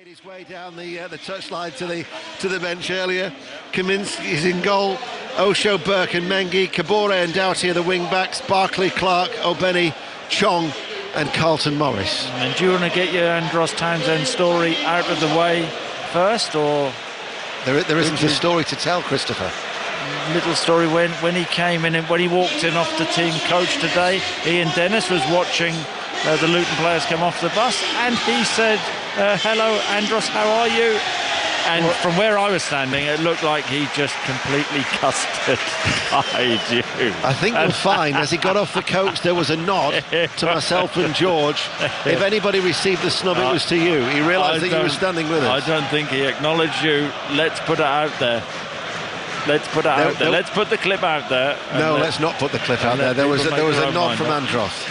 Made his way down the touchline to the bench earlier. Kaminski's in goal. Osho, Burke and Mengi. Kabore and Doughty are the wing-backs. Barkley, Clark, Obeni, Chong and Carlton Morris. And do you want to get your Andros Townsend story out of the way first, or...? There isn't a story to tell, Christopher. Little story when he came in, and when he walked in off the team coach today, Ian Dennis was watching the Luton players come off the bus, and he said, hello Andros, how are you? And from where I was standing, it looked like he just completely custard-eyed you. I think you'll find, as he got off the coach, there was a nod to myself and George. If anybody received the snub, it was to you. He realised that you were standing with us. I don't think he acknowledged you. Let's put it out there. Let's put it out there. Let's put the clip out there. No, let's not put the clip out there. There was a nod from Andros.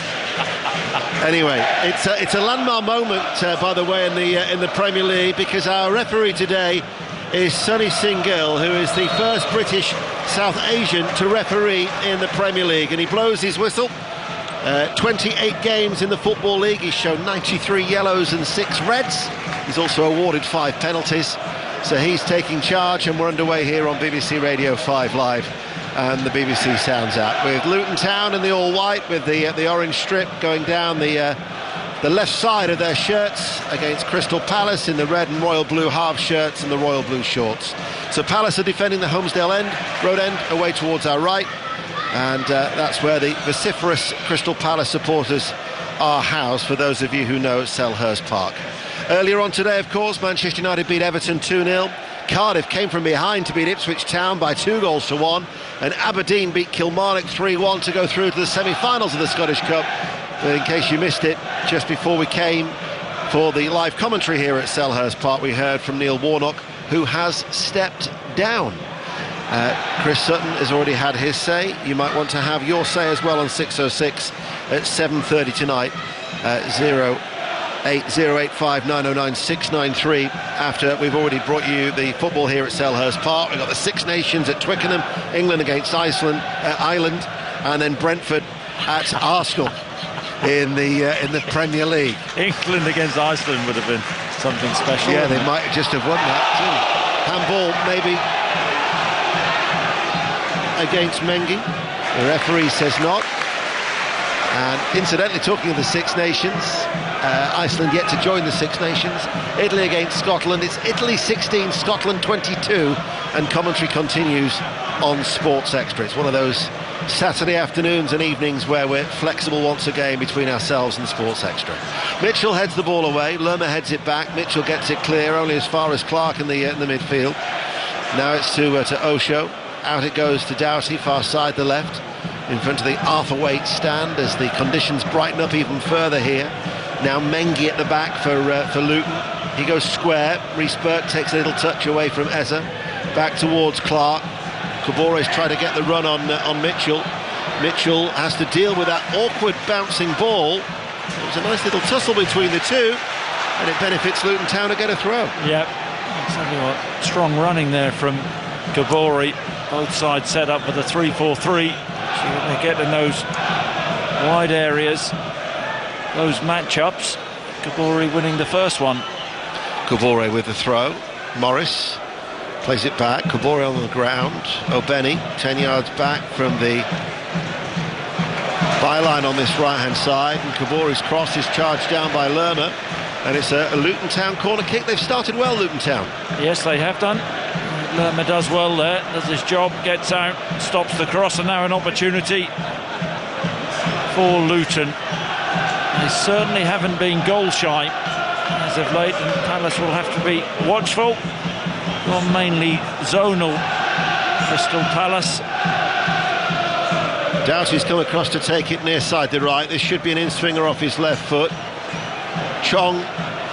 Anyway, it's a landmark moment, by the way, in the Premier League, because our referee today is Sunny Singh Gill, who is the first British South Asian to referee in the Premier League, and he blows his whistle. 28 games in the Football League. He's shown 93 yellows and 6 reds. He's also awarded 5 penalties. So he's taking charge, and we're underway here on BBC Radio 5 Live and the BBC Sounds app, with Luton Town in the all-white, with the orange strip going down the left side of their shirts, against Crystal Palace in the red and royal blue half shirts and the royal blue shorts. So Palace are defending the Holmesdale road end, away towards our right, and that's where the vociferous Crystal Palace supporters are housed, for those of you who know Selhurst Park. Earlier on today, of course, Manchester United beat Everton 2-0. Cardiff came from behind to beat Ipswich Town by 2-1, and Aberdeen beat Kilmarnock 3-1 to go through to the semi-finals of the Scottish Cup. But in case you missed it, just before we came for the live commentary here at Selhurst Park, we heard from Neil Warnock, who has stepped down. Chris Sutton has already had his say. You might want to have your say as well on 606 at 7:30 tonight. 08085909693. After we've already brought you the football here at Selhurst Park, we've got the Six Nations at Twickenham, England against Ireland, and then Brentford at Arsenal in the Premier League. England against Iceland would have been something special. Yeah, they might just have won that too. Handball maybe against Mengi. The referee says not. And incidentally, talking of the Six Nations, Iceland yet to join the Six Nations. Italy against Scotland. It's Italy 16, Scotland 22, and commentary continues on Sports Extra. It's one of those Saturday afternoons and evenings where we're flexible once again between ourselves and Sports Extra. Mitchell heads the ball away. Lerma heads it back. Mitchell gets it clear, only as far as Clark in the midfield. Now it's to Osho. Out it goes to Doughty, far side the left, in front of the Arthur Waite stand as the conditions brighten up even further here. Now Mengi at the back for Luton. He goes square. Rhys Burke takes a little touch away from Eza. Back towards Clark. Kabore's tried to get the run on Mitchell. Mitchell has to deal with that awkward bouncing ball. It was a nice little tussle between the two, and it benefits Luton Town to get a throw. Yep. Strong running there from Kabore. Both sides set up with a 3-4-3. So they get in those wide areas, those matchups. Kabore winning the first one. Kabore with the throw. Morris plays it back. Kabore on the ground. Obeni 10 yards back from the byline on this right-hand side, and Kabore's cross is charged down by Lerma, and it's a Luton Town corner kick. They've started well, Luton Town. Yes, they have done. Lerma does well there, does his job, gets out, stops the cross, and now an opportunity for Luton. They certainly haven't been goal shy as of late, and Palace will have to be watchful. Gone mainly zonal, Crystal Palace. Doughty's come across to take it near side the right. This should be an in-swinger off his left foot. Chong,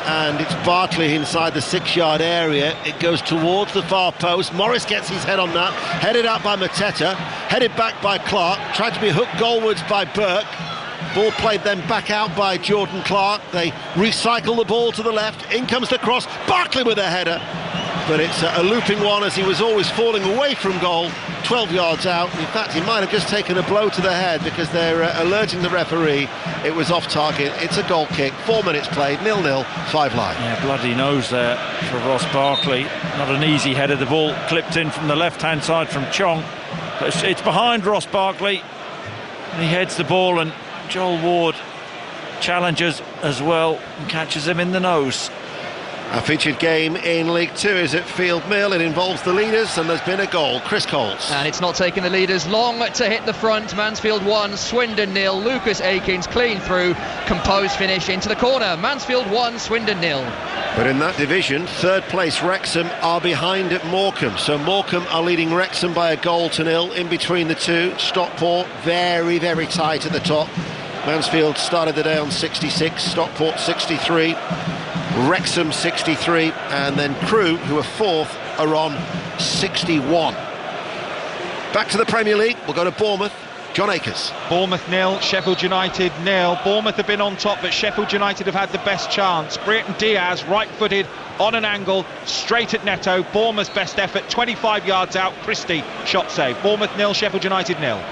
and it's Barkley inside the 6-yard area. It goes towards the far post. Morris gets his head on that. Headed out by Mateta. Headed back by Clark. Tried to be hooked goalwards by Burke. Ball played then back out by Jordan Clark. They recycle the ball to the left. In comes the cross. Barkley with a header. but it's a looping one, as he was always falling away from goal, 12 yards out. In fact, he might have just taken a blow to the head, because they're alerting the referee it was off target. It's a goal kick, 4 minutes played, 0-0, 5 line. Yeah, bloody nose there for Ross Barkley. Not an easy header. The ball clipped in from the left-hand side from Chong. But it's behind Ross Barkley, and he heads the ball, and Joel Ward challenges as well and catches him in the nose. A featured game in League Two is at Field Mill. It involves the leaders, and there's been a goal. Chris Coles. And it's not taking the leaders long to hit the front. Mansfield 1, Swindon 0. Lucas Akins clean through, composed finish into the corner. Mansfield 1, Swindon 0. But in that division, third place Wrexham are behind at Morecambe. So Morecambe are leading Wrexham by a goal to 0. In between the two, Stockport very, very tight at the top. Mansfield started the day on 66, Stockport 63, Wrexham 63, and then Crewe, who are fourth, are on 61. Back to the Premier League, we'll go to Bournemouth. John Akers. Bournemouth 0, Sheffield United 0. Bournemouth have been on top, but Sheffield United have had the best chance. Brereton Diaz, right-footed, on an angle, straight at Neto. Bournemouth's best effort, 25 yards out. Christie, shot save. Bournemouth 0, Sheffield United 0.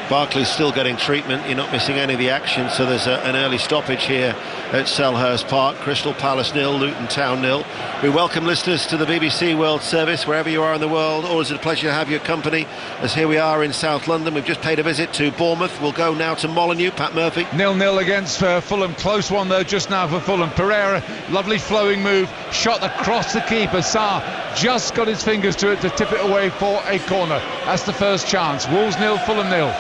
Barkley's still getting treatment. You're not missing any of the action, so there's an early stoppage here at Selhurst Park. Crystal Palace 0, Luton Town 0. We welcome listeners to the BBC World Service wherever you are in the world. Always a pleasure to have your company, as here we are in South London. We've just paid a visit to Bournemouth. We'll go now to Molineux. Pat Murphy. 0-0 against Fulham. Close one though just now for Fulham. Pereira, lovely flowing move, shot across the keeper. Sarr just got his fingers to it to tip it away for a corner. That's the first chance. Wolves 0, Fulham 0.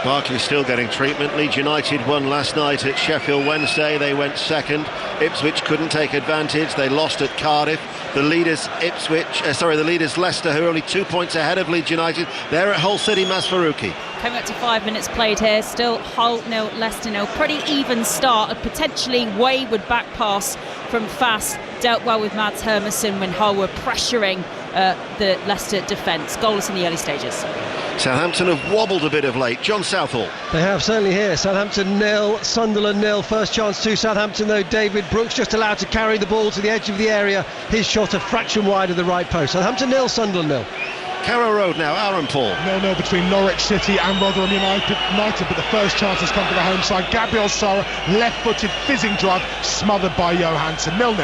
Barkley still getting treatment. Leeds United won last night at Sheffield Wednesday. They went second. Ipswich couldn't take advantage. They lost at Cardiff. The leaders the leaders Leicester, who are only 2 points ahead of Leeds United. They're at Hull City. Maz Faruqi. Coming up to 5 minutes played here. Still Hull 0, Leicester 0. Pretty even start. A potentially wayward back pass from Fass dealt well with Mads Hermansen when Hull were pressuring the Leicester defence. Goalless in the early stages. Southampton have wobbled a bit of late. John Southall. They have, certainly here. Southampton 0, Sunderland 0. First chance to Southampton though. David Brooks just allowed to carry the ball to the edge of the area. His shot a fraction wide of the right post. Southampton 0, Sunderland 0. Carrow Road now, Aaron Paul. 0-0 between Norwich City and Rotherham United, but the first chance has come for the home side. Gabriel Sara, left-footed fizzing drive, smothered by Johansson. 0-0.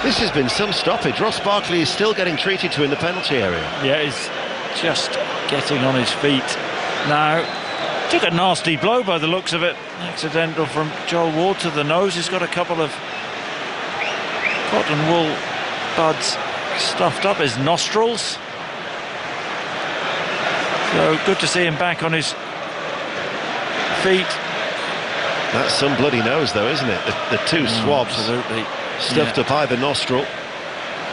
This has been some stoppage. Ross Barkley is still getting treated to in the penalty area. Yeah, he's just getting on his feet now. Took a nasty blow by the looks of it. Accidental from Joel Ward to the nose. He's got a couple of cotton wool buds stuffed up his nostrils. So good to see him back on his feet. That's some bloody nose though, isn't it? The two swabs absolutely stuffed up either nostril.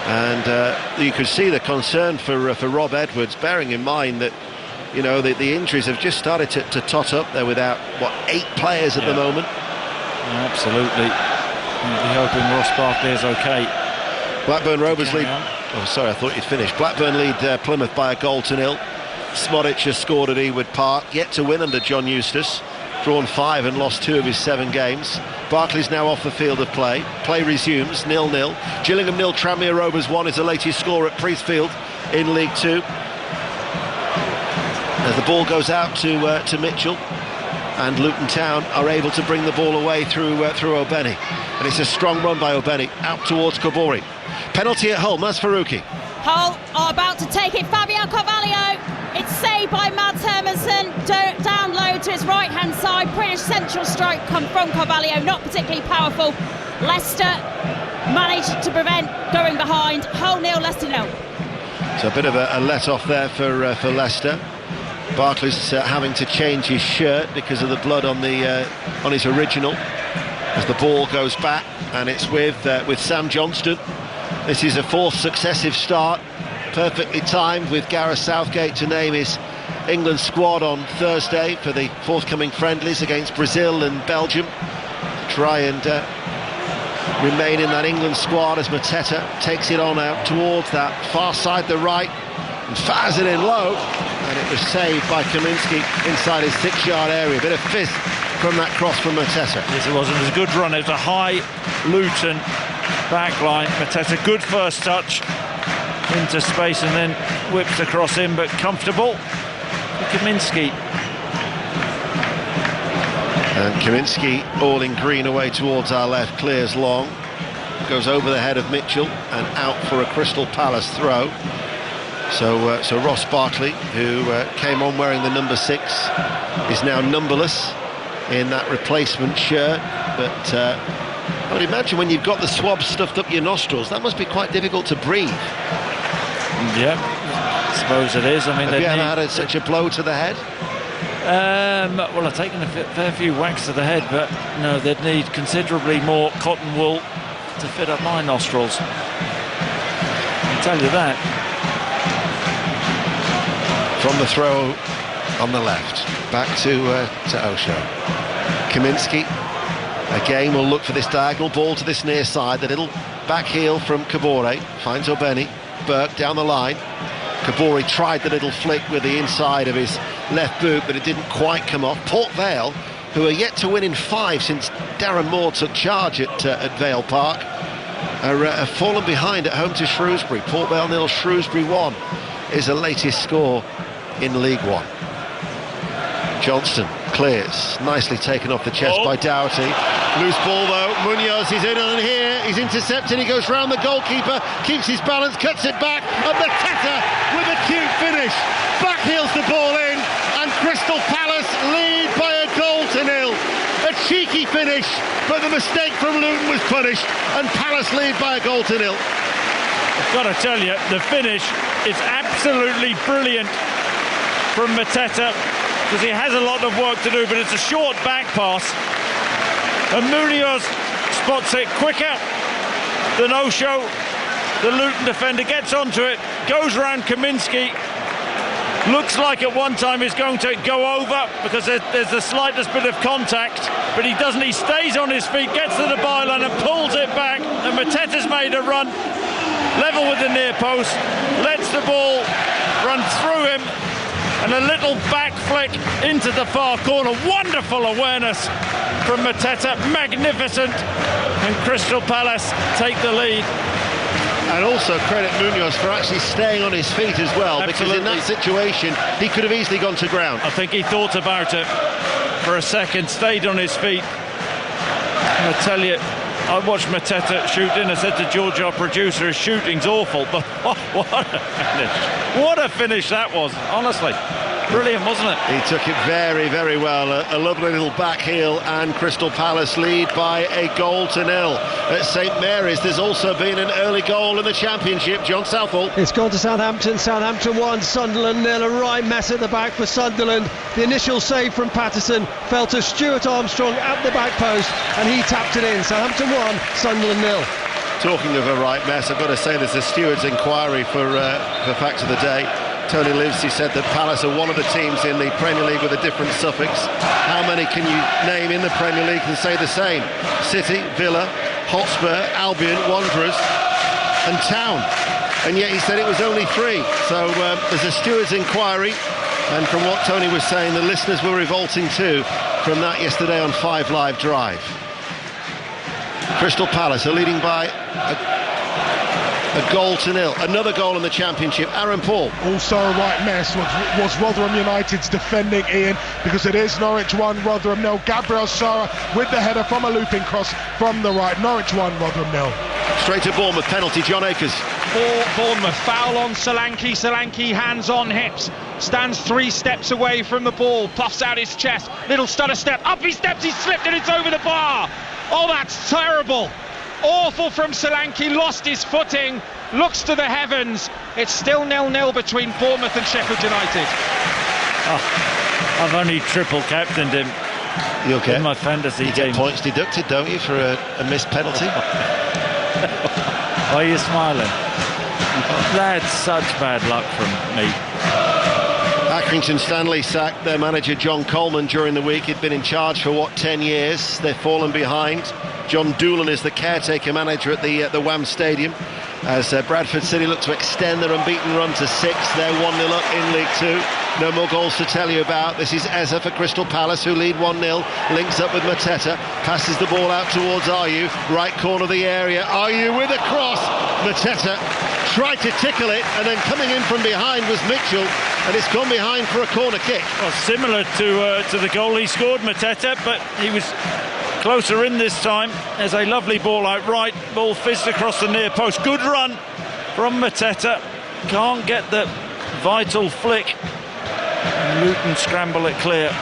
And you could see the concern for Rob Edwards, bearing in mind that, you know, the injuries have just started to tot up. They're without, 8 players at the moment. Absolutely. I'll be hoping Ross Barkley is okay. Blackburn Rovers lead. Oh, sorry, I thought you'd finished. Blackburn lead Plymouth by a goal to 0. Smodic has scored at Ewood Park, yet to win under John Eustace. Drawn 5 and lost 2 of his 7 games. Barkley's now off the field of play. Play resumes, 0-0. Gillingham 0, Tranmere Rovers 1 is the latest score at Priestfield in League 2. As the ball goes out to Mitchell, and Luton Town are able to bring the ball away through O'Benny. And it's a strong run by O'Benny out towards Kobori. Penalty at Hull, Maz Faruqi. Hull are about to take it. Fabio Carvalho. It's saved by Mads Hermansen. Down low to his right hand side. British central strike come from Carvalho. Not particularly powerful. Leicester managed to prevent going behind. Hull 0, Leicester 0. So a bit of a let off there for Leicester. Barkley's having to change his shirt because of the blood on his original. As the ball goes back, and it's with Sam Johnston. This is a 4th successive start, perfectly timed with Gareth Southgate to name his England squad on Thursday for the forthcoming friendlies against Brazil and Belgium. Try and remain in that England squad as Mateta takes it on out towards that far side, the right, and fires it in low, and it was saved by Kaminski inside his 6-yard area. Bit of fizz from that cross from Mateta. Yes, it was. It was a good run. It was a high Luton backline. Mateta, good first touch. into space and then whips across in, but comfortable for Kaminski. And Kaminski, all in green away towards our left, clears long, goes over the head of Mitchell and out for a Crystal Palace throw. So Ross Barkley, who came on wearing the number 6, is now numberless in that replacement shirt. But I would imagine when you've got the swab stuffed up your nostrils, that must be quite difficult to breathe. Yeah, I suppose it is. I mean, have you ever had such a blow to the head? Well, I've taken a fair few whacks to the head, but no, they'd need considerably more cotton wool to fit up my nostrils. I'll tell you that. From the throw on the left, back to Osho. Kaminski again will look for this diagonal ball to this near side. The little back heel from Kabore finds Obeni. Burke down the line. Kabore tried the little flick with the inside of his left boot, but it didn't quite come off. Port Vale, who are yet to win in 5 since Darren Moore took charge at Vale Park, have fallen behind at home to Shrewsbury. Port Vale 0, Shrewsbury 1 is the latest score in League One. Johnston clears, nicely taken off the chest by Doughty. Loose ball though, Munoz is in on here, he's intercepted, he goes round the goalkeeper, keeps his balance, cuts it back, and Mateta with a cute finish, backheels the ball in, and Crystal Palace lead by a goal to nil. A cheeky finish, but the mistake from Luton was punished, and Palace lead by a goal to nil. I've got to tell you, the finish is absolutely brilliant from Mateta, because he has a lot of work to do, but it's a short back pass, and Munoz spots it quicker than Osho. The Luton defender gets onto it, goes round Kaminski, looks like at one time he's going to go over because there's the slightest bit of contact, but he doesn't. He stays on his feet, gets to the byline and pulls it back, and Mateta's made a run level with the near post, lets the ball run through him, and a little back flick into the far corner. Wonderful awareness from Mateta, magnificent, and Crystal Palace take the lead. And also credit Munoz for actually staying on his feet as well. Absolutely. Because in that situation he could have easily gone to ground. I think he thought about it for a second, stayed on his feet. And I tell you, I watched Mateta shoot in. I said to George, our producer, his shooting's awful, but what a finish. What a finish that was, honestly. Brilliant, wasn't it? He took it very, very well. A lovely little back heel, and Crystal Palace lead by a goal to nil. At St Mary's, there's also been an early goal in the Championship. John Southall. It's gone to Southampton. Southampton 1, Sunderland 0. A right mess at the back for Sunderland. The initial save from Patterson fell to Stuart Armstrong at the back post, and he tapped it in. Southampton 1, Sunderland 0. Talking of a right mess, I've got to say there's a steward's inquiry for Fact of the Day. Tony Livesey said that Palace are one of the teams in the Premier League with a different suffix. How many can you name in the Premier League and say the same? City, Villa, Hotspur, Albion, Wanderers and Town. And yet he said it was only 3. So there's a steward's inquiry, and from what Tony was saying, the listeners were revolting too from that yesterday on 5 Live Drive. Crystal Palace are leading by a goal to nil. Another goal in the Championship. Aaron Paul. Also a right mess was Rotherham United's defending, Ian, because it is Norwich 1, Rotherham 0. Gabriel Sara with the header from a looping cross from the right. Norwich 1, Rotherham 0. Straight to Bournemouth, penalty, John Akers. For Bournemouth, foul on Solanke. Solanke, hands on hips, stands 3 steps away from the ball, puffs out his chest, little stutter step, up he steps, he slipped and it's over the bar. Oh, that's terrible. Awful from Solanke, lost his footing, looks to the heavens. It's still 0-0 between Bournemouth and Sheffield United. Oh, I've only triple captained him. You okay? In my fantasy you game. Get points deducted, don't you, for a missed penalty? Why are you smiling? That's such bad luck from me. Accrington Stanley sacked their manager John Coleman during the week. He'd been in charge for 10 years. They've fallen behind. John Doolan is the caretaker manager at the Wham Stadium as Bradford City look to extend their unbeaten run to 6. They're 1-0 up in League 2. No more goals to tell you about. This is Eza for Crystal Palace, who lead 1-0. Links up with Mateta, passes the ball out towards Ayew, right corner of the area. Ayew with a cross. Mateta tried to tickle it, and then coming in from behind was Mitchell, and it's gone behind for a corner kick. Well, similar to the goal he scored, Mateta, but he was closer in this time. There's a lovely ball out right, ball fizzed across the near post. Good run from Mateta, can't get the vital flick, and Luton scramble it clear.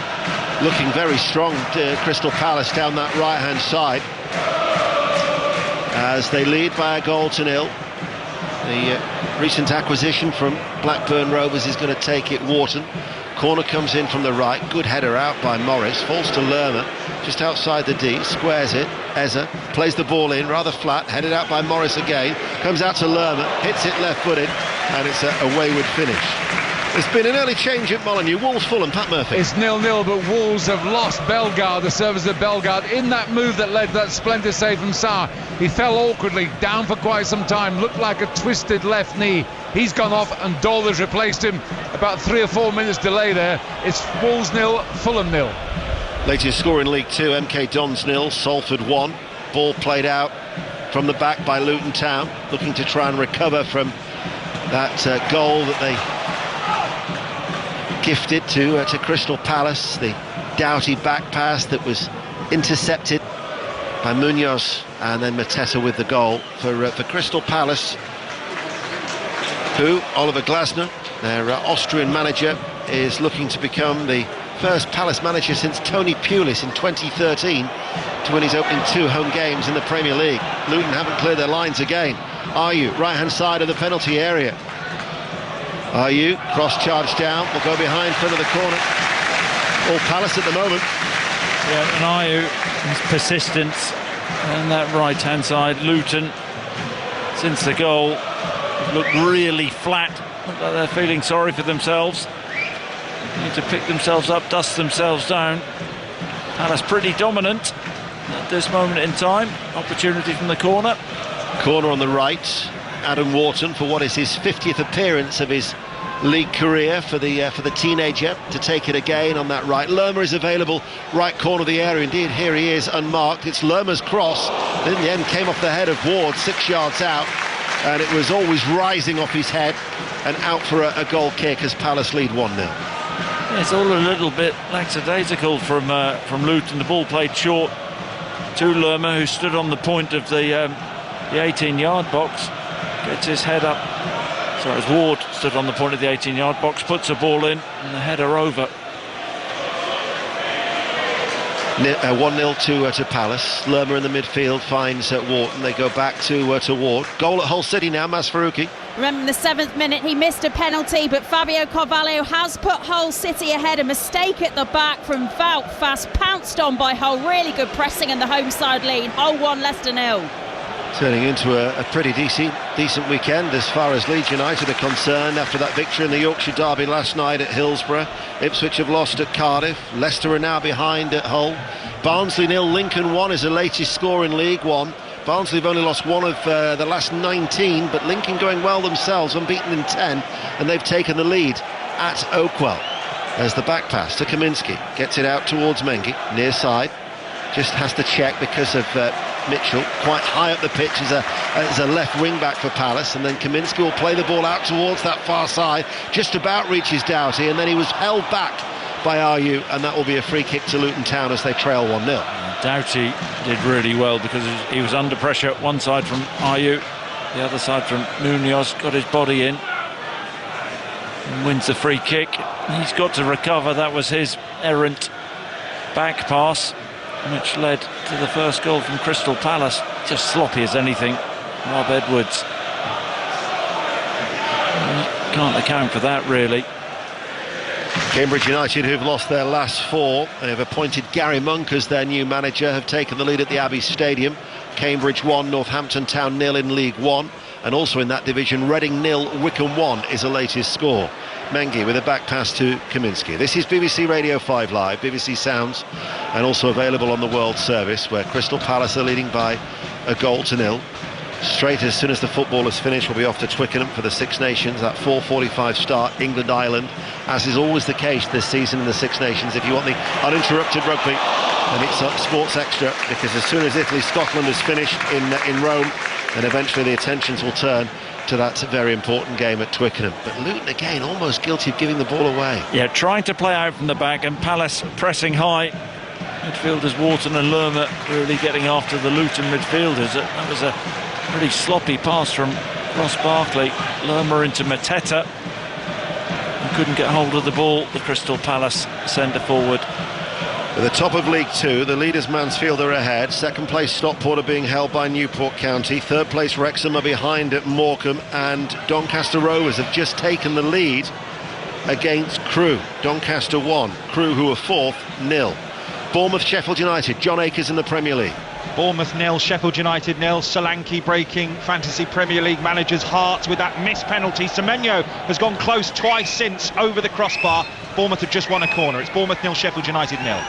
Looking very strong to Crystal Palace down that right-hand side as they lead by a goal to nil. The recent acquisition from Blackburn Rovers is going to take it, Wharton. Corner comes in from the right, good header out by Morris, falls to Lerma, just outside the D, squares it, Eza plays the ball in, rather flat, headed out by Morris again, comes out to Lerma, hits it left-footed, and it's a wayward finish. There's been an early change at Molineux. Wolves Fulham, Pat Murphy. It's 0-0, but Wolves have lost Bellegarde, the service of Bellegarde, in that move that led to that splendid save from Sarr. He fell awkwardly, down for quite some time, looked like a twisted left knee. He's gone off and Dawler's replaced him. About 3 or 4 minutes delay there. It's Wolves 0, Fulham 0. Latest score in League 2, MK Dons 0, Salford 1. Ball played out from the back by Luton Town, looking to try and recover from that goal that they gifted to Crystal Palace, the Doughty back pass that was intercepted by Munoz, and then Mateta with the goal for Crystal Palace, who Oliver Glasner, their Austrian manager, is looking to become the first Palace manager since Tony Pulis in 2013 to win his opening 2 home games in the Premier League. Luton haven't cleared their lines again. Ayew, right-hand side of the penalty area. Ayew, cross-charge down, will go behind front of the corner. All Palace at the moment. Yeah, and Ayew, his persistence on that right-hand side. Luton, since the goal, looked really flat. Look like they're feeling sorry for themselves. Need to pick themselves up, dust themselves down. Palace pretty dominant at this moment in time. Opportunity from the corner. Corner on the right. Adam Wharton, for what is his 50th appearance of his league career, for the teenager to take it again on that right. Lerma is available, right corner of the area. Indeed, here he is, unmarked. It's Lerma's cross. In the end, came off the head of Ward, 6 yards out, and it was always rising off his head and out for a goal kick as Palace lead 1-0. Yeah, it's all a little bit lackadaisical from Luton. The ball played short to Lerma, who stood on the point of the 18-yard box. Gets his head up. Sorry, as Ward stood on the point of the 18-yard box, puts a ball in, and the header over. 1-0 to Palace. Lerma in the midfield finds Wharton. They go back to Ward. Goal at Hull City now, Mas Faruqi. Remember, in the 7th minute he missed a penalty, but Fabio Carvalho has put Hull City ahead. A mistake at the back from Wout, fast pounced on by Hull. Really good pressing in the home side lead. Hull 1, Leicester 0. Turning into a pretty decent weekend as far as Leeds United are concerned after that victory in the Yorkshire Derby last night at Hillsborough. Ipswich have lost at Cardiff. Leicester are now behind at Hull. Barnsley 0, Lincoln 1 is the latest score in League One. Barnsley have only lost 1 of the last 19, but Lincoln going well themselves, unbeaten in 10, and they've taken the lead at Oakwell. There's the back pass to Kaminski, gets it out towards Mengi, near side, just has to check because of Mitchell, quite high up the pitch as a left wing back for Palace, and then Kaminski will play the ball out towards that far side, just about reaches Doughty, and then he was held back by Ayew, and that will be a free kick to Luton Town as they trail 1-0. Doughty did really well because he was under pressure, one side from Ayew, the other side from Munoz, got his body in and wins the free kick. He's got to recover. That was his errant back pass which led to the first goal from Crystal Palace. Just sloppy as anything, Rob Edwards. Can't account for that really. Cambridge United, who've lost their last 4, they have appointed Gary Monk as their new manager, have taken the lead at the Abbey Stadium. Cambridge 1, Northampton Town 0 in League 1, and also in that division, Reading 0, Wycombe 1 is the latest score. Mengi with a back pass to Kaminski. This is BBC Radio 5 Live, BBC Sounds, and also available on the World Service, where Crystal Palace are leading by a goal to 0. Straight as soon as the football is finished, we'll be off to Twickenham for the Six Nations, that 4:45 start, England-Ireland, as is always the case this season in the Six Nations. If you want the uninterrupted rugby, then it's Sports Extra, because as soon as Italy-Scotland is finished in Rome, and eventually the attentions will turn to that very important game at Twickenham. But Luton again almost guilty of giving the ball away. Yeah, trying to play out from the back, and Palace pressing high. Midfielders Wharton and Lerma really getting after the Luton midfielders. That was a pretty sloppy pass from Ross Barkley. Lerma into Mateta, and couldn't get hold of the ball, the Crystal Palace centre forward. At the top of League Two, the leaders Mansfield are ahead. Second place Stockport are being held by Newport County. Third place Wrexham are behind at Morecambe, and Doncaster Rovers have just taken the lead against Crewe. Doncaster 1, Crewe, who are 4th, 0. Bournemouth, Sheffield United, John Akers in the Premier League. Bournemouth 0, Sheffield United 0. Solanke breaking Fantasy Premier League managers' hearts with that missed penalty. Semenyo has gone close twice since over the crossbar. Bournemouth have just won a corner. It's Bournemouth 0, Sheffield United 0.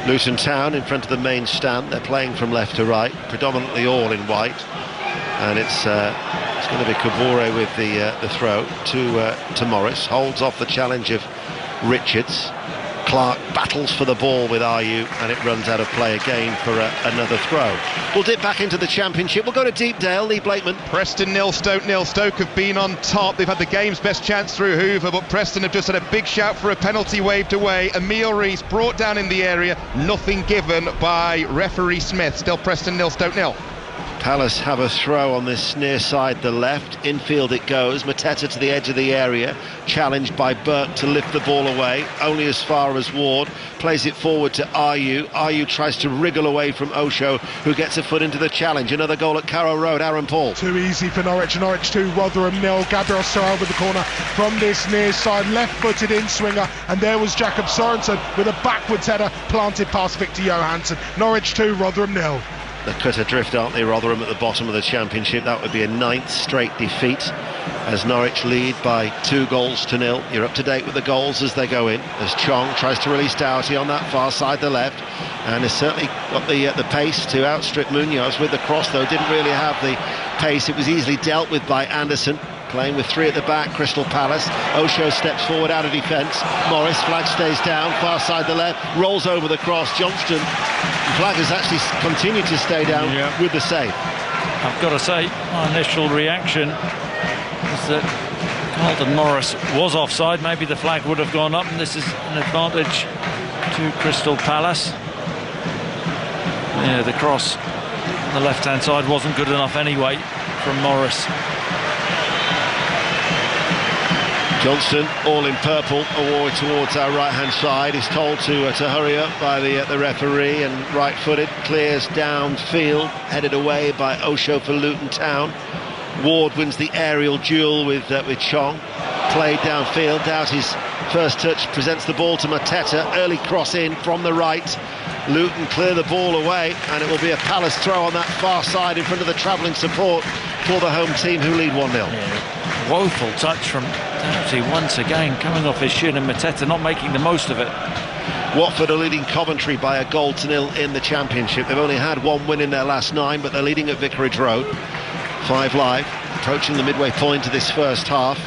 Luton Town in front of the main stand. They're playing from left to right, predominantly all in white. And it's going to be Kabore with the throw to Morris. Holds off the challenge of Richards. Clark battles for the ball with Ayew, and it runs out of play again for another throw. We'll dip back into the Championship. We'll go to Deepdale. Lee Blakeman. Preston 0, Stoke 0. Stoke have been on top. They've had the game's best chance through Hoover, but Preston have just had a big shout for a penalty waved away. Emile Rees brought down in the area. Nothing given by referee Smith. Still Preston 0, Stoke 0. Palace have a throw on this near side, the left. Infield it goes. Mateta to the edge of the area. Challenged by Burke to lift the ball away. Only as far as Ward. Plays it forward to Ayew. Ayew tries to wriggle away from Osho, who gets a foot into the challenge. Another goal at Carrow Road. Aaron Paul. Too easy for Norwich. Norwich 2, Rotherham 0. Gabriel Sara with the corner from this near side. Left-footed in-swinger. And there was Jakob Sorensen with a backwards header planted past Victor Johansson. Norwich 2, Rotherham 0. The cut adrift, aren't they, Rotherham at the bottom of the Championship? That would be a 9th straight defeat as Norwich lead by 2-0. You're up to date with the goals as they go in, as Chong tries to release Doughty on that far side, the left, and has certainly got the pace to outstrip Munoz with the cross, though didn't really have the pace. It was easily dealt with by Anderson. Playing with 3 at the back, Crystal Palace. Osho steps forward out of defence. Morris, flag stays down, far side the left, rolls over the cross. Johnston, flag has actually continued to stay down with the save. I've got to say, my initial reaction is that Carlton Morris was offside. Maybe the flag would have gone up, and this is an advantage to Crystal Palace. Yeah, the cross on the left-hand side wasn't good enough anyway from Morris. Johnston, all in purple, away towards our right-hand side. Is told to hurry up by the referee, and right-footed clears downfield, headed away by Osho for Luton Town. Ward wins the aerial duel with Chong. Played downfield. Doughty's first touch presents the ball to Mateta. Early cross in from the right. Luton clear the ball away, and it will be a Palace throw on that far side in front of the travelling support for the home team, who lead 1-0. Yeah, woeful touch from Doughty once again, coming off his shin, and Mateta not making the most of it. Watford are leading Coventry by 1-0 in the Championship. They've only had 1 win in their last 9, but they're leading at Vicarage Road. 5 live, approaching the midway point of this first half.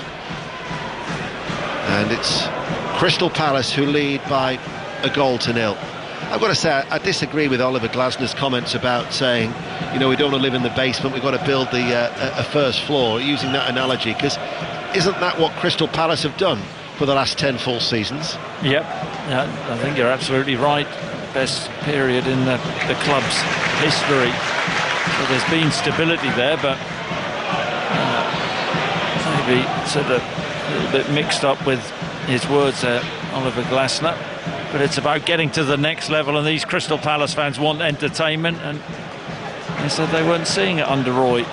And it's Crystal Palace who lead by 1-0. I've got to say, I disagree with Oliver Glasner's comments about saying, you know, we don't want to live in the basement, we've got to build a first floor, using that analogy, because isn't that what Crystal Palace have done for the last 10 full seasons? Yep, yeah, I think you're absolutely right. Best period in the club's history. So there's been stability there, but maybe sort of a little bit mixed up with his words there, Oliver Glasner. But it's about getting to the next level, and these Crystal Palace fans want entertainment, and they said they weren't seeing it under Roy.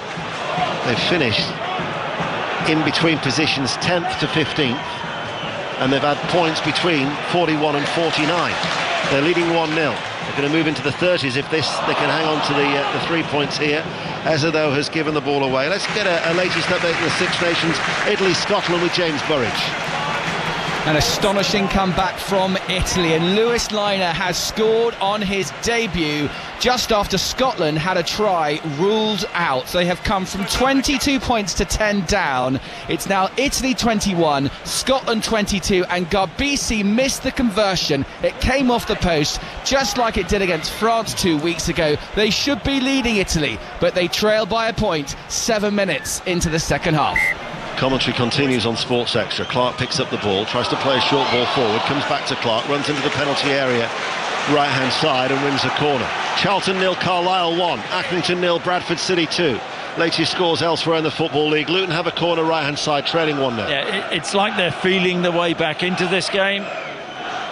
They've finished in between positions 10th to 15th, and they've had points between 41 and 49. They're leading 1-0. They're going to move into the 30s if they can hang on to the 3 points here. Ezedo has given the ball away. Let's get a latest update in the Six Nations, Italy, Scotland with James Burridge. An astonishing comeback from Italy, and Lewis Liner has scored on his debut just after Scotland had a try ruled out. They have come from 22 points to 10 down. It's now Italy 21, Scotland 22, and Garbisi missed the conversion. It came off the post just like it did against France 2 weeks ago. They should be leading Italy, but they trail by a point 7 minutes into the second half. Commentary continues on Sports Extra. Clark picks up the ball, tries to play a short ball forward, comes back to Clark, runs into the penalty area, right hand side, and wins a corner. Charlton 0, Carlisle 1, Accrington 0, Bradford City 2. Latest scores elsewhere in the Football League. Luton have a corner right hand side, trailing 1-0. Yeah, it's like they're feeling their way back into this game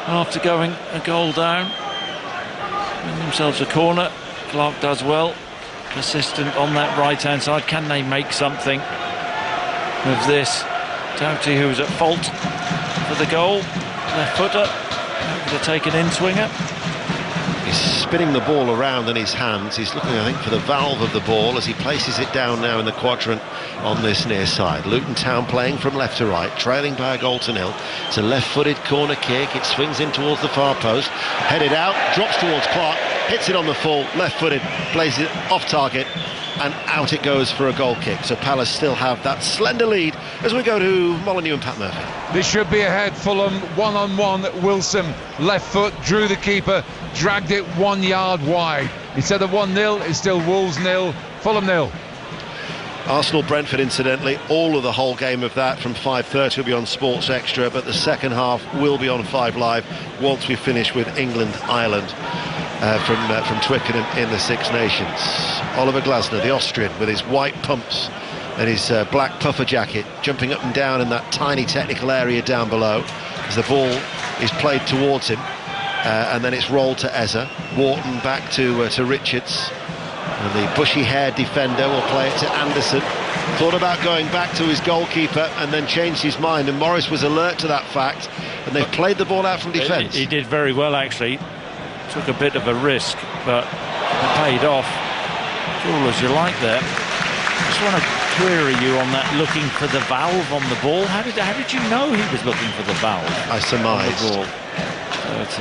after going a goal down. Win themselves a corner. Clark does well, persistent on that right hand side. Can they make something of this? Doughty, who was at fault for the goal, left footer, able to take an in-swinger. He's spinning the ball around in his hands. He's looking, I think, for the valve of the ball as he places it down now in the quadrant on this near side. Luton Town playing from left to right, trailing by a goal to nil. It's a left-footed corner kick. It swings in towards the far post, headed out, drops towards Clark, hits it on the full, left-footed, plays it off target, and out it goes for a goal kick. So Palace still have that slender lead as we go to Molyneux and Pat Murphy. This should be ahead. Fulham 1-on-1. Wilson left foot drew the keeper, dragged it 1 yard wide. Instead of 1-0, it's still Wolves 0, Fulham 0. Arsenal-Brentford, incidentally, all of the whole game of that from 5:30 will be on Sports Extra, but the second half will be on 5 Live once we finish with England-Ireland from Twickenham in the Six Nations. Oliver Glasner, the Austrian, with his white pumps and his black puffer jacket, jumping up and down in that tiny technical area down below as the ball is played towards him, and then it's rolled to Eza. Wharton back to Richards. And the bushy-haired defender will play it to Anderson. Thought about going back to his goalkeeper and then changed his mind, and Morris was alert to that fact, and they've played the ball out from defence. He did very well, actually. Took a bit of a risk, but it paid off. All as you like there. Just want to query you on that, looking for the valve on the ball. How did you know he was looking for the valve? I surmised.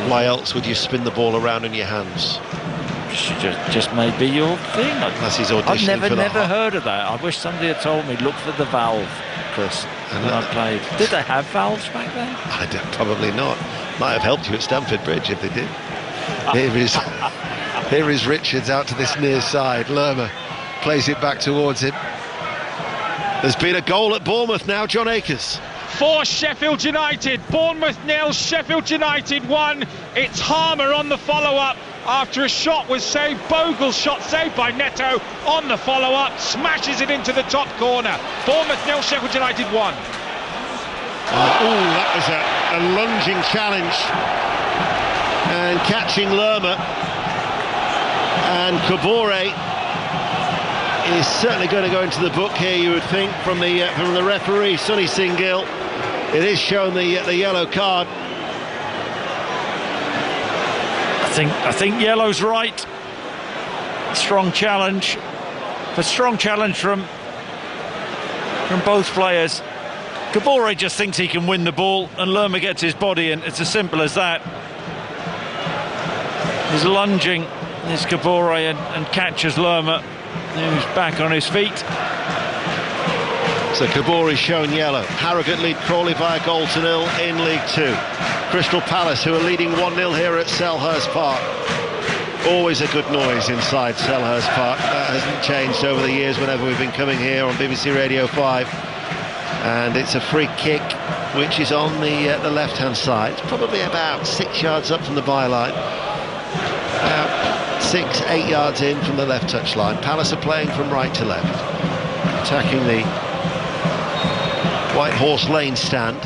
Why else would you spin the ball around in your hands? Just may be your thing. That's his audition. I've never heard of that. I wish somebody had told me, look for the valve, Chris, when I played. Did they have valves back then? Probably not. Might have helped you at Stamford Bridge if they did. Here is Richards out to this near side. Lerma plays it back towards him. There's been a goal at Bournemouth now, John Akers. For Sheffield United, Bournemouth 0, Sheffield United 1. It's Harmer on the follow-up after a shot was saved. Bogle's shot saved by Neto on the follow-up, smashes it into the top corner. Bournemouth 0, Sheffield United 1. That was a lunging challenge, and catching Lerma, and Kabore is certainly going to go into the book here, you would think, from the referee, Sonny Singhill. It is shown the yellow card. I think yellow's right. Strong challenge from both players. Kabore just thinks he can win the ball, and Lerma gets his body in. It's as simple as that. He's lunging, is Kabore, and catches Lerma, who's back on his feet. So Kabore shown yellow. Harrogate lead Crawley by a goal to 0 in League Two. Crystal Palace, who are leading 1-0 here at Selhurst Park. Always a good noise inside Selhurst Park. That hasn't changed over the years whenever we've been coming here on BBC Radio 5. And it's a free kick which is on the left-hand side. It's probably about 6 yards up from the byline. About 6-8 yards in from the left touchline. Palace are playing from right to left, attacking the White Horse Lane stand,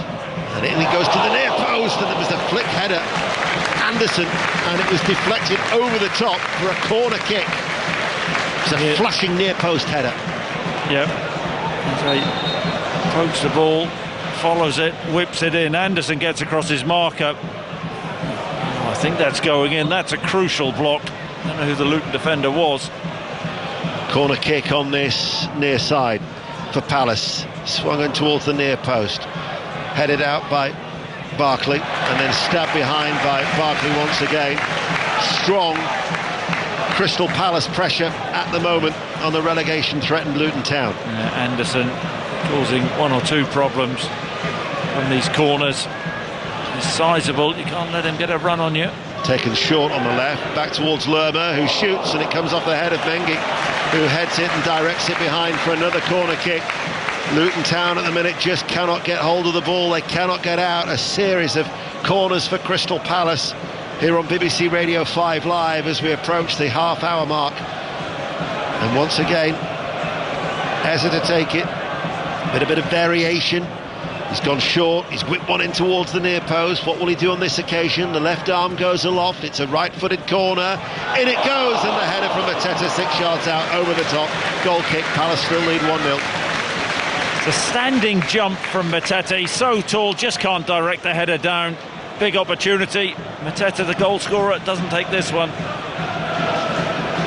and it goes to the near post, and it was a flick header, Anderson, and it was deflected over the top for a corner kick. It's a flashing near post header. Yep. So he pokes the ball, follows it, whips it in. Anderson gets across his marker. I think that's going in. That's a crucial block. I don't know who the Luton defender was. Corner kick on this near side for Palace. Swung in towards the near post. Headed out by Barkley, and then stabbed behind by Barkley once again. Strong Crystal Palace pressure at the moment on the relegation-threatened Luton Town. Anderson causing one or two problems from these corners. He's sizable, you can't let him get a run on you. Taken short on the left, back towards Lerma, who shoots, and it comes off the head of Mengi, who heads it and directs it behind for another corner kick. Luton Town at the minute just cannot get hold of the ball, they cannot get out. A series of corners for Crystal Palace here on BBC Radio 5 Live as we approach the half-hour mark. And once again, Eze to take it, a bit of variation. He's gone short, he's whipped one in towards the near post. What will he do on this occasion? The left arm goes aloft, it's a right-footed corner. In it goes, and the header from Mateta 6 yards out, over the top. Goal kick, Palace still lead 1-0. It's a standing jump from Mateta. He's so tall, just can't direct the header down. Big opportunity. Mateta, the goal scorer, doesn't take this one.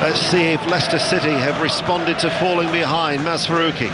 Let's see if Leicester City have responded to falling behind. Maz Faruqi.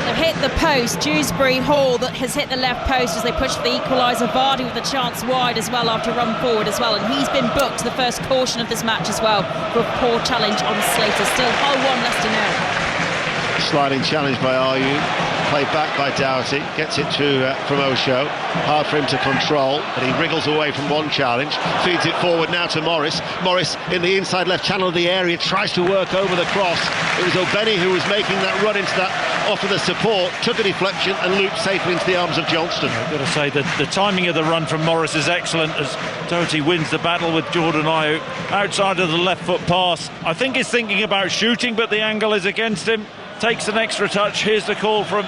They've hit the post. Dewsbury Hall that has hit the left post as they push for the equaliser. Vardy with a chance wide as well after a run forward as well, and he's been booked the first caution of this match as well for a poor challenge on Slater. Still Hull 1, Leicester 0. Sliding challenge by Ayew, played back by Doughty, gets it to from Osho. Hard for him to control, but he wriggles away from one challenge, feeds it forward now to Morris. Morris in the inside left channel of the area, tries to work over the cross. It was O'Benny who was making that run into that, offer the support, took a deflection and looped safely into the arms of Johnston. I've got to say that the timing of the run from Morris is excellent as Doughty wins the battle with Jordan Ayew outside of the left foot pass. I think he's thinking about shooting, but the angle is against him. Takes an extra touch. Here's the call from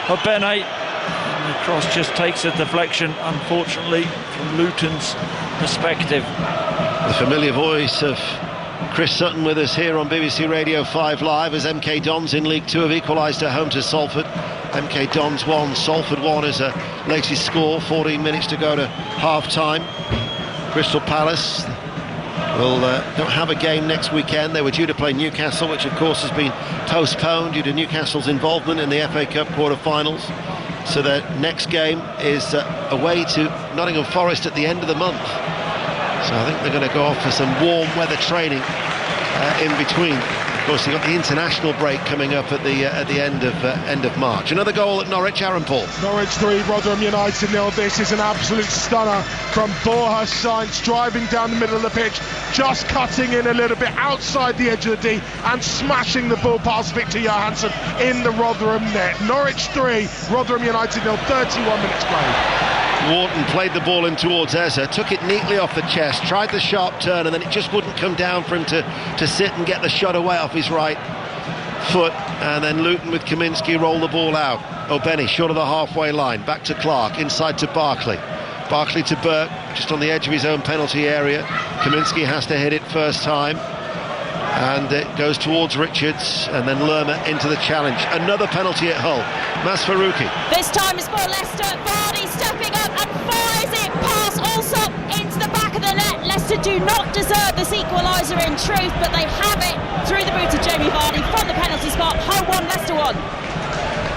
O'Benny. And the cross just takes a deflection, unfortunately, from Luton's perspective. The familiar voice of Chris Sutton with us here on BBC Radio 5 Live as MK Dons in League 2 have equalised at home to Salford. MK Dons 1, Salford 1 is a latest score. 14 minutes to go to half-time. Crystal Palace don't have a game next weekend. They were due to play Newcastle, which of course has been postponed due to Newcastle's involvement in the FA Cup quarter-finals. So their next game is away to Nottingham Forest at the end of the month. So I think they're going to go off for some warm weather training in between. Of course, you've got the international break coming up at the end of March. Another goal at Norwich, Aaron Paul. Norwich 3, Rotherham United 0. This is an absolute stunner from Borja Sainz, driving down the middle of the pitch, just cutting in a little bit outside the edge of the D and smashing the ball past Victor Johansson in the Rotherham net. Norwich 3, Rotherham United 0, 31 minutes played. Wharton played the ball in towards Eze, took it neatly off the chest, tried the sharp turn, and then it just wouldn't come down for him to sit and get the shot away off his right foot. And then Luton with Kaminsky roll the ball out. O'Benny short of the halfway line, back to Clark, inside to Barkley. Barkley to Burke, just on the edge of his own penalty area. Kaminsky has to hit it first time. And it goes towards Richards, and then Lerma into the challenge. Another penalty at Hull. Maz Faruqi. This time it's for Leicester. Vardy stepping up and fires it past Allsop into the back of the net. Leicester do not deserve this equaliser in truth, but they have it through the boot of Jamie Vardy from the penalty spot. Hull 1, Leicester 1.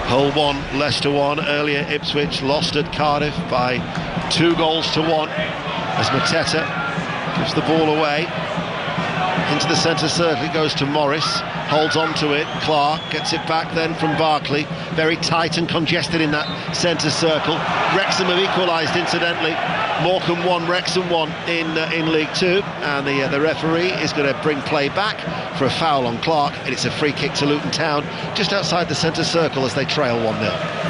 Hull 1, Leicester 1. Earlier Ipswich lost at Cardiff by 2-1 as Mateta gives the ball away. Into the centre circle, it goes to Morris, holds on to it. Clark gets it back then from Barkley, very tight and congested in that centre circle. Wrexham have equalised incidentally. Morecambe 1, Wrexham 1 in League 2, and the referee is going to bring play back for a foul on Clark, and it's a free kick to Luton Town just outside the centre circle as they trail 1-0.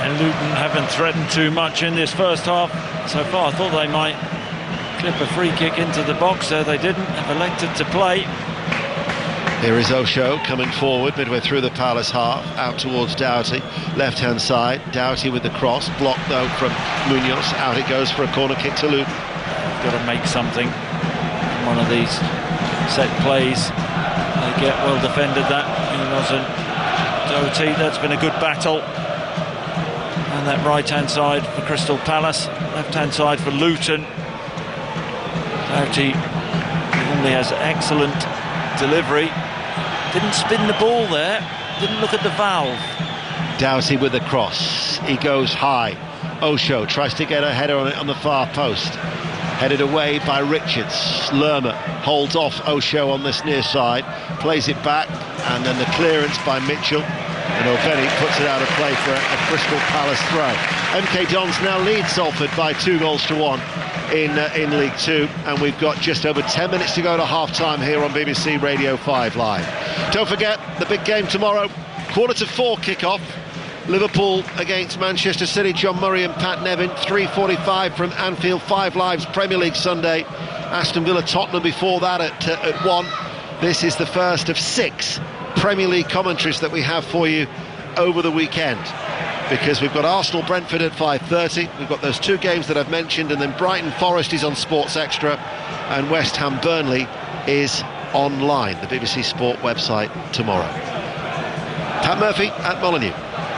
And Luton haven't threatened too much in this first half so far. I thought they might clip a free kick into the box there. They didn't, have elected to play. Here is Osho coming forward midway through the Palace half, out towards Doughty, left-hand side. Doughty with the cross, blocked though from Munoz. Out it goes for a corner kick to Luton. Got to make something from one of these set plays. They get well defended, that Munoz and Doughty. That's been a good battle. And that right-hand side for Crystal Palace, left-hand side for Luton. Doughty normally has excellent delivery. Didn't spin the ball there, didn't look at the valve. Doughty with the cross, he goes high, Osho tries to get a header on it on the far post. Headed away by Richards. Lerma holds off Osho on this near side, plays it back, and then the clearance by Mitchell. And O'Benny puts it out of play for a Crystal Palace throw. MK Dons now lead Salford by 2-1 in League Two, and we've got just over 10 minutes to go to half-time here on BBC Radio 5 Live. Don't forget, the big game tomorrow, 3:45 kick-off. Liverpool against Manchester City, John Murray and Pat Nevin, 3:45 from Anfield, 5 Live's Premier League Sunday. Aston Villa Tottenham before that at 1. This is the first of 6 Premier League commentaries that we have for you over the weekend, because we've got Arsenal Brentford at 5:30, we've got those 2 games that I've mentioned, and then Brighton Forest is on Sports Extra, and West Ham Burnley is online, the BBC Sport website, tomorrow. Pat Murphy at Molineux.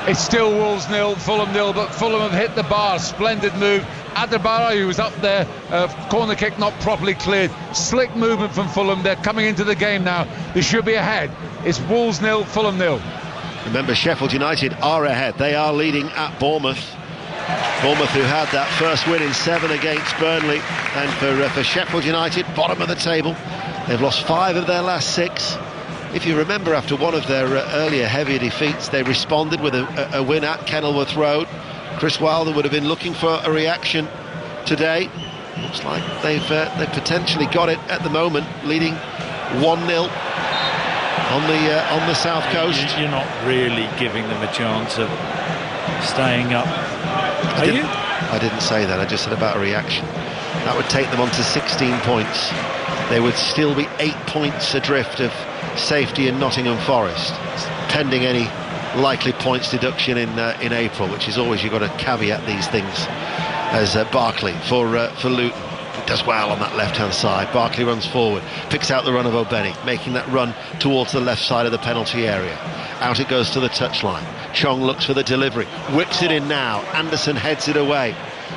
It's still Wolves 0, Fulham 0, but Fulham have hit the bar. Splendid move. Adebayo, who was up there, corner kick not properly cleared. Slick movement from Fulham. They're coming into the game now. They should be ahead. It's Wolves 0, Fulham 0. Remember, Sheffield United are ahead. They are leading at Bournemouth. Bournemouth, who had that first win in 7 against Burnley. And for Sheffield United, bottom of the table, they've lost 5 of their last 6. If you remember, after one of their earlier heavier defeats, they responded with a win at Kenilworth Road. Chris Wilder would have been looking for a reaction today. Looks like they've potentially got it at the moment, leading 1-0 on the south coast. You're not really giving them a chance of staying up, are you? I didn't say that. I just said about a reaction. That would take them on to 16 points. They would still be 8 points adrift of safety in Nottingham Forest, pending any likely points deduction in April, which is always, you've got to caveat these things, as Barkley for Luton does well on that left-hand side. Barkley runs forward, picks out the run of O'Benny, making that run towards the left side of the penalty area. Out it goes to the touchline. Chong looks for the delivery, whips it in now. Anderson heads it away.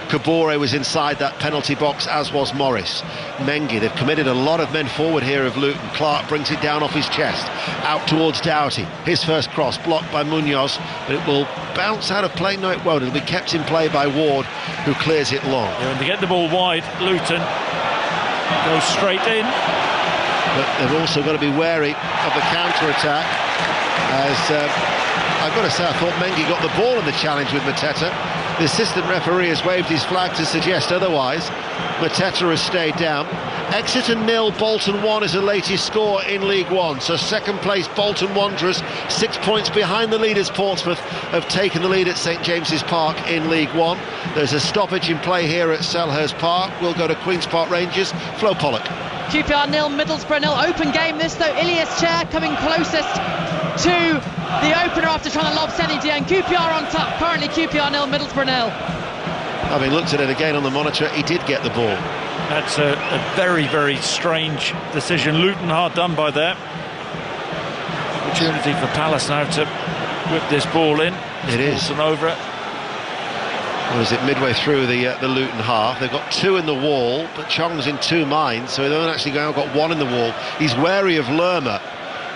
Kabore was inside that penalty box, as was Morris. Mengi, they've committed a lot of men forward here of Luton. Clark brings it down off his chest, out towards Doughty. His first cross, blocked by Munoz, but it will bounce out of play. No, it won't. It'll be kept in play by Ward, who clears it long. Yeah, and to get the ball wide, Luton goes straight in. But they've also got to be wary of the counter-attack, as I've got to say, I thought Mengi got the ball in the challenge with Mateta. The assistant referee has waved his flag to suggest otherwise. Mateta has stayed down. Exeter 0, Bolton 1 is the latest score in League One. So second place Bolton Wanderers, 6 points behind the leaders. Portsmouth have taken the lead at St James's Park in League One. There's a stoppage in play here at Selhurst Park. We'll go to Queen's Park Rangers. Flo Pollock. QPR 0, Middlesbrough 0. Open game this though. Ilias Chair coming closest to the opener after trying to lob Seni Dieng. QPR on top. Currently QPR 0, Middlesbrough 0. Having looked at it again on the monitor, he did get the ball. That's a very, very strange decision. Luton hard done by there. Opportunity for Palace now to whip this ball in. It is. And over it. What is it, midway through the Luton half? They've got 2 in the wall, but Chong's in 2 minds, so they don't actually got 1 in the wall. He's wary of Lerma,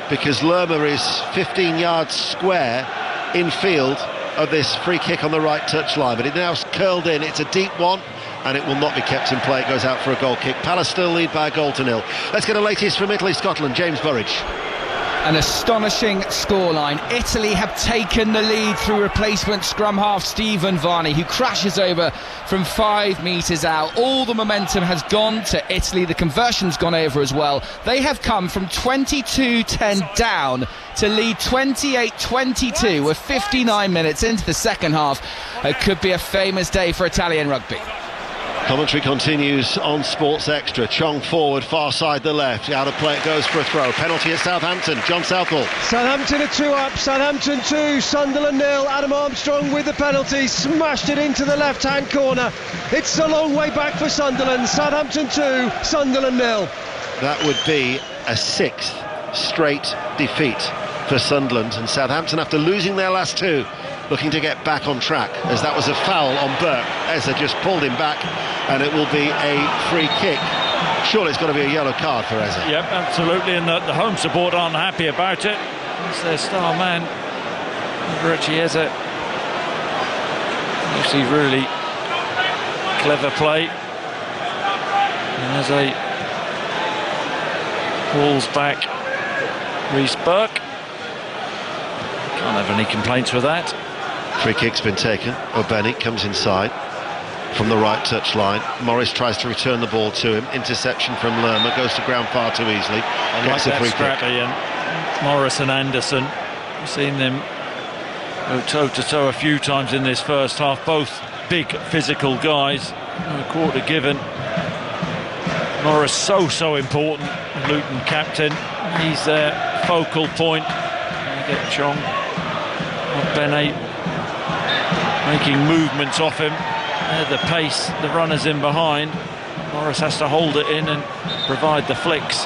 because Lerma is 15 yards square in field of this free kick on the right touchline, but it now's curled in. It's a deep one, and it will not be kept in play. It goes out for a goal kick. Palace still lead by a goal to 0. Let's get the latest from Italy, Scotland. James Burridge. An astonishing scoreline. Italy have taken the lead through replacement scrum half Stephen Varney, who crashes over from 5 metres out. All the momentum has gone to Italy. The conversion's gone over as well. They have come from 22-10 down to lead 28-22 with 59 minutes into the second half. It could be a famous day for Italian rugby. Commentary continues on Sports Extra. Chong forward, far side the left. Out of play it goes for a throw. Penalty at Southampton. John Southall. Southampton are 2 up. Southampton 2. Sunderland 0. Adam Armstrong with the penalty. Smashed it into the left-hand corner. It's a long way back for Sunderland. Southampton 2. Sunderland 0. That would be a 6th straight defeat for Sunderland. And Southampton, after losing their last 2, looking to get back on track, as that was a foul on Burke. Eza just pulled him back, and it will be a free kick. Surely it's got to be a yellow card for Eza. Yep, absolutely, and the home support aren't happy about it. It's their star man, Richie Eza. He's really Clever play. And as a Wolves back, Reece Burke. Can't have any complaints with that. Free kick's been taken. O'Benny comes inside from the right touch line. Morris tries to return the ball to him. Interception from Lerma, goes to ground far too easily. Gets a free kick. And Morris and Anderson, we've seen them go toe-to-toe a few times in this first half. Both big physical guys. A quarter given. Morris so important. Luton captain. He's their focal point. You get Chong, Bene making movements off him. The pace, the runners in behind. Morris has to hold it in and provide the flicks.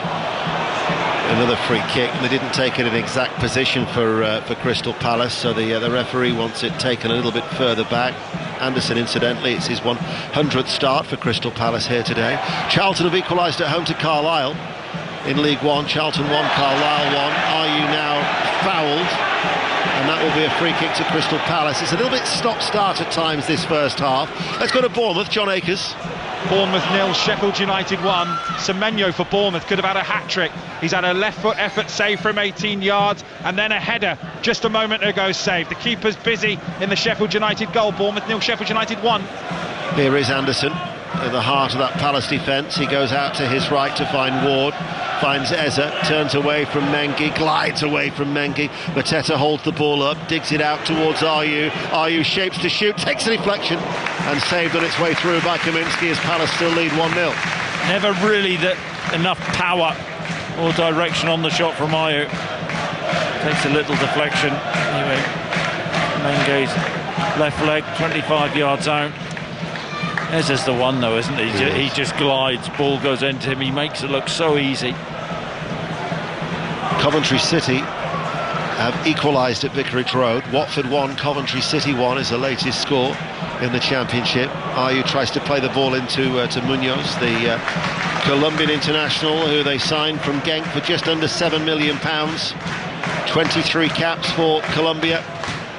Another free kick, and they didn't take it in exact position for Crystal Palace, so the referee wants it taken a little bit further back. Anderson, incidentally, it's his 100th start for Crystal Palace here today. Charlton have equalised at home to Carlisle in League One. Charlton 1, Carlisle 1. Are you now fouled? And that will be a free kick to Crystal Palace. It's a little bit stop-start at times this first half. Let's go to Bournemouth. John Akers. Bournemouth 0, Sheffield United 1. Semenyo for Bournemouth could have had a hat-trick. He's had a left foot effort save from 18 yards and then a header just a moment ago saved. The keeper's busy in the Sheffield United goal. Bournemouth 0, Sheffield United 1. Here is Anderson at the heart of that Palace defence. He goes out to his right to find Ward. Finds Eza, turns away from Mengi, glides away from Mengi. Mateta holds the ball up, digs it out towards Ayew. Ayew shapes to shoot, takes a deflection and saved on its way through by Kaminsky as Palace still lead 1-0. Never really enough power or direction on the shot from Ayew. Takes a little deflection. Anyway, Mengi's left leg, 25 yards out. Eza's the one though, isn't he? He just glides, ball goes into him, he makes it look so easy. Coventry City have equalised at Vicarage Road. Watford 1, Coventry City 1 is the latest score in the Championship. Ayew tries to play the ball into Munoz, the Colombian international who they signed from Genk for just under £7 million. 23 caps for Colombia.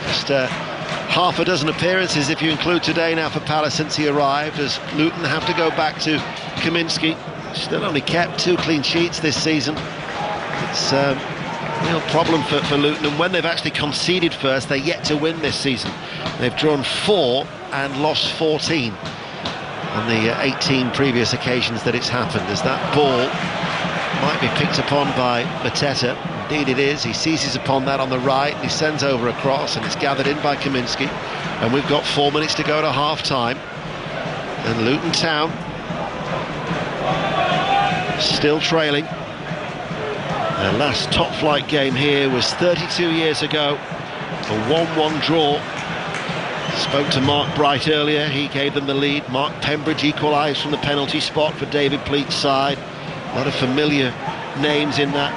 Just half a dozen appearances if you include today now for Palace since he arrived, as Luton have to go back to Kaminsky. Still only kept 2 clean sheets this season. It's a real problem for Luton, and when they've actually conceded first, they're yet to win this season. They've drawn 4 and lost 14 on the 18 previous occasions that it's happened, as that ball might be picked upon by Mateta. Indeed it is. He seizes upon that on the right and he sends over a cross, and it's gathered in by Kaminsky, and we've got 4 minutes to go to half-time, and Luton Town still trailing. Their last top-flight game here was 32 years ago, a 1-1 draw. Spoke to Mark Bright earlier, he gave them the lead. Mark Pembridge equalised from the penalty spot for David Pleat's side. A lot of familiar names in that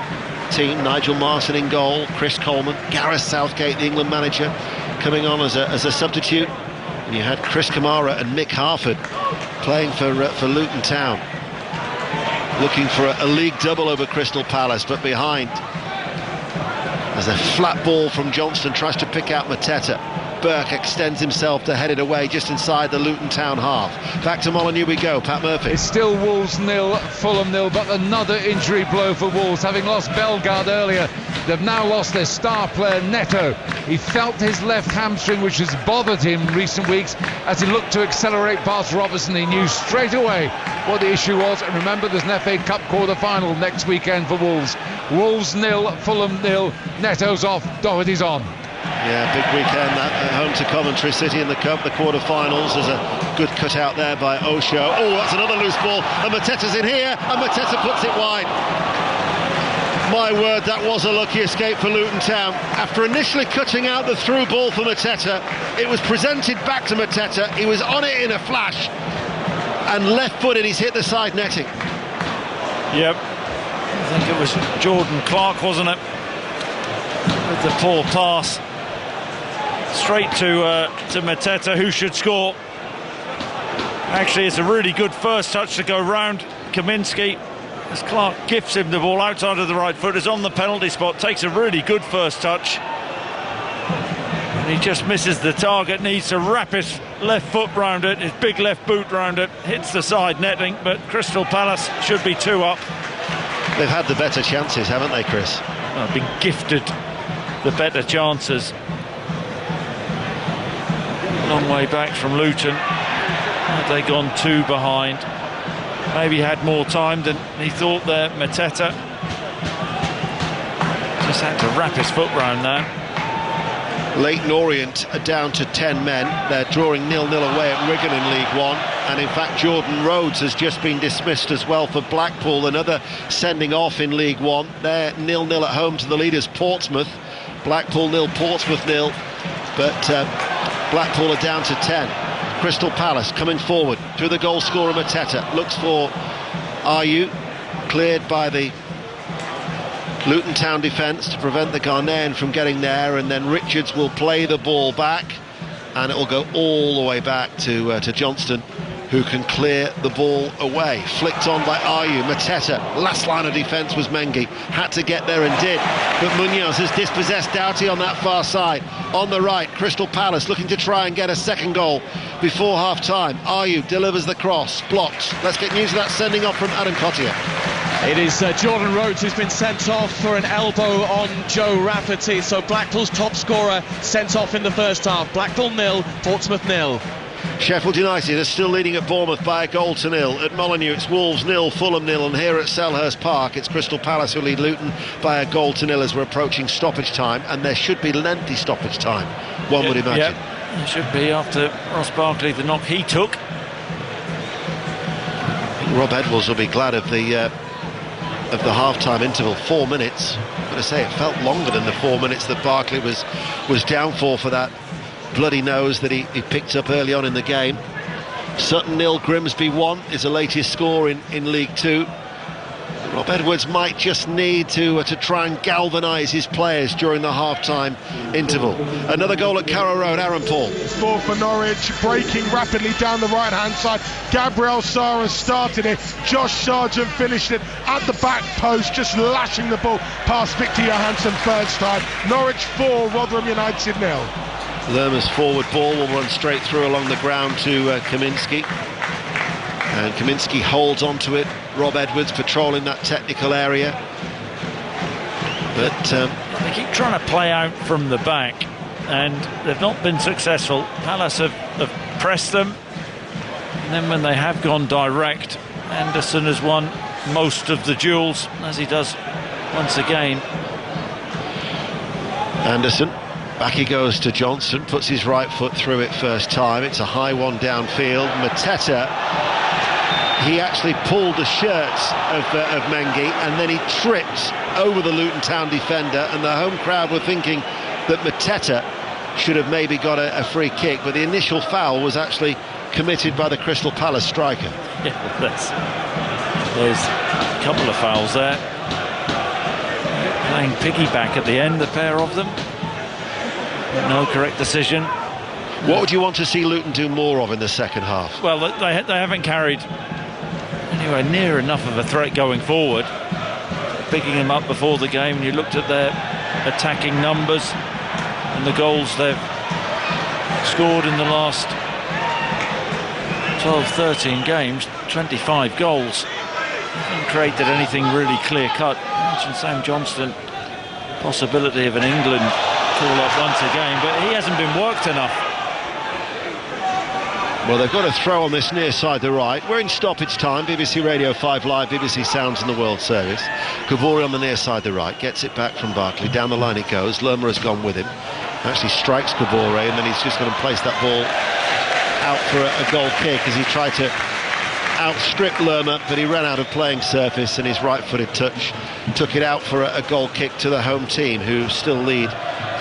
team. Nigel Marston in goal, Chris Coleman, Gareth Southgate, the England manager, coming on as a substitute. And you had Chris Kamara and Mick Harford playing for Luton Town, looking for a league double over Crystal Palace, but behind. There's a flat ball from Johnston, tries to pick out Mateta. Burke extends himself to head it away just inside the Luton Town half. Back to Molineux we go, Pat Murphy. It's still Wolves 0, Fulham 0, but another injury blow for Wolves. Having lost Bellegarde earlier, they've now lost their star player Neto. He felt his left hamstring, which has bothered him in recent weeks. As he looked to accelerate past Robertson, he knew straight away what the issue was. And remember, there's an FA Cup quarter-final next weekend for Wolves. Wolves 0, Fulham 0, Neto's off, Doherty's on. Yeah, big weekend that at home to Coventry City in the Cup, the quarter-finals. There's a good cut out there by Osho. Oh, that's another loose ball, and Mateta's in here, and Mateta puts it wide. My word, that was a lucky escape for Luton Town. After initially cutting out the through ball for Mateta, it was presented back to Mateta. He was on it in a flash, and left-footed, he's hit the side netting. Yep, I think it was Jordan Clark, wasn't it? With the poor pass straight to Mateta, who should score. Actually, it's a really good first touch to go round Kaminsky, as Clark gifts him the ball outside of the right foot, is on the penalty spot, takes a really good first touch. And he just misses the target, needs to wrap his left foot round it, his big left boot round it, hits the side netting, but Crystal Palace should be 2 up. They've had the better chances, haven't they, Chris? Well, been gifted the better chances. Long way back from Luton. Had they gone 2 behind, maybe had more time than he thought there. Mateta just had to wrap his foot round now. Leyton Orient are down to 10 men. They're drawing 0-0 away at Wigan in League One. And in fact, Jordan Rhodes has just been dismissed as well for Blackpool, another sending off in League One. They're 0-0 at home to the leaders Portsmouth. Blackpool 0, Portsmouth 0. But Blackpool are down to 10. Crystal Palace coming forward through the goal scorer Mateta. Looks for Ayew, cleared by the Luton Town defence to prevent the Ghanaian from getting there, and then Richards will play the ball back, and it will go all the way back to Johnston, who can clear the ball away. Flicked on by Ayew. Mateta, last line of defence was Mengi, had to get there and did, but Munoz has dispossessed Doughty on that far side. On the right, Crystal Palace looking to try and get a second goal before half-time. Ayew delivers the cross, blocked. Let's get news of that sending off from Adam Cottier. It is Jordan Rhodes who's been sent off for an elbow on Joe Rafferty, so Blackpool's top scorer sent off in the first half. Blackpool 0, Portsmouth 0. Sheffield United are still leading at Bournemouth by 1-0. At Molineux it's Wolves 0, Fulham 0, and here at Selhurst Park it's Crystal Palace who lead Luton by 1-0 as we're approaching stoppage time, and there should be lengthy stoppage time, one would imagine. Yeah, it should be after Ross Barkley, the knock he took. Rob Edwards will be glad of the half-time interval, 4 minutes. I'm going to say it felt longer than the 4 minutes that Barkley was down for that bloody nose that he picked up early on in the game. Sutton 0, Grimsby 1 is the latest score in League Two. Rob Edwards might just need to try and galvanise his players during the half-time interval. Another goal at Carrow Road, Aaron Paul. Score for Norwich, breaking rapidly down the right-hand side. Gabriel Sara started it. Josh Sargent finished it at the back post, just lashing the ball past Victor Johansson first time. Norwich 4, Rotherham United 0. Lerma's forward ball will run straight through along the ground to Kaminski. And Kaminski holds onto it. Rob Edwards patrolling that technical area. But they keep trying to play out from the back, and they've not been successful. Palace have pressed them, and then when they have gone direct, Anderson has won most of the duels, as he does once again. Anderson, back he goes to Johnson, puts his right foot through it first time. It's a high one downfield. Mateta, he actually pulled the shirts of Mengi, and then he tripped over the Luton Town defender, and the home crowd were thinking that Mateta should have maybe got a free kick, but the initial foul was actually committed by the Crystal Palace striker. Yeah, there's a couple of fouls there. Playing piggyback at the end, the pair of them. No correct decision. What would you want to see Luton do more of in the second half? Well, they haven't carried anywhere near enough of a threat going forward. Picking them up before the game, and you looked at their attacking numbers and the goals they've scored in the last 12-13 games, 25 goals. Haven't created anything really clear-cut. I mentioned Sam Johnston, possibility of an England call-up once again, but he hasn't been worked enough. Well, they've got a throw on this near side the right. We're in stoppage time. BBC Radio 5 Live, BBC Sounds and the World Service. Kavori on the near side the right, gets it back from Barkley. Down the line it goes. Lerma has gone with him. Actually strikes Kavori, and then he's just going to place that ball out for a goal kick as he tried to outstrip Lerma, but he ran out of playing surface, and his right-footed touch took it out for a goal kick to the home team, who still lead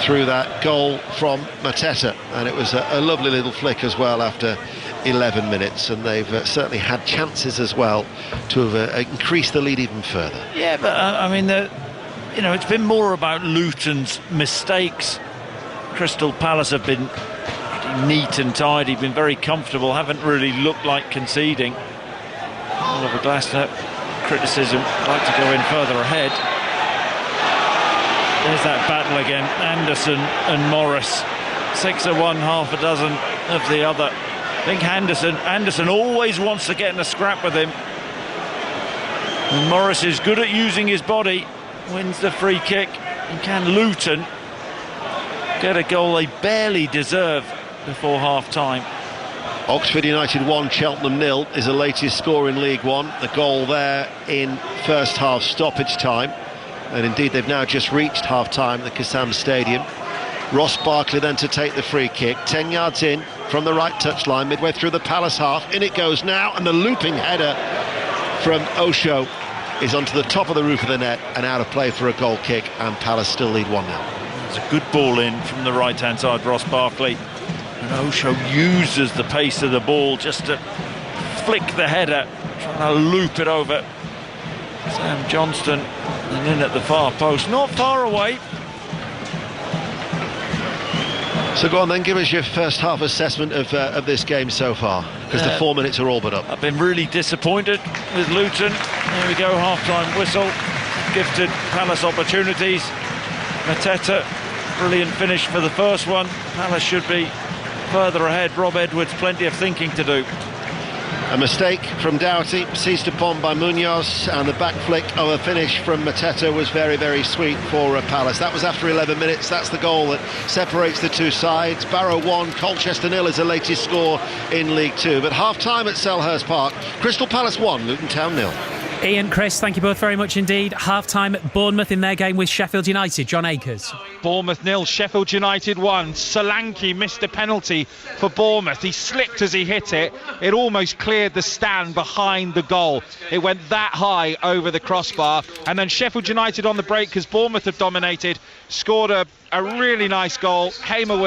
through that goal from Mateta. And it was a lovely little flick as well after 11 minutes, and they've certainly had chances as well to have increased the lead even further. Yeah, but I mean, it's been more about Luton's mistakes. Crystal Palace have been pretty neat and tidy, been very comfortable, haven't really looked like conceding. Oliver Glasner, criticism, like to go in further ahead. There's that battle again, Anderson and Morris 6 of one, half a dozen of the other. I think Anderson always wants to get in a scrap with him. And Morris is good at using his body, wins the free kick. And can Luton get a goal they barely deserve before half-time? Oxford United 1, Cheltenham 0 is the latest score in League One. The goal there in first half stoppage time. And indeed they've now just reached half-time at the Kassam Stadium. Ross Barkley then to take the free kick, 10 yards in from the right touchline, midway through the Palace half. In it goes now, and the looping header from Osho is onto the top of the roof of the net and out of play for a goal kick, and Palace still lead 1-0. It's a good ball in from the right-hand side, Ross Barkley. And Osho uses the pace of the ball just to flick the header, trying to loop it over Sam Johnston, and in at the far post, not far away. So go on then, give us your first half assessment of this game so far, because the 4 minutes are all but up. I've been really disappointed with Luton. There we go, half-time whistle. Gifted Palace opportunities. Mateta, brilliant finish for the first one. Palace should be further ahead. Rob Edwards, plenty of thinking to do. A mistake from Doughty, seized upon by Munoz, and the back flick of a finish from Mateta was very, very sweet for Palace. That was after 11 minutes. That's the goal that separates the two sides. Barrow 1, Colchester 0 is the latest score in League 2. But half-time at Selhurst Park, Crystal Palace 1, Luton Town 0. Ian, Chris, thank you both very much indeed. Half-time at Bournemouth in their game with Sheffield United. John Akers. Bournemouth 0, Sheffield United 1. Solanke missed a penalty for Bournemouth. He slipped as he hit it. It almost cleared the stand behind the goal. It went that high over the crossbar. And then Sheffield United on the break, because Bournemouth have dominated, scored a really nice goal. Harmer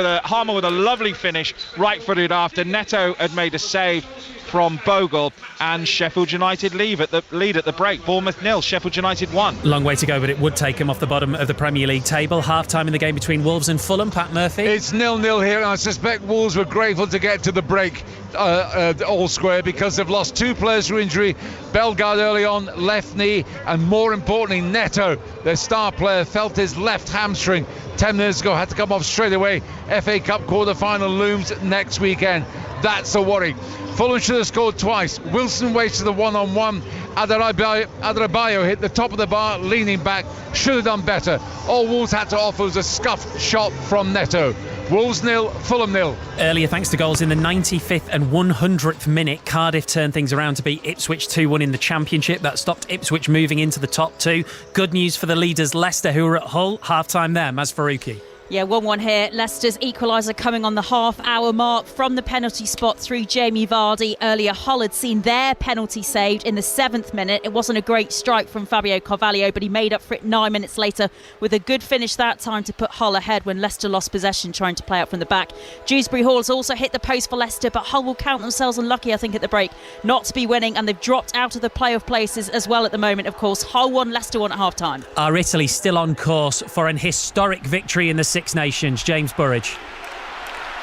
with a lovely finish, right-footed after. Neto had made a save from Bogle, and Sheffield United lead at the break. Bournemouth 0, Sheffield United 1. Long way to go, but it would take them off the bottom of the Premier League table. Half-time in the game between Wolves and Fulham. Pat Murphy. It's 0-0 here, and I suspect Wolves were grateful to get to the break all square, because they've lost 2 players through injury. Bellegarde early on, left knee, and more importantly, Neto, their star player, felt his left hamstring 10 minutes ago, had to come off straight away. FA Cup quarter-final looms next weekend. That's a worry. Fulham should have scored twice. Wilson wasted the one-on-one. Adebayo hit the top of the bar, leaning back. Should have done better. All Wolves had to offer was a scuffed shot from Neto. Wolves 0, Fulham 0. Earlier, thanks to goals in the 95th and 100th minute, Cardiff turned things around to beat Ipswich 2-1 in the Championship. That stopped Ipswich moving into the top 2. Good news for the leaders Leicester, who were at Hull. Half-time there, Maz Faruqi. Yeah, 1-1 here. Leicester's equaliser coming on the half-hour mark from the penalty spot through Jamie Vardy. Earlier, Hull had seen their penalty saved in the 7th minute. It wasn't a great strike from Fabio Carvalho, but he made up for it 9 minutes later with a good finish that time to put Hull ahead when Leicester lost possession trying to play out from the back. Dewsbury Hall has also hit the post for Leicester, but Hull will count themselves unlucky, I think, at the break not to be winning, and they've dropped out of the playoff places as well at the moment, of course. Hull 1, Leicester 1 at half-time. Are Italy still on course for an historic victory in the Six Nations? James Burridge.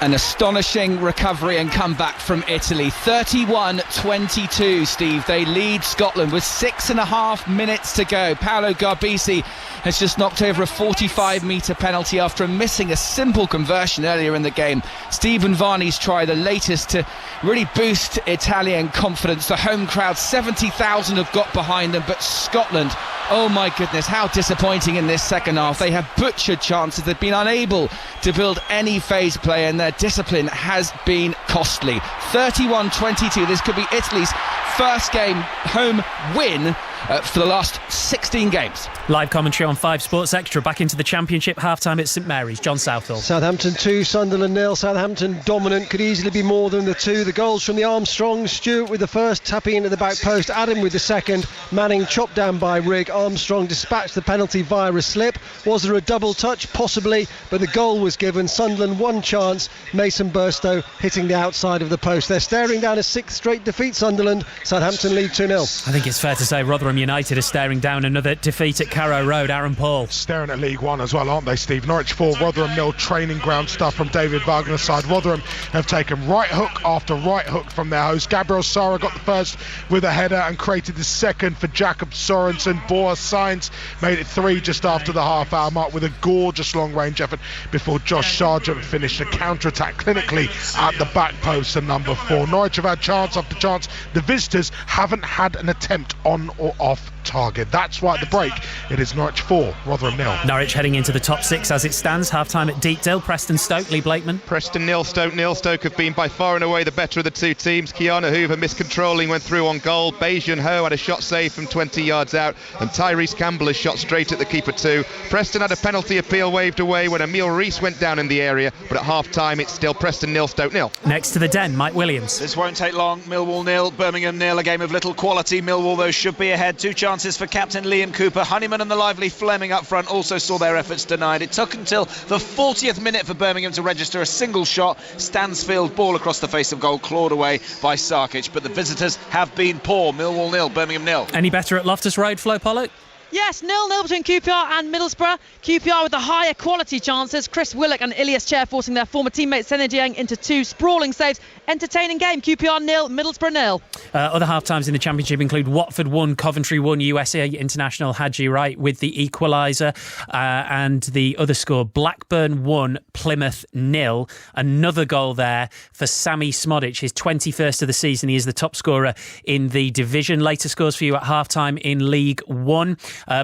An astonishing recovery and comeback from Italy. 31-22, Steve. They lead Scotland with 6.5 minutes to go. Paolo Garbisi has just knocked over a 45-metre penalty after missing a simple conversion earlier in the game. Stephen Varney's try, the latest to really boost Italian confidence. The home crowd, 70,000 have got behind them, but Scotland, oh my goodness, how disappointing in this second half. They have butchered chances. They've been unable to build any phase play, and their discipline has been costly. 31-22. This could be Italy's first game home win for the last 16 games. Live commentary on 5 Sports Extra. Back into the Championship, half-time at St Mary's. John Southall. Southampton 2, Sunderland 0. Southampton dominant, could easily be more than the 2. The goals from the Armstrongs. Stewart with the first, tapping into the back post. Adam with the second. Manning chopped down by Rigg. Armstrong dispatched the penalty via a slip. Was there a double touch? Possibly, but the goal was given. Sunderland one chance. Mason Burstow hitting the outside of the post. They're staring down a 6th straight defeat, Sunderland. Southampton lead 2-0. I think it's fair to say Rotherham Rotherham United are staring down another defeat at Carrow Road. Aaron Paul. Staring at League One as well, aren't they, Steve? Norwich 4, Rotherham 0, training ground stuff from David Wagner's side. Rotherham have taken right hook after right hook from their host. Gabriel Sara got the first with a header and created the second for Jakob Sorensen. Boas Sainz made it 3 just after the half-hour mark with a gorgeous long-range effort before Josh Sargent finished a counter-attack clinically at the back post and number 4. Norwich have had chance after chance. The visitors haven't had an attempt on or off target. That's why at the break it is Norwich 4, Rotherham 0. Norwich heading into the top 6 as it stands. Half-time at Deepdale. Preston Stoke, Lee Blakeman. Preston 0, Stoke 0. Stoke have been by far and away the better of the two teams. Keanu Hoover miscontrolling went through on goal. Bajan Ho had a shot saved from 20 yards out, and Tyrese Campbell has shot straight at the keeper too. Preston had a penalty appeal waved away when Emile Rees went down in the area, but at half-time it's still Preston 0, Stoke 0. Next to the Den, Mike Williams. This won't take long. Millwall 0, Birmingham 0. A game of little quality. Millwall, though, should be ahead. 2 chances for captain Liam Cooper. Honeyman and the lively Fleming up front also saw their efforts denied. It took until the 40th minute for Birmingham to register a single shot. Stansfield ball across the face of goal, clawed away by Sarkic, but the visitors have been poor. Millwall 0, Birmingham 0. Any better at Loftus Road, Flo Pollock? Yes, 0-0 between QPR and Middlesbrough. QPR with the higher quality chances. Chris Willock and Ilias Chair forcing their former teammate Sene Dieng into 2 sprawling saves. Entertaining game. QPR 0, Middlesbrough 0. Other half-times in the Championship include Watford 1, Coventry 1, USA international Haji Wright with the equaliser. And the other score, Blackburn 1, Plymouth 0. Another goal there for Sami Smodic, his 21st of the season. He is the top scorer in the division. Later scores for you at half-time in League 1.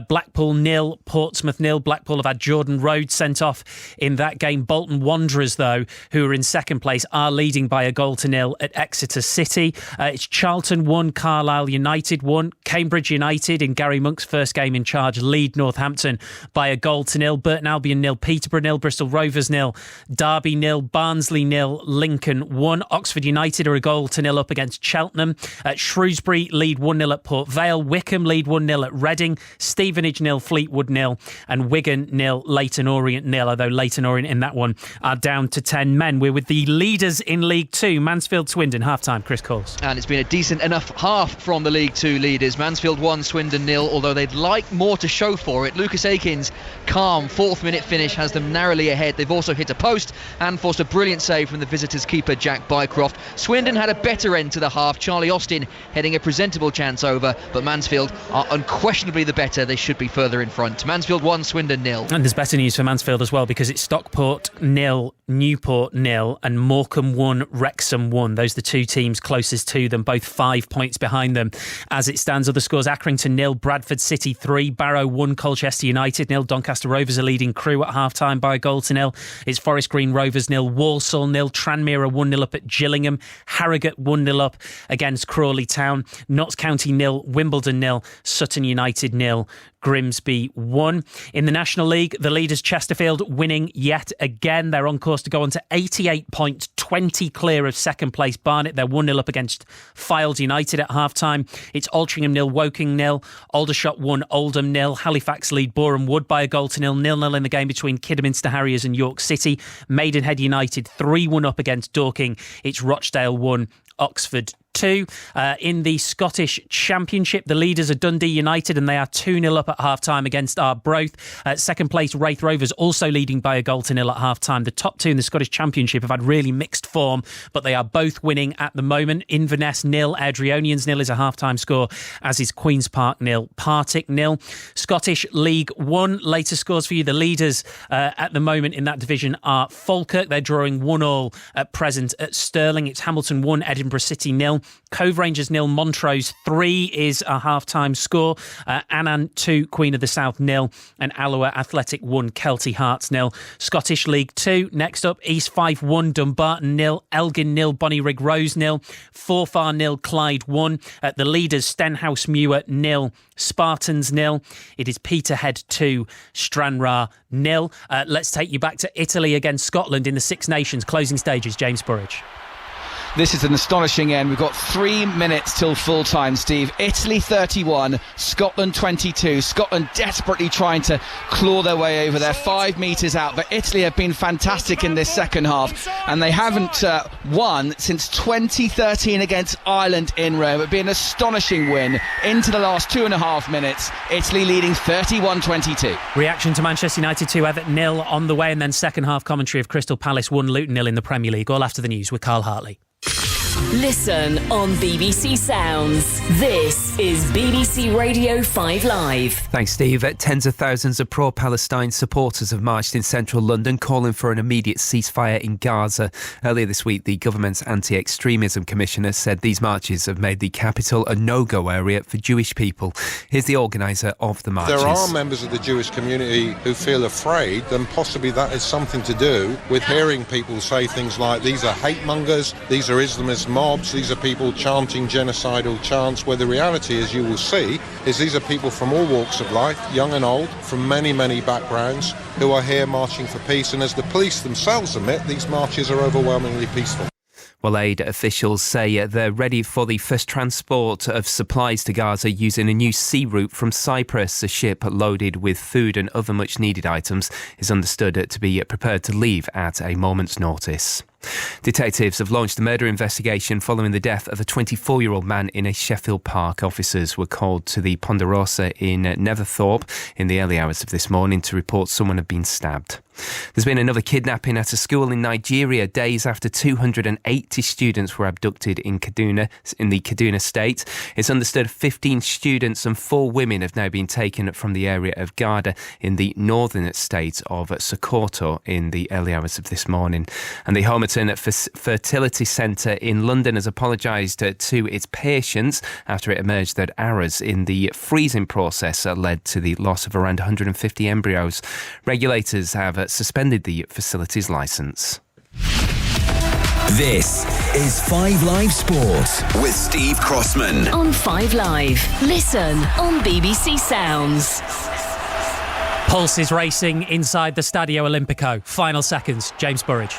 Blackpool 0, Portsmouth 0. Blackpool have had Jordan Rhodes sent off in that game. Bolton Wanderers, though, who are in second place, are leading by a goal to 0 at Exeter City. It's Charlton 1, Carlisle United 1. Cambridge United, in Gary Monk's first game in charge, lead Northampton by a goal to 0. Burton Albion 0, Peterborough 0, Bristol Rovers 0, Derby 0, Barnsley 0, Lincoln 1. Oxford United are a goal to 0 up against Cheltenham. Shrewsbury lead 1-0 at Port Vale. Wickham lead 1-0 at Reading. Stevenage 0, Fleetwood 0, and Wigan 0, Leyton Orient 0, although Leyton Orient in that one are down to 10 men. We're with the leaders in League 2, Mansfield Swindon, half-time, Chris Coles. And it's been a decent enough half from the League 2 leaders. Mansfield 1, Swindon 0, although they'd like more to show for it. Lucas Akins' calm 4th minute finish has them narrowly ahead. They've also hit a post and forced a brilliant save from the visitors' keeper Jack Bycroft. Swindon had a better end to the half. Charlie Austin heading a presentable chance over, but Mansfield are unquestionably the better. They should be further in front. Mansfield 1, Swindon 0. And there's better news for Mansfield as well, because it's Stockport 0, Newport 0, and Morecambe 1, Wrexham 1. Those are the 2 teams closest to them, both 5 points behind them as it stands. Other scores: Accrington 0, Bradford City 3, Barrow 1, Colchester United 0. Doncaster Rovers are leading Crewe at half-time by a goal to 0. It's Forest Green Rovers 0, Walsall 0, Tranmere 1-0 up at Gillingham, Harrogate 1-0 up against Crawley Town, Notts County 0, Wimbledon 0, Sutton United 0, Grimsby 1. In the National League, the leaders Chesterfield winning yet again. They're on course to go on to 88 points, 20 clear of second place Barnet. They're 1-0 up against Fylde United at half-time. It's Altrincham 0, Woking 0, Aldershot 1, Oldham 0. Halifax lead Boreham Wood by a goal to 0. 0-0 in the game between Kidderminster Harriers and York City. Maidenhead United 3-1 up against Dorking. It's Rochdale 1, Oxford 2. In the Scottish Championship, the leaders are Dundee United, and they are 2-0 up at half-time against Arbroath. Second place, Wraith Rovers, also leading by a goal to 0 at half-time. The top 2 in the Scottish Championship have had really mixed form, but they are both winning at the moment. Inverness 0, Airdrieonians 0 is a half-time score, as is Queen's Park 0, Partick 0. Scottish League 1, later scores for you. The leaders at the moment in that division are Falkirk. They're drawing 1-1 at present at Stirling. It's Hamilton 1, Edinburgh City 0. Cove Rangers 0, Montrose 3 is a half-time score. Annan 2, Queen of the South 0, and Alloa Athletic 1, Kelty Hearts 0. Scottish League 2, next up, East Fife 1, Dumbarton 0, Elgin 0, Bonnyrigg Rose 0, Forfar 0, Clyde 1. The leaders Stenhouse Muir 0, Spartans 0. It is Peterhead 2, Stranraer 0. Let's take you back to Italy against Scotland in the Six Nations closing stages. James Burridge. This is an astonishing end. We've got 3 minutes till full time, Steve. Italy 31, Scotland 22. Scotland desperately trying to claw their way over there, 5 metres out. But Italy have been fantastic in this second half, and they haven't won since 2013 against Ireland in Rome. It'd be an astonishing win into the last 2.5 minutes. Italy leading 31-22. Reaction to Manchester United 2, Everton 0 on the way, and then second half commentary of Crystal Palace 1, Luton 0 in the Premier League. All after the news with Carl Hartley. Listen on BBC Sounds. This is BBC Radio 5 Live. Thanks, Steve. Tens of thousands of pro-Palestine supporters have marched in central London calling for an immediate ceasefire in Gaza. Earlier this week, the government's anti-extremism commissioner said these marches have made the capital a no-go area for Jewish people. Here's the organiser of the marches. There are members of the Jewish community who feel afraid, and possibly that is something to do with hearing people say things like, these are hate mongers, these are Islamist mobs, these are people chanting genocidal chants, where the reality, as you will see, is these are people from all walks of life, young and old, from many, many backgrounds, who are here marching for peace. And as the police themselves admit, these marches are overwhelmingly peaceful. Well, aid officials say they're ready for the first transport of supplies to Gaza using a new sea route from Cyprus. A ship loaded with food and other much needed items is understood to be prepared to leave at a moment's notice. Detectives have launched a murder investigation following the death of a 24-year-old man in a Sheffield Park. Officers were called to the Ponderosa in Netherthorpe in the early hours of this morning to report someone had been stabbed. There's been another kidnapping at a school in Nigeria days after 280 students were abducted in the Kaduna state. It's understood 15 students and 4 women have now been taken from the area of Garda in the northern state of Sokoto in the early hours of this morning. And the Homerton Fertility Centre in London has apologised to its patients after it emerged that errors in the freezing process led to the loss of around 150 embryos. Regulators have suspended the facility's licence. This is 5 Live Sport with Steve Crossman. On 5 Live. Listen on BBC Sounds. Pulse is racing inside the Stadio Olimpico. Final seconds, James Burridge.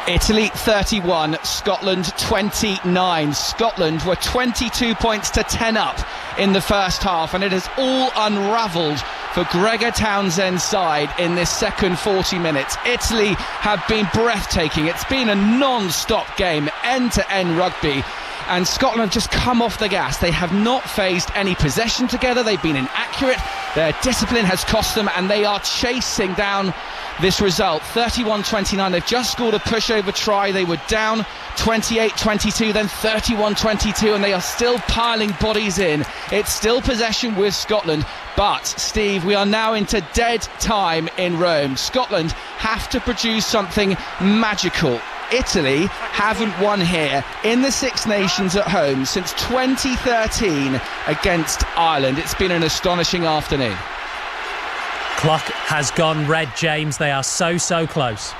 Italy 31, Scotland 29. Scotland were 22 points to 10 up in the first half, and it has all unravelled for Gregor Townsend's side in this second 40 minutes. Italy have been breathtaking. It's been a non-stop game, end-to-end rugby, and Scotland have just come off the gas. They have not phased any possession together. They've been inaccurate. Their discipline has cost them, and they are chasing down this result. 31-29. They've just scored a pushover try. They were down 28-22, then 31-22, and they are still piling bodies in. It's still possession with Scotland, but Steve, we are now into dead time in Rome. Scotland have to produce something magical. Italy haven't won here in the Six Nations at home since 2013 against Ireland. It's been an astonishing afternoon. Clock has gone red, James. They are so close.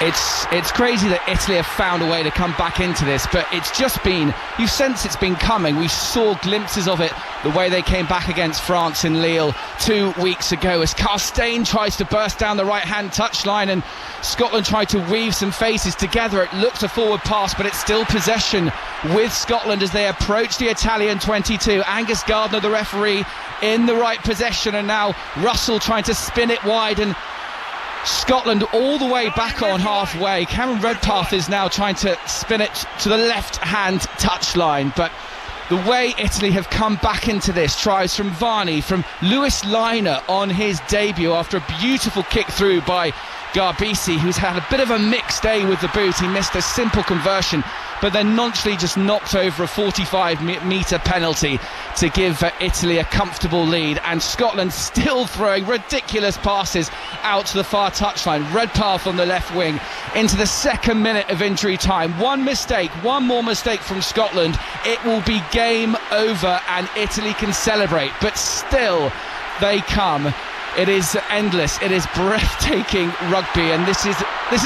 It's crazy that Italy have found a way to come back into this, but it's just been, you sense it's been coming. We saw glimpses of it, the way they came back against France in Lille 2 weeks ago as Carstein tries to burst down the right-hand touchline and Scotland tried to weave some faces together. It looked a forward pass, but it's still possession with Scotland as they approach the Italian 22. Angus Gardner, the referee, in the right possession, and now Russell trying to spin it wide, and Scotland all the way back on halfway. Cameron Redpath is now trying to spin it to the left-hand touchline, but the way Italy have come back into this, tries from Varney, from Lewis Liner on his debut after a beautiful kick through by Garbisi, who's had a bit of a mixed day with the boot. He missed a simple conversion, but then nonchalantly just knocked over a 45-metre penalty to give Italy a comfortable lead. And Scotland still throwing ridiculous passes out to the far touchline. Redpath on the left wing into the second minute of injury time. One more mistake from Scotland, it will be game over and Italy can celebrate. But still, they come. It is endless. It is breathtaking rugby, and this is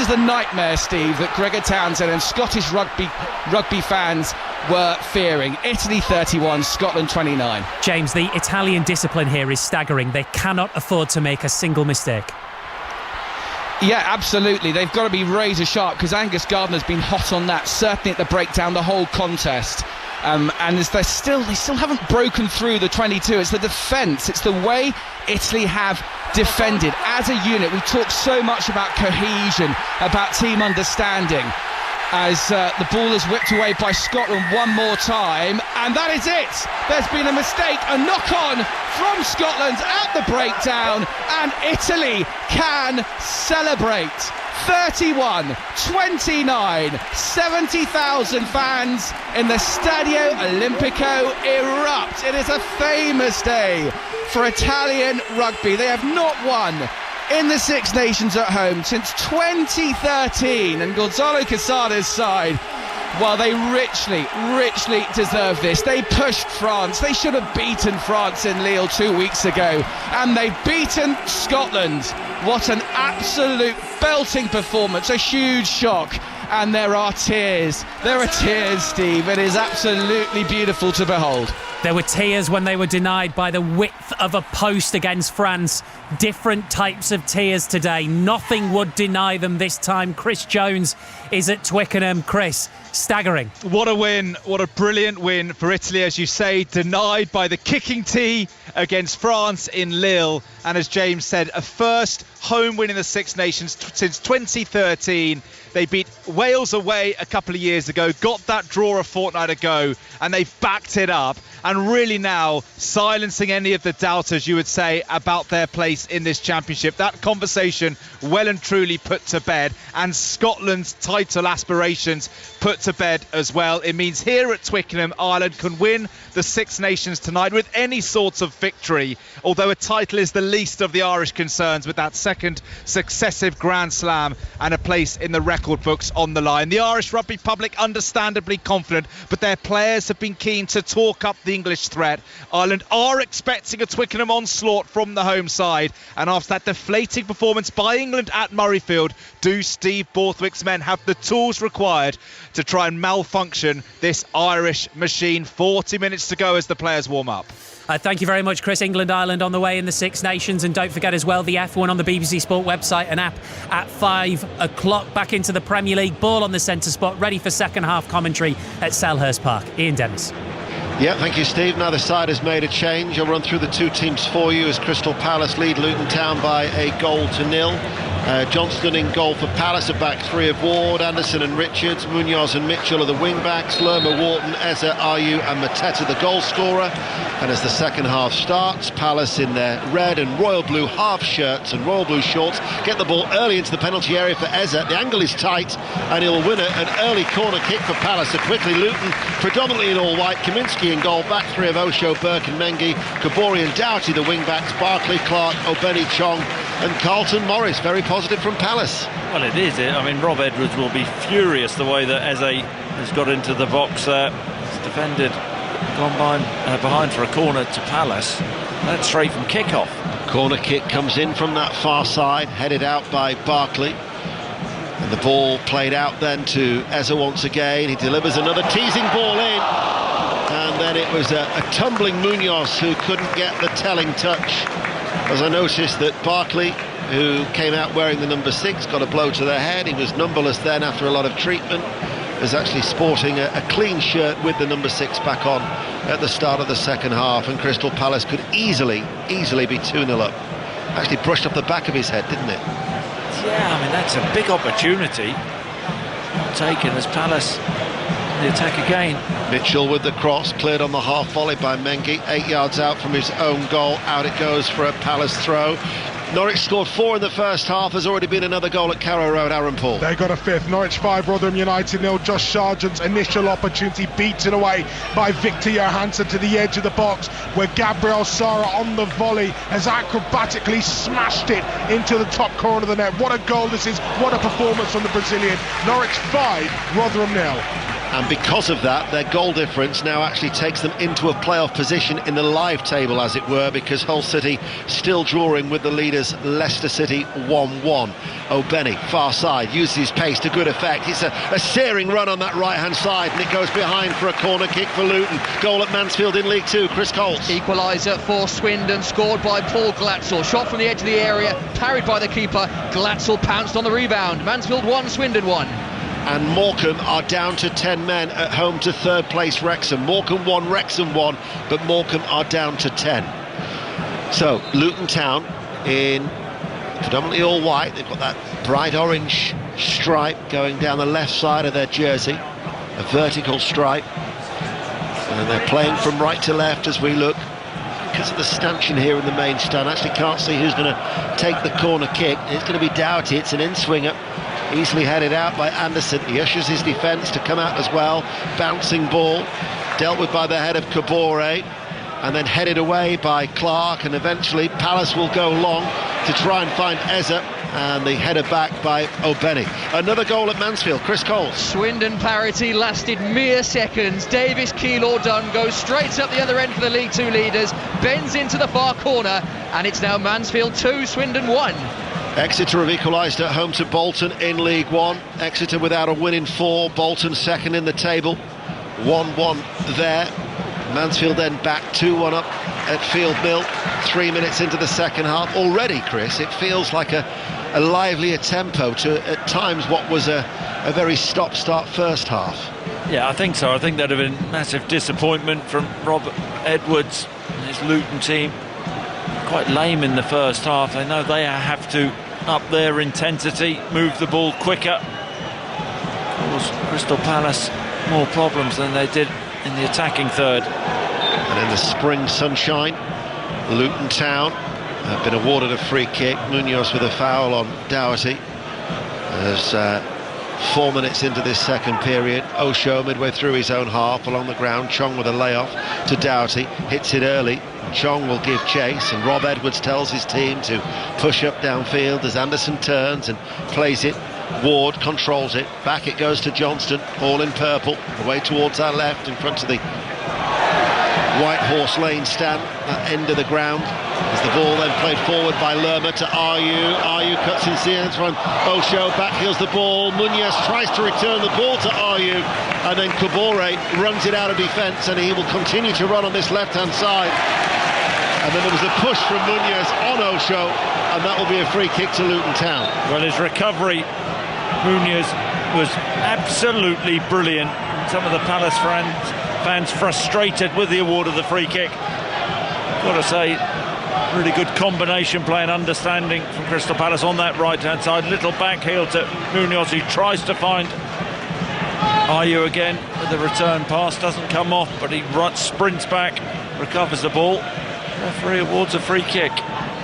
the nightmare, Steve, that Gregor Townsend and Scottish rugby fans were fearing. Italy 31, Scotland 29. James, the Italian discipline here is staggering. They cannot afford to make a single mistake. Yeah, absolutely. They've got to be razor sharp, because Angus Gardner's been hot on that, certainly at the breakdown, the whole contest. And they still haven't broken through the 22. It's the defence, it's the way Italy have defended as a unit. We talk so much about cohesion, about team understanding, as the ball is whipped away by Scotland one more time, and that is it. There's been a mistake, a knock-on from Scotland at the breakdown, and Italy can celebrate. 31-29, 70,000 fans in the Stadio Olimpico erupt. It is a famous day for Italian rugby. They have not won in the Six Nations at home since 2013, and Gonzalo Quesada's side, well, they richly deserve this. They pushed France. They should have beaten France in Lille 2 weeks ago, and they've beaten Scotland. What an absolute belting performance, a huge shock. And there are tears, Steve. It is absolutely beautiful to behold. There were tears when they were denied by the width of a post against France. Different types of tears today. Nothing would deny them this time. Chris Jones is at Twickenham. Chris, staggering. What a win. What a brilliant win for Italy, as you say. Denied by the kicking tee against France in Lille. And as James said, a first home win in the Six Nations since 2013. They beat Wales away a couple of years ago, got that draw a fortnight ago, and they've backed it up. And really now silencing any of the doubters, you would say, about their place in this championship. That conversation well and truly put to bed, and Scotland's title aspirations put to bed as well. It means here at Twickenham, Ireland can win the Six Nations tonight with any sort of victory, although a title is the least of the Irish concerns with that second successive Grand Slam and a place in the record books on the line. The Irish rugby public understandably confident, but their players have been keen to talk up the English threat. Ireland are expecting a Twickenham onslaught from the home side, and after that deflating performance by England at Murrayfield, do Steve Borthwick's men have the tools required to try and malfunction this Irish machine? 40 minutes to go as the players warm up. Thank you very much, Chris. England-Ireland on the way in the Six Nations, and don't forget as well the F1 on the BBC Sport website and app at 5 o'clock. Back into the Premier League, ball on the centre spot, ready for second half commentary at Selhurst Park. Ian Dennis. Yeah, thank you, Steve. Now the side has made a change. I'll run through the two teams for you as Crystal Palace lead Luton Town by 1-0. Johnston in goal for Palace, a back three of Ward, Anderson and Richards, Munoz and Mitchell are the wing backs, Lerma, Wharton, Eza, Ayew and Mateta the goal scorer. And as the second half starts, Palace in their red and royal blue half shirts and royal blue shorts get the ball early into the penalty area for Eza. The angle is tight and he'll win it. An early corner kick for Palace. So quickly Luton predominantly in all white. Kaminsky in goal, back three of Osho, Burke and Mengi, Kabori and Doughty the wing backs, Barkley, Clark, Obeni, Chong and Carlton Morris. Very positive from Palace. Well, it is. I mean, Rob Edwards will be furious the way that Eze has got into the box there. It's defended, gone behind for a corner to Palace. That's straight from kick-off. Corner kick comes in from that far side, headed out by Barkley. And the ball played out then to Eze once again. He delivers another teasing ball in. And then it was a tumbling Munoz who couldn't get the telling touch. As I noticed that Barkley, who came out wearing the number 6, got a blow to the head. He was numberless then after a lot of treatment. Is actually sporting a clean shirt with the number 6 back on at the start of the second half, and Crystal Palace could easily be 2-0 up. Actually brushed up the back of his head, didn't it? Yeah, I mean, that's a big opportunity taken as Palace the attack again. Mitchell with the cross, cleared on the half volley by Mengi, 8 yards out from his own goal. Out it goes for a Palace throw. Norwich scored 4 in the first half. There's already been another goal at Carrow Road. Aaron Paul. They got a fifth. Norwich 5, Rotherham United 0. Josh Sargent's initial opportunity beaten away by Victor Johansson to the edge of the box, where Gabriel Sara on the volley has acrobatically smashed it into the top corner of the net. What a goal this is. What a performance from the Brazilian. Norwich 5, Rotherham 0. And because of that, their goal difference now actually takes them into a playoff position in the live table, as it were, because Hull City still drawing with the leaders Leicester City 1-1. O'Benny, far side, uses his pace to good effect. It's a searing run on that right-hand side, and it goes behind for a corner kick for Luton. Goal at Mansfield in League Two, Chris Coles. Equaliser for Swindon, scored by Paul Glatzel. Shot from the edge of the area, parried by the keeper. Glatzel pounced on the rebound. Mansfield 1, Swindon 1. And Morecambe are down to 10 men at home to third place Wrexham. Morecambe 1, Wrexham 1, but Morecambe are down to 10. So Luton Town in predominantly all white. They've got that bright orange stripe going down the left side of their jersey, a vertical stripe, and they're playing from right to left as we look. Because of the stanchion here in the main stand, actually can't see who's going to take the corner kick. It's going to be Doughty. It's an in-swinger, easily headed out by Anderson. He ushers his defence to come out as well. Bouncing ball, dealt with by the head of Kabore, and then headed away by Clark, and eventually Palace will go long to try and find Eza, and the header back by O'Benny. Another goal at Mansfield, Chris Coles. Swindon parity lasted mere seconds. Davis Keylor Dunn goes straight up the other end for the League Two leaders, bends into the far corner, and it's now Mansfield 2, Swindon 1. Exeter have equalised at home to Bolton in League One. Exeter without a win in 4, Bolton second in the table, 1-1 there. Mansfield then back 2-1 up at Field Mill, 3 minutes into the second half. Already, Chris, it feels like a livelier tempo to, at times, what was a very stop-start first half. Yeah, I think so. I think that'd have been massive disappointment from Robert Edwards and his Luton team. Quite lame in the first half. They know they have to up their intensity, move the ball quicker. Cause Crystal Palace more problems than they did in the attacking third. And in the spring sunshine, Luton Town have been awarded a free kick. Munoz with a foul on Doughty. As 4 minutes into this second period, Osho midway through his own half along the ground. Chong with a layoff to Doughty, hits it early. Chong will give chase, and Rob Edwards tells his team to push up downfield as Anderson turns and plays it. Ward controls it, back it goes to Johnston, all in purple, away towards our left in front of the White Horse Lane stand, that end of the ground, as the ball then played forward by Lerma to Ayew cuts inside from Osho, backheels the ball, Munoz tries to return the ball to Ayew, and then Kabore runs it out of defence, and he will continue to run on this left-hand side. And then there was a push from Munoz on Osho, and that will be a free kick to Luton Town. Well, his recovery, Munoz, was absolutely brilliant. Some of the Palace fans frustrated with the award of the free kick. Got to say, really good combination play and understanding from Crystal Palace on that right-hand side. Little back heel to Munoz, who tries to find Ayew again with the return pass. Doesn't come off, but he sprints back, recovers the ball. Referee awards a free kick.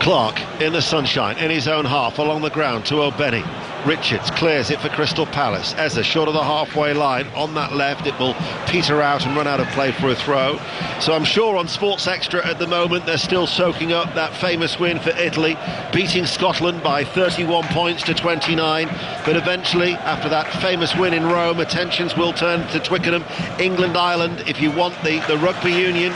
Clark in the sunshine, in his own half, along the ground to O'Benny. Richards clears it for Crystal Palace. Eza short of the halfway line. On that left, it will peter out and run out of play for a throw. So I'm sure on Sports Extra at the moment they're still soaking up that famous win for Italy, beating Scotland by 31 points to 29. But eventually, after that famous win in Rome, attentions will turn to Twickenham, England, Ireland. If you want the rugby union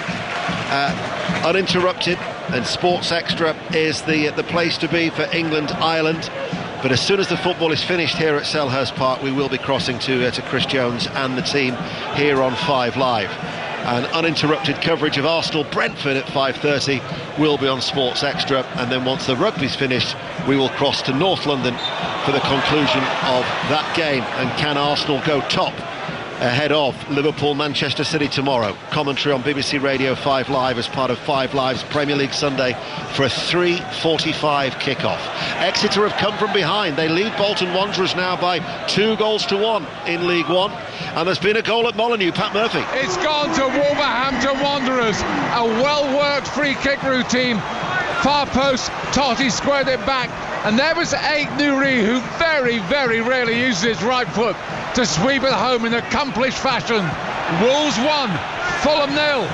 uninterrupted, and Sports Extra is the place to be for England, Ireland. But as soon as the football is finished here at Selhurst Park, we will be crossing to Chris Jones and the team here on 5 Live. And uninterrupted coverage of Arsenal-Brentford at 5:30 will be on Sports Extra. And then once the rugby's finished, we will cross to North London for the conclusion of that game. And can Arsenal go top ahead of Liverpool-Manchester City tomorrow? Commentary on BBC Radio 5 Live as part of 5 Live's Premier League Sunday for a 3:45 kick-off. Exeter have come from behind. They lead Bolton Wanderers now by 2-1 in League One. And there's been a goal at Molineux. Pat Murphy. It's gone to Wolverhampton Wanderers. A well-worked free-kick routine. Far post, Totti squared it back. And there was Ait Nouri, who very, very rarely uses his right foot to sweep it home in accomplished fashion. Wolves 1, Fulham 0.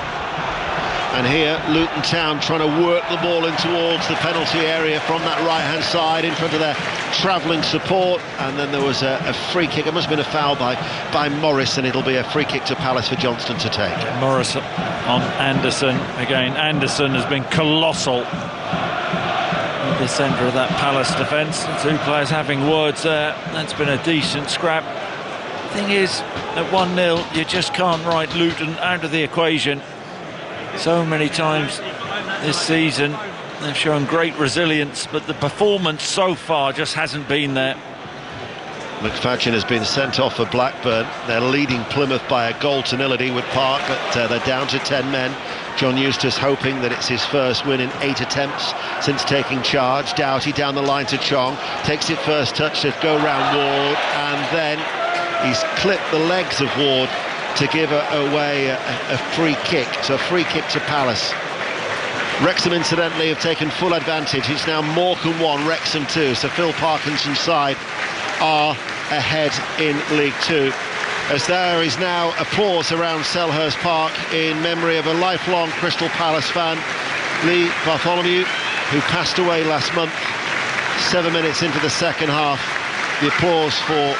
And here, Luton Town trying to work the ball in towards the penalty area from that right-hand side in front of their travelling support. And then there was a free kick. It must have been a foul by Morris, and it'll be a free kick to Palace for Johnston to take. Morris on Anderson. Again, Anderson has been colossal at the centre of that Palace defence. The two players having words there. That's been a decent scrap. Thing is, at 1-0, you just can't write Luton out of the equation. So many times this season they've shown great resilience, but the performance so far just hasn't been there. McFadden has been sent off for Blackburn. They're leading Plymouth by a goal to nil at Ewood Park, but they're down to 10 men. John Eustace hoping that it's his first win in 8 attempts since taking charge. Doughty down the line to Chong, takes it first touch to go round Ward, and then he's clipped the legs of Ward to give away a free kick. So a free kick to Palace. Wrexham incidentally have taken full advantage. It's now Morecambe 1, Wrexham 2. So Phil Parkinson's side are ahead in League 2. As there is now applause around Selhurst Park in memory of a lifelong Crystal Palace fan, Lee Bartholomew, who passed away last month. 7 minutes into the second half, the applause for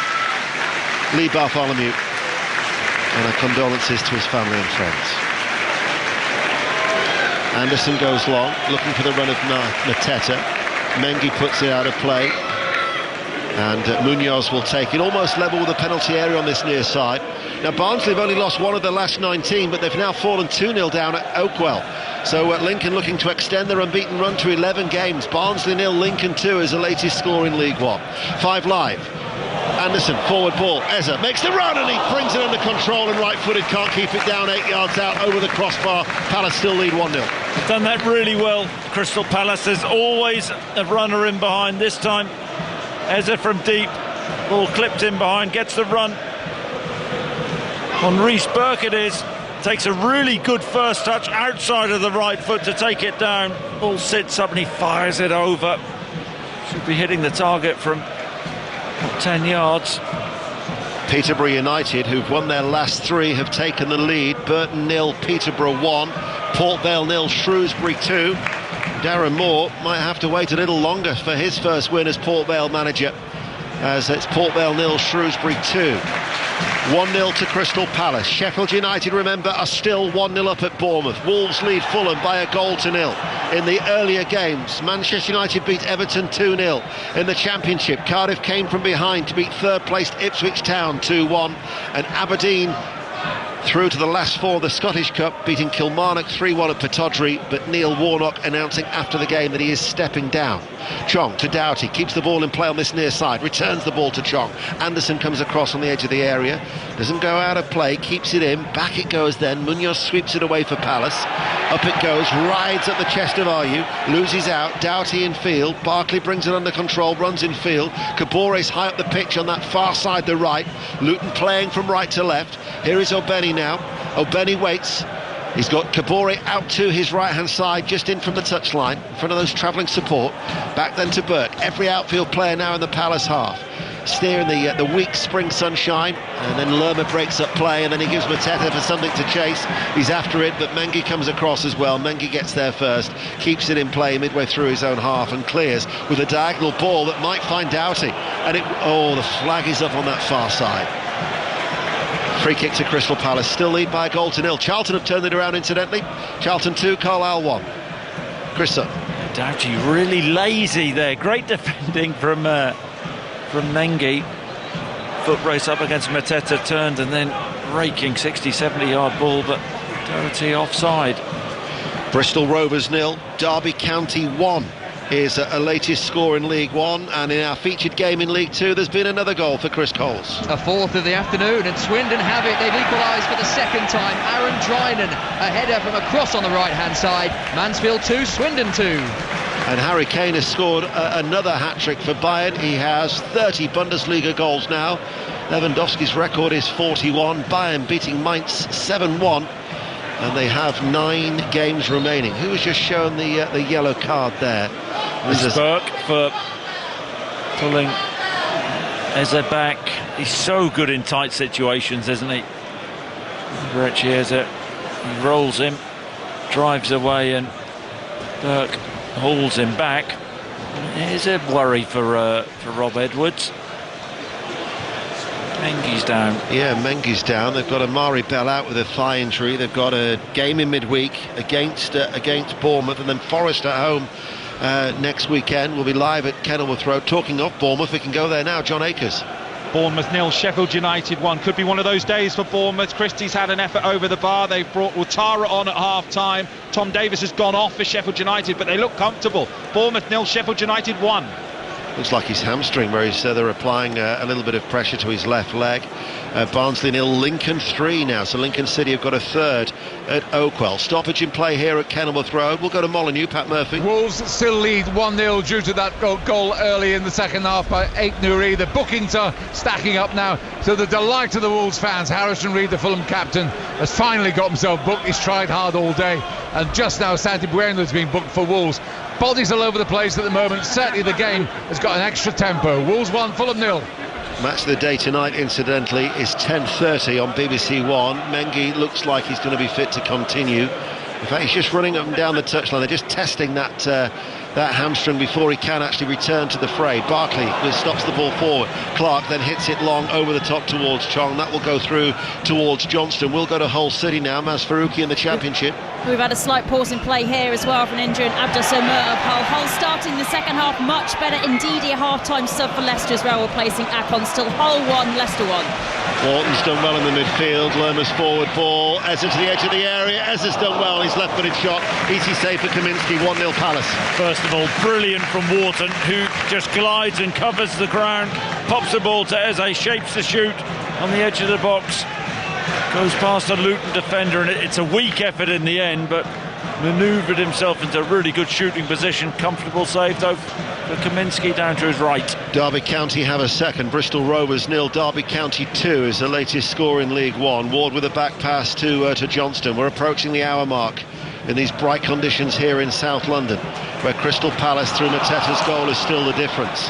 Lee Bartholomew, and our condolences to his family and friends. Anderson goes long, looking for the run of Mateta. Mengi puts it out of play, and Munoz will take it almost level with the penalty area on this near side. Now Barnsley have only lost 1 of the last 19, but they've now fallen 2-0 down at Oakwell. So Lincoln looking to extend their unbeaten run to 11 games. Barnsley 0, Lincoln 2 is the latest score in League 1. 5 Live. Anderson, forward ball, Eza makes the run and he brings it under control, and right-footed, can't keep it down, 8 yards out over the crossbar. Palace still lead 1-0. Done that really well, Crystal Palace. There's always a runner in behind. This time Eza from deep, ball clipped in behind, gets the run on Reece Burke. It is, takes a really good first touch outside of the right foot to take it down. Ball sits up and he fires it over. Should be hitting the target from 10 yards. Peterborough United, who've won their last 3, have taken the lead. Burton 0, Peterborough 1, Port Vale 0, Shrewsbury 2. Darren Moore might have to wait a little longer for his first win as Port Vale manager, as it's Port Vale 0, Shrewsbury 2. 1-0 to Crystal Palace. Sheffield United, remember, are still 1-0 up at Bournemouth. Wolves lead Fulham by a goal to nil. In the earlier games, Manchester United beat Everton 2-0. In the Championship, Cardiff came from behind to beat third-placed Ipswich Town 2-1. And Aberdeen through to the last 4 of the Scottish Cup, beating Kilmarnock 3-1 at Pittodrie, but Neil Warnock announcing after the game that he is stepping down. Chong to Doughty, keeps the ball in play on this near side, returns the ball to Chong. Anderson comes across on the edge of the area, doesn't go out of play, keeps it in, back it goes then, Munoz sweeps it away for Palace, up it goes, rides at the chest of Ayew, loses out, Doughty in field, Barkley brings it under control, runs in field, Kabore's high up the pitch on that far side, the right, Luton playing from right to left, here is O'Benny now, O'Benny waits, he's got Kabore out to his right-hand side, just in from the touchline, in front of those travelling support. Back then to Burke. Every outfield player now in the Palace half. Steering the weak spring sunshine, and then Lerma breaks up play, and then he gives Mateta for something to chase. He's after it, but Mengi comes across as well. Mengi gets there first, keeps it in play midway through his own half, and clears with a diagonal ball that might find Doughty. And the flag is up on that far side. Free kick to Crystal Palace, still lead by a goal to nil. Charlton have turned it around incidentally. Charlton 2, Carlisle 1. Chris Sutton. Doughty really lazy there. Great defending from Mengi. Foot race up against Mateta, turned and then raking 60-70 yard ball, but Doughty offside. Bristol Rovers 0, Derby County 1 is a latest score in League 1, and in our featured game in League 2 there's been another goal for Chris Coles. A 4th of the afternoon, and Swindon have it. They've equalised for the second time. Aaron Drinan, a header from across on the right hand side. Mansfield 2, Swindon 2. And Harry Kane has scored another hat-trick for Bayern. He has 30 Bundesliga goals now. Lewandowski's record is 41. Bayern beating Mainz 7-1. And they have 9 games remaining. Who was just shown the yellow card there? This Burke for pulling Eza back. He's so good in tight situations, isn't he? Brecht Eza, he rolls him. drives away and Burke hauls him back. It is a worry for Rob Edwards. Mengi's down. Yeah, Mengi's down. They've got Amari Bell out with a thigh injury. They've got a game in midweek against Bournemouth, and then Forest at home next weekend. We'll be live at Kenilworth Road. Talking of Bournemouth, we can go there now. John Akers. Bournemouth 0, Sheffield United 1. Could be one of those days for Bournemouth. Christie's had an effort over the bar. They've brought Ouattara on at half-time. Tom Davis has gone off for Sheffield United, but they look comfortable. Bournemouth 0, Sheffield United 1. Looks like his hamstring, where they're applying a little bit of pressure to his left leg. Barnsley 0, Lincoln 3 now. So Lincoln City have got a third at Oakwell. Stoppage in play here at Kenilworth Road. We'll go to Molineux, Pat Murphy. Wolves still lead 1-0 due to that goal early in the second half by Aït-Nouri. The bookings are stacking up now, to the delight of the Wolves fans. Harrison Reed, the Fulham captain, has finally got himself booked. He's tried hard all day, and just now Santi Bueno is being booked for Wolves. Bodies all over the place at the moment. Certainly the game has got an extra tempo. Wolves 1, Fulham 0. Match of the day tonight, incidentally, is 10:30 on BBC One. Mengi looks like he's going to be fit to continue. In fact, he's just running up and down the touchline. They're just testing that hamstring before he can actually return to the fray. Barkley stops the ball forward. Clark then hits it long over the top towards Chong. That will go through towards Johnston. We'll go to Hull City now. Maz Faruqi in the Championship. We've had a slight pause in play here as well for an injury in Abdul Samir of Hull. Hull starting the second half much better. Indeed, a half-time sub for Leicester as well, replacing Akon. Still Hull 1, Leicester 1. Walton's done well in the midfield. Lerma's forward ball. Eza to the edge of the area. Eza's done well. His left-footed shot. Easy save for Kaminski. 1-0 Palace. First of all, brilliant from Wharton, who just glides and covers the ground, pops the ball to Eze, shapes the shoot on the edge of the box, goes past a Luton defender, and it's a weak effort in the end, but manoeuvred himself into a really good shooting position. Comfortable save though for Kaminski down to his right. Derby County have a second. Bristol Rovers 0, Derby County 2 is the latest score in League One. Ward with a back pass to Johnston. We're approaching the hour mark in these bright conditions here in South London, where Crystal Palace through Mateta's goal is still the difference.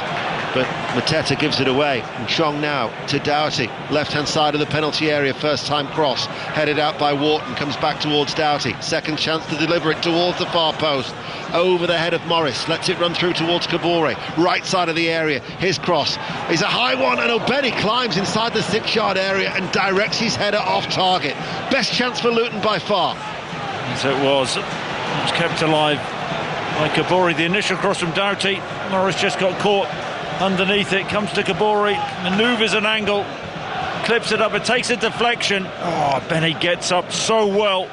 But Mateta gives it away. And Chong now to Doughty, left-hand side of the penalty area, first-time cross, headed out by Wharton, comes back towards Doughty. Second chance to deliver it towards the far post, over the head of Morris, lets it run through towards Kabore, right side of the area. His cross is a high one, and Obedi climbs inside the 6-yard area and directs his header off target. Best chance for Luton by far. As it was kept alive by Kabore. The initial cross from Doughty, Morris just got caught underneath it, comes to Kabore, manoeuvres an angle, clips it up, it takes a deflection. Oh, Benny gets up so well,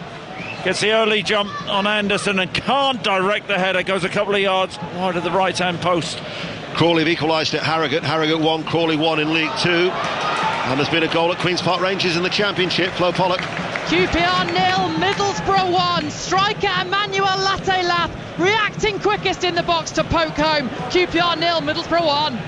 gets the early jump on Anderson and can't direct the header, goes a couple of yards wide of the right hand post. Crawley have equalised at Harrogate. Harrogate 1, Crawley 1 in League 2, and there's been a goal at Queen's Park Rangers in the Championship. Flo Pollock. QPR 0, Middlesbrough 1. Striker Emmanuel Latelath reacting quickest in the box to poke home. QPR 0, Middlesbrough 1.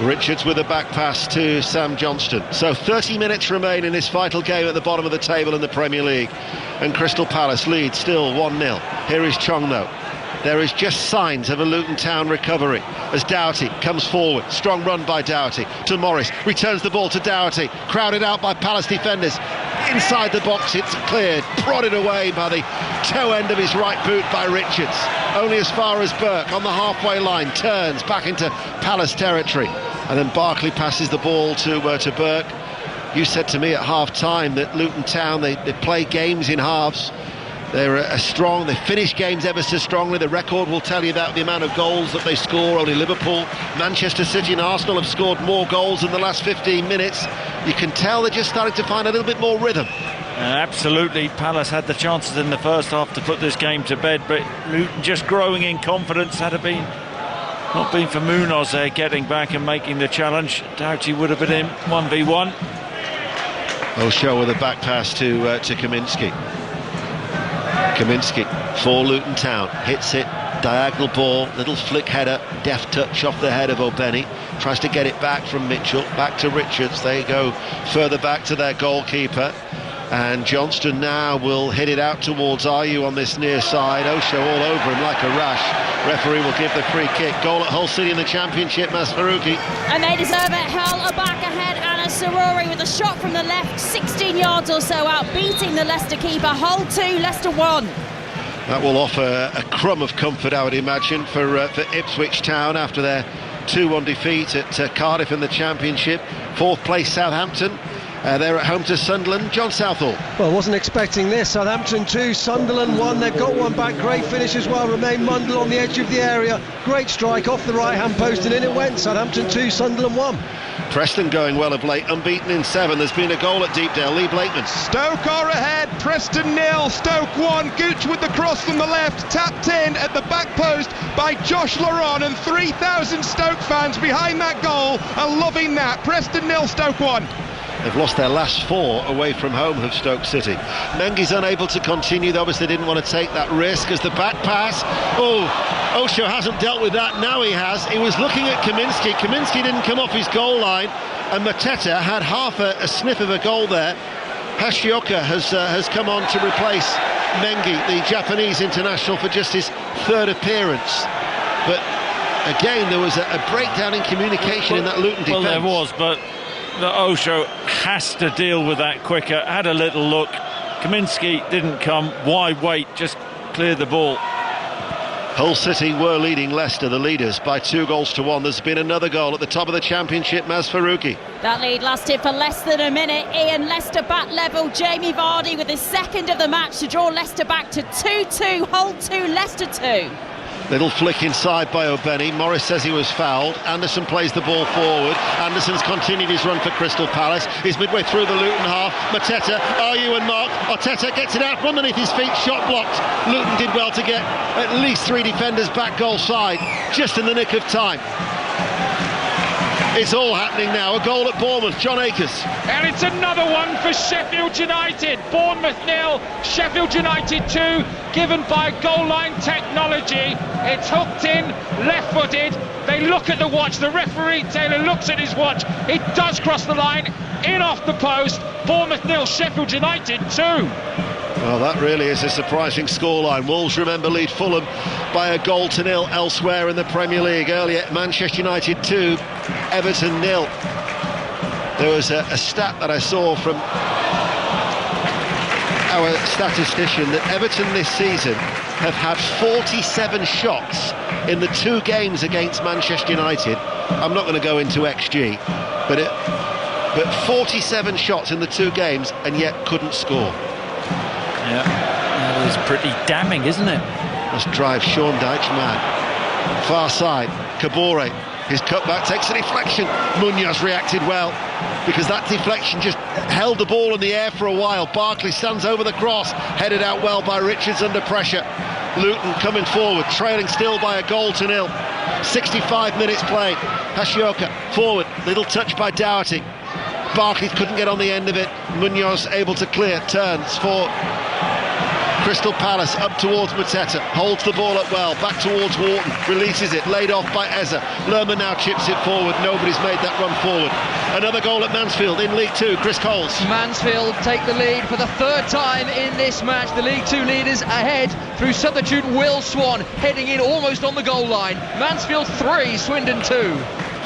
Richards with a back pass to Sam Johnston. So 30 minutes remain in this vital game at the bottom of the table in the Premier League, and Crystal Palace lead still 1-0. Here is Chong though. There is just signs of a Luton Town recovery as Doughty comes forward. Strong run by Doughty to Morris. Returns the ball to Doughty. Crowded out by Palace defenders. Inside the box, it's cleared. Prodded away by the toe end of his right boot by Richards. Only as far as Burke on the halfway line. Turns back into Palace territory. And then Barkley passes the ball to Burke. You said to me at half-time that Luton Town, they play games in halves. They're strong, they finish games ever so strongly. The record will tell you about the amount of goals that they score. Only Liverpool, Manchester City and Arsenal have scored more goals in the last 15 minutes. You can tell they're just starting to find a little bit more rhythm. Absolutely, Palace had the chances in the first half to put this game to bed, but Luton just growing in confidence. Had it not been for Munoz there getting back and making the challenge, Doughty would have been in 1v1. O'Shea with a back pass to Kaminski. Kaminski for Luton Town, hits it, diagonal ball, little flick header, deft touch off the head of O'Benny, tries to get it back from Mitchell, back to Richards. They go further back to their goalkeeper, and Johnston now will hit it out towards Ayew on this near side. O'Shea all over him like a rash. Referee will give the free kick. Goal at Hull City in the Championship. Maz Faruqi. And they deserve it. Hull are back ahead. Anna Sarori with a shot from the left, 16 yards or so out, beating the Leicester keeper. Hull 2, Leicester 1. That will offer a crumb of comfort, I would imagine, for Ipswich Town after their 2-1 defeat at Cardiff in the Championship. 4th place Southampton. They're at home to Sunderland. John Southall. Well, wasn't expecting this. Southampton 2, Sunderland 1. They've got one back. Great finish as well. Romain Mundle on the edge of the area. Great strike off the right-hand post, and in it went. Southampton 2, Sunderland 1. Preston going well of late, unbeaten in 7. There's been a goal at Deepdale. Lee Blakeman. Stoke are ahead. Preston 0, Stoke 1. Gooch with the cross from the left, tapped in at the back post by Josh Laron, and 3,000 Stoke fans behind that goal are loving that. Preston 0, Stoke 1. They've lost their last 4 away from home of Stoke City. Mengi's unable to continue. They obviously didn't want to take that risk as the back pass. Osho hasn't dealt with that. Now he has. He was looking at Kaminski. Kaminski didn't come off his goal line, and Mateta had half a sniff of a goal there. Hashioka has come on to replace Mengi, the Japanese international, for just his 3rd appearance. But again, there was a breakdown in communication in that Luton defence. Well, there was, but the Osho has to deal with that quicker. Had a little look. Kaminski didn't come. Why wait? Just clear the ball. Hull City were leading Leicester, the leaders, by 2-1. There's been another goal at the top of the Championship. Maz Faruqi. That lead lasted for less than a minute. Ian, Leicester back level. Jamie Vardy with his 2nd of the match to draw Leicester back to 2-2. Hull 2, Leicester 2. Little flick inside by O'Benny. Morris says he was fouled. Anderson plays the ball forward. Anderson's continued his run for Crystal Palace. He's midway through the Luton half. Mateta, Ayew and Mark. Arteta gets it out from underneath his feet. Shot blocked. Luton did well to get at least 3 defenders back goal side, just in the nick of time. It's all happening now. A goal at Bournemouth. John Akers. And it's another one for Sheffield United. Bournemouth 0, Sheffield United 2, given by goal line technology. It's hooked in, left-footed. They look at the watch. The referee, Taylor, looks at his watch. It does cross the line, in off the post. Bournemouth 0, Sheffield United 2. Well, that really is a surprising scoreline. Wolves, remember, lead Fulham by 1-0 elsewhere in the Premier League. Earlier, Manchester United 2, Everton 0. There was a stat that I saw from our statistician that Everton this season have had 47 shots in the 2 games against Manchester United. I'm not going to go into XG, but 47 shots in the 2 games and yet couldn't score. Yeah, that is pretty damning, isn't it? Must drive Sean Dyche mad. Far side, Kabore. His cutback takes a deflection. Munoz reacted well, because that deflection just held the ball in the air for a while. Barkley stands over the cross, headed out well by Richards under pressure. Luton coming forward, trailing still by 1-0. 65 minutes played. Hashioka forward, little touch by Doherty. Barkley couldn't get on the end of it. Munoz able to clear, turns for Crystal Palace, up towards Mateta, holds the ball up well, back towards Wharton, releases it, laid off by Eza. Lerman now chips it forward. Nobody's made that run forward. Another goal at Mansfield in League 2. Chris Coles. Mansfield take the lead for the 3rd time in this match. The League 2 leaders ahead through substitute Will Swan, heading in almost on the goal line. Mansfield 3, Swindon 2.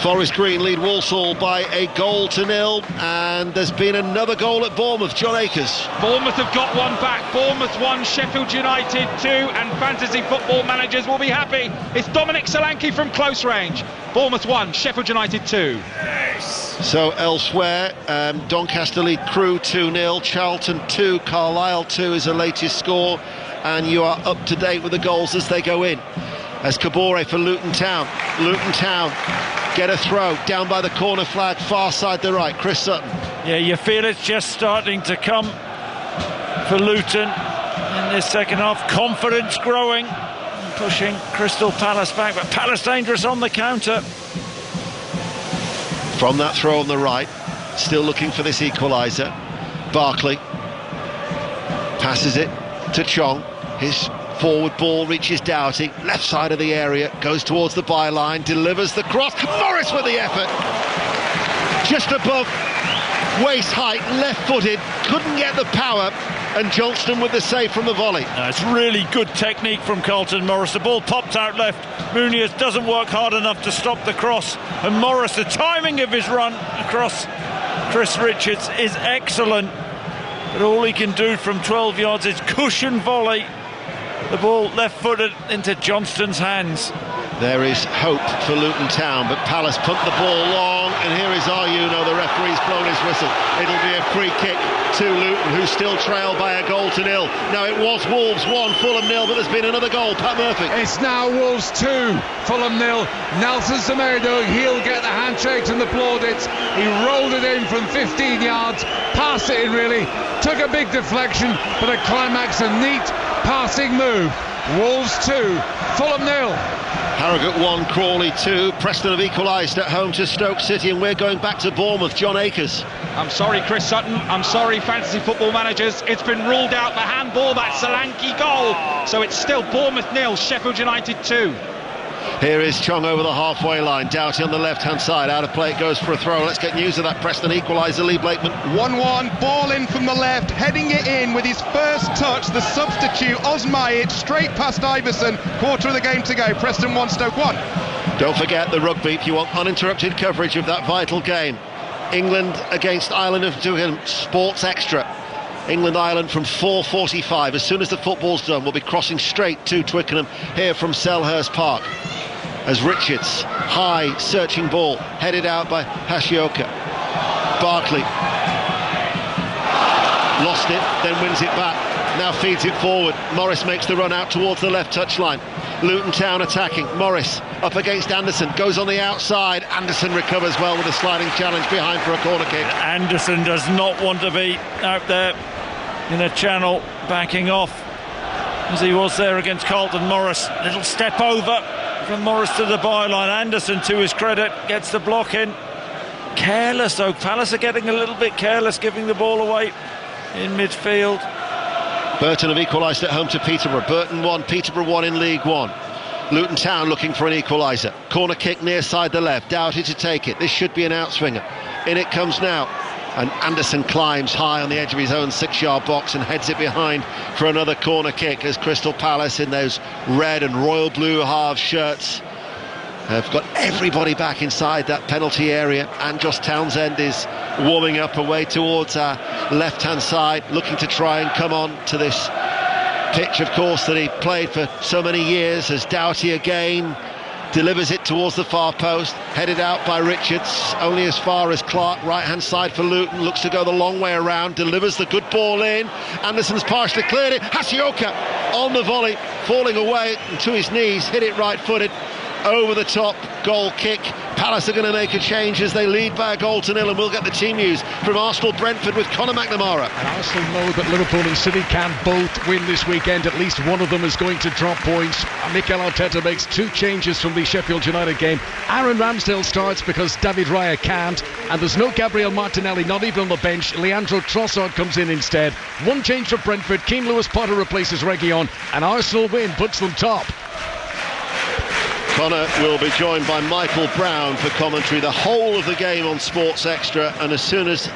Forest Green lead Walsall by 1-0, and there's been another goal at Bournemouth. John Akers. Bournemouth have got one back. Bournemouth 1, Sheffield United 2, and fantasy football managers will be happy. It's Dominic Solanke from close range. Bournemouth 1, Sheffield United 2. So elsewhere, Doncaster lead Crewe 2-0, Charlton 2, Carlisle 2 is the latest score, and you are up to date with the goals as they go in. As Kabore for Luton Town. Luton Town get a throw down by the corner flag, far side the right. Chris Sutton. Yeah, you feel it's just starting to come for Luton in this second half. Confidence growing, pushing Crystal Palace back, but Palace dangerous on the counter. From that throw on the right, still looking for this equaliser. Barkley passes it to Chong. His forward ball reaches Doughty, left side of the area, goes towards the byline, delivers the cross. Morris with the effort, just above waist height, left-footed, couldn't get the power, and Johnston with the save from the volley. No, it's really good technique from Carlton Morris. The ball popped out left. Munoz doesn't work hard enough to stop the cross, and Morris, the timing of his run across Chris Richards is excellent, but all he can do from 12 yards is cushion volley The ball left-footed into Johnston's hands. There is hope for Luton Town, but Palace punt the ball long, and here is Ayuno, the referee's blown his whistle. It'll be a free kick to Luton, who still trail by a 1-0. Now it was Wolves 1, Fulham 0, but there's been another goal. Pat Murphy. It's now Wolves 2, Fulham 0. Nelson Semedo, he'll get the handshakes and the plaudits. He rolled it in from 15 yards, passed it in really, took a big deflection, but a climax, a neat passing move. Wolves 2, Fulham 0. Harrogate 1, Crawley 2. Preston have equalised at home to Stoke City, and we're going back to Bournemouth. John Akers. I'm sorry, Chris Sutton. I'm sorry, fantasy football managers. It's been ruled out for handball, that Solanke goal. So it's still Bournemouth 0, Sheffield United 2. Here is Chong over the halfway line. Doughty on the left-hand side. Out of play, it goes for a throw. Let's get news of that Preston equaliser, Lee Blakeman. 1-1, ball in from the left, heading it in with his first touch. The substitute, Osmajic, straight past Iverson. Quarter of the game to go. Preston 1, Stoke 1. Don't forget the rugby if you want uninterrupted coverage of that vital game. England against Ireland of Twickenham, Sports Extra. England-Ireland from 4:45. As soon as the football's done, we'll be crossing straight to Twickenham here from Selhurst Park. As Richards, high, searching ball, headed out by Hashioka. Barkley lost it, then wins it back, now feeds it forward. Morris makes the run out towards the left touchline. Luton Town attacking. Morris up against Anderson, goes on the outside. Anderson recovers well with a sliding challenge behind for a corner kick. Anderson does not want to be out there in a channel backing off as he was there against Carlton. Morris, little step over from Morris to the byline. Anderson, to his credit, gets the block in. Careless though. Palace are getting a little bit careless, giving the ball away in midfield. Burton have equalised at home to Peterborough. Burton 1, Peterborough 1 in League One. Luton Town looking for an equaliser. Corner kick near side the left. Doughty to take it. This should be an outswinger. In it comes now. And Anderson climbs high on the edge of his own 6-yard box and heads it behind for another corner kick, as Crystal Palace, in those red and royal blue half shirts, have got everybody back inside that penalty area. And Josh Townsend is warming up away towards our left-hand side, looking to try and come on to this pitch, of course, that he played for so many years. As Doughty again delivers it towards the far post, headed out by Richards, only as far as Clark. Right-hand side for Luton, looks to go the long way around, delivers the good ball in. Anderson's partially cleared it. Hashioka on the volley, falling away to his knees, hit it right-footed. Over the top, goal kick. Palace are going to make a change as they lead by a 1-0, and we'll get the team news from Arsenal-Brentford with Conor McNamara. And Arsenal know that Liverpool and City can both win this weekend. At least one of them is going to drop points. Mikel Arteta makes 2 changes from the Sheffield United game. Aaron Ramsdale starts because David Raya can't, and there's no Gabriel Martinelli, not even on the bench. Leandro Trossard comes in instead. 1 change for Brentford. Keane Lewis-Potter replaces Reguilon, and Arsenal win puts them top. Connor will be joined by Michael Brown for commentary the whole of the game on Sports Extra, and as soon as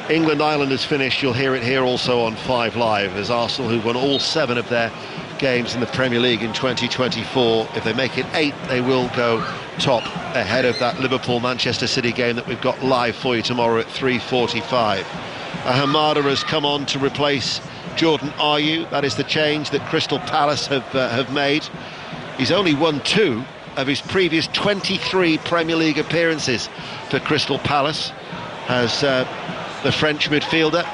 England-Ireland is finished, you'll hear it here also on 5 Live, as Arsenal, who've won all 7 of their games in the Premier League in 2024, if they make it 8, they will go top ahead of that Liverpool-Manchester City game that we've got live for you tomorrow at 3:45. Hamada has come on to replace Jordan Ayew. That is the change that Crystal Palace have made. He's only won 2 of his previous 23 Premier League appearances for Crystal Palace as the French midfielder.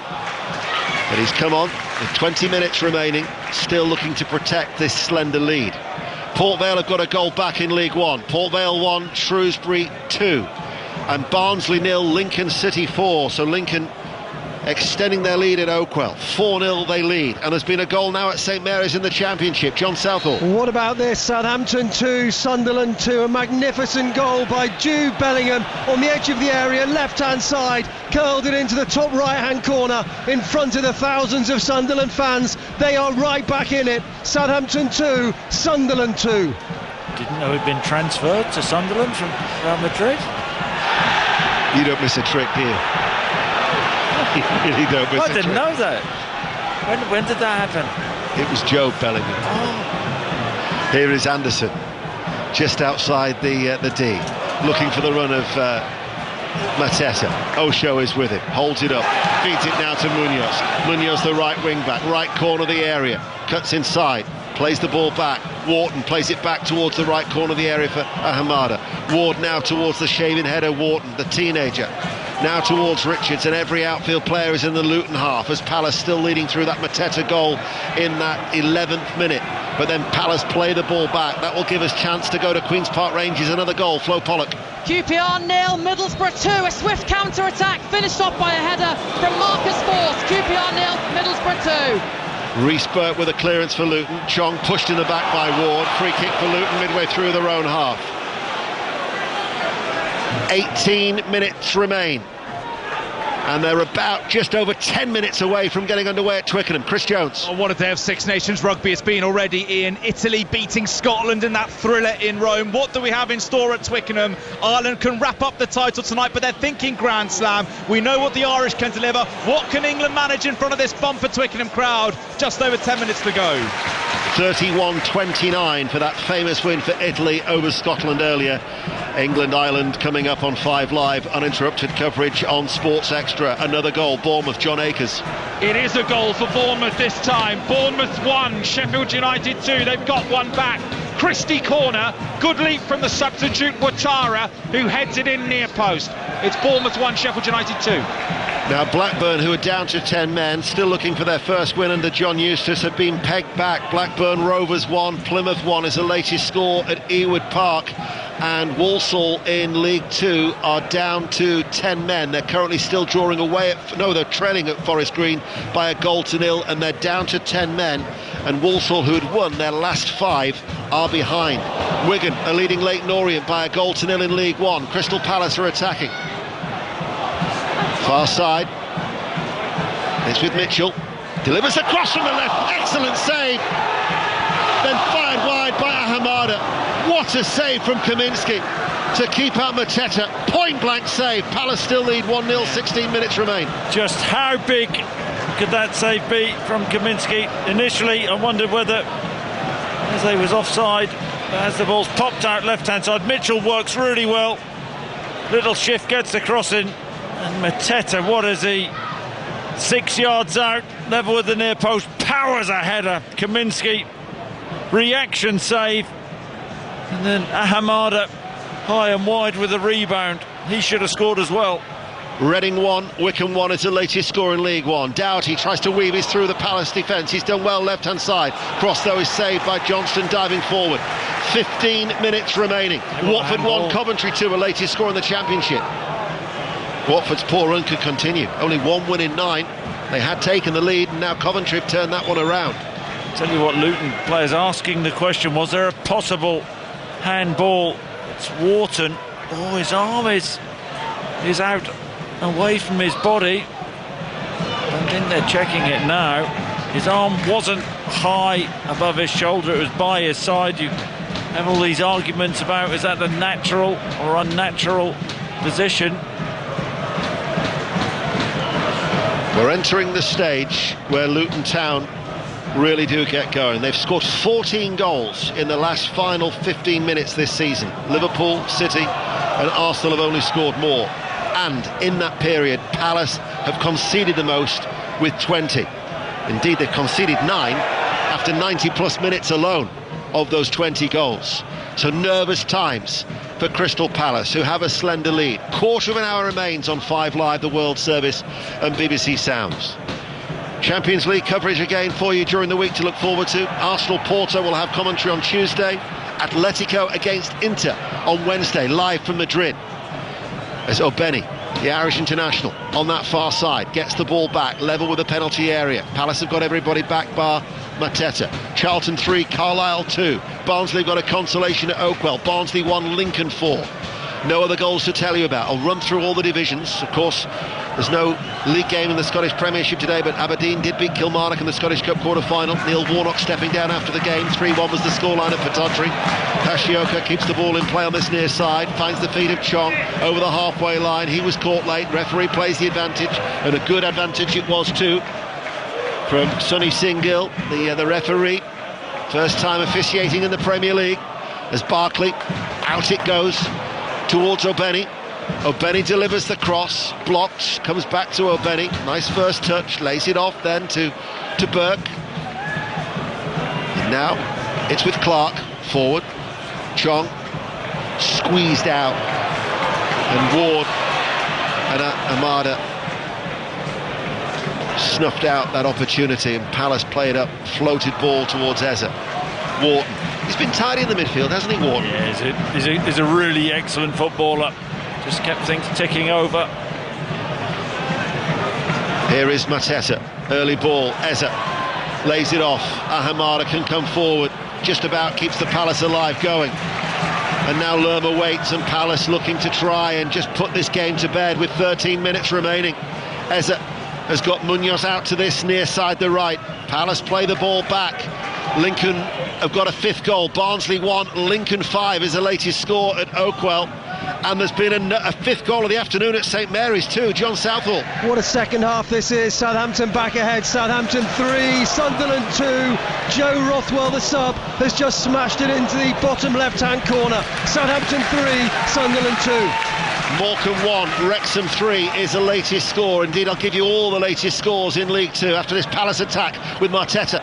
But he's come on with 20 minutes remaining, still looking to protect this slender lead. Port Vale have got a goal back in League One. Port Vale 1, Shrewsbury 2. And Barnsley 0, Lincoln City 4. So Lincoln extending their lead at Oakwell. 4-0 they lead, and there's been a goal now at St Mary's in the Championship. John Southall. What about this? Southampton 2, Sunderland 2. A magnificent goal by Jude Bellingham on the edge of the area, left-hand side, curled it into the top right-hand corner in front of the thousands of Sunderland fans. They are right back in it. Southampton 2, Sunderland 2. Didn't know he'd been transferred to Sunderland from Real Madrid. You don't miss a trick, do you? I didn't know that. When did that happen? It was Joe Bellingham. Oh. Here is Anderson, just outside the D, looking for the run of Mateta. Osho is with him, holds it up, feeds it now to Munoz. Munoz, the right wing back, right corner of the area, cuts inside. plays the ball back. Wharton plays it back towards the right corner of the area for Ahamada. Ward now towards the shaving header, Wharton, the teenager. Now towards Richards, and every outfield player is in the Luton half, as Palace still leading through that Mateta goal in that 11th minute. But then Palace play the ball back. That will give us chance to go to Queen's Park Rangers. Another goal, Flo Pollock. QPR 0, Middlesbrough 2. A swift counter-attack finished off by a header from Marcus Forss. QPR 0, Middlesbrough 2. Reece Burt with a clearance for Luton. Chong pushed in the back by Ward. Free kick for Luton midway through their own half. 18 minutes remain. And they're about just over 10 minutes away from getting underway at Twickenham. Chris Jones. Oh, what a day of Six Nations rugby it's been already, Ian. Italy beating Scotland in that thriller in Rome. What do we have in store at Twickenham? Ireland can wrap up the title tonight, but they're thinking Grand Slam. We know what the Irish can deliver. What can England manage in front of this bumper Twickenham crowd? Just over 10 minutes to go. 31-29 for that famous win for Italy over Scotland earlier. England-Ireland coming up on 5 Live, uninterrupted coverage on Sports Extra. Another goal, Bournemouth, John Akers. It is a goal for Bournemouth this time. Bournemouth 1, Sheffield United 2. They've got one back. Christie corner, good leap from the substitute Ouattara, who heads it in near post. It's Bournemouth 1, Sheffield United 2. Now Blackburn, who are down to 10 men, still looking for their first win under John Eustace, have been pegged back. Blackburn Rovers 1, Plymouth 1 is the latest score at Ewood Park. And Walsall in League 2 are down to 10 men. They're currently still drawing away they're trailing at Forest Green by a 0-0, and they're down to 10 men. And Walsall, who had won their last 5, are behind. Wigan are leading Leyton Orient by a 0-0 in League 1. Crystal Palace are attacking. Far side. It's with Mitchell. Delivers a cross from the left. Excellent save. Then fired wide by Ahamada. What a save from Kaminski to keep out Mateta. Point blank save. Palace still lead 1-0, 16 minutes remain. Just how big could that save be from Kaminski? Initially I wondered whether Eze was offside, but as the ball's popped out left hand side, Mitchell works really well. Little shift, gets the cross in, and Mateta, what is he? 6 yards out, level with the near post, powers a header. Kaminski, reaction save. And then Ahamada high and wide with a rebound. He should have scored as well. Reading 1, Wycombe 1 is the latest score in League 1. Doughty tries to weave his through the Palace defence. He's done well left hand side. Cross though is saved by Johnston diving forward. 15 minutes remaining. Watford 1, Coventry 2, a latest score in the Championship. Watford's poor run could continue. Only 1 win in 9. They had taken the lead, and now Coventry have turned that one around. Tell you what, Luton players asking the question, was there a possible handball? It's Wharton. Oh, his arm is out away from his body. I think they're checking it now. His arm wasn't high above his shoulder, it was by his side. You have all these arguments about, is that the natural or unnatural position? We're entering the stage where Luton Town really do get going. They've scored 14 goals in the last final 15 minutes this season. Liverpool, City and Arsenal have only scored more. And in that period, Palace have conceded the most with 20. Indeed, they've conceded 9 after 90 plus minutes alone of those 20 goals. So nervous times for Crystal Palace, who have a slender lead. Quarter of an hour remains on 5 Live, the World Service and BBC Sounds. Champions League coverage again for you during the week to look forward to. Arsenal-Porto will have commentary on Tuesday. Atletico against Inter on Wednesday, live from Madrid. As Obeni, the Irish international, on that far side, gets the ball back, level with the penalty area. Palace have got everybody back bar Mateta. Charlton 3, Carlisle 2. Barnsley got a consolation at Oakwell. Barnsley 1, Lincoln 4. No other goals to tell you about. I'll run through all the divisions. Of course, there's no league game in the Scottish Premiership today, but Aberdeen did beat Kilmarnock in the Scottish Cup quarter-final. Neil Warnock stepping down after the game. 3-1 was the scoreline at Pittodrie. Hashioka keeps the ball in play on this near side, finds the feet of Chong over the halfway line. He was caught late. Referee plays the advantage, and a good advantage it was too. From Sonny Singill, the referee, first time officiating in the Premier League, as Barkley, out it goes towards Obeni. Obeni delivers the cross, blocks, comes back to Obeni. Nice first touch, lays it off then to Burke. And now it's with Clark, forward. Chong, squeezed out. And Ward and Amada snuffed out that opportunity, and Palace played up, floated ball towards Eze. Wharton, he's been tidy in the midfield, hasn't he, Wharton? Yeah, he's a really excellent footballer. Just kept things ticking over. Here is Mateta, early ball, Eze lays it off. Ahamada can come forward, just about keeps the Palace alive going. And now Lerma waits, and Palace looking to try and just put this game to bed with 13 minutes remaining. Eze has got Munoz out to this near side the right. Palace play the ball back. Lincoln have got a 5th goal. Barnsley 1, Lincoln 5 is the latest score at Oakwell. And there's been a 5th goal of the afternoon at St Mary's too. John Southall. What a second half this is. Southampton back ahead. Southampton 3, Sunderland 2. Joe Rothwell, the sub, has just smashed it into the bottom left-hand corner. Southampton 3, Sunderland 2. Morecambe 1, Wrexham 3 is the latest score. Indeed, I'll give you all the latest scores in League 2 after this Palace attack with Mateta.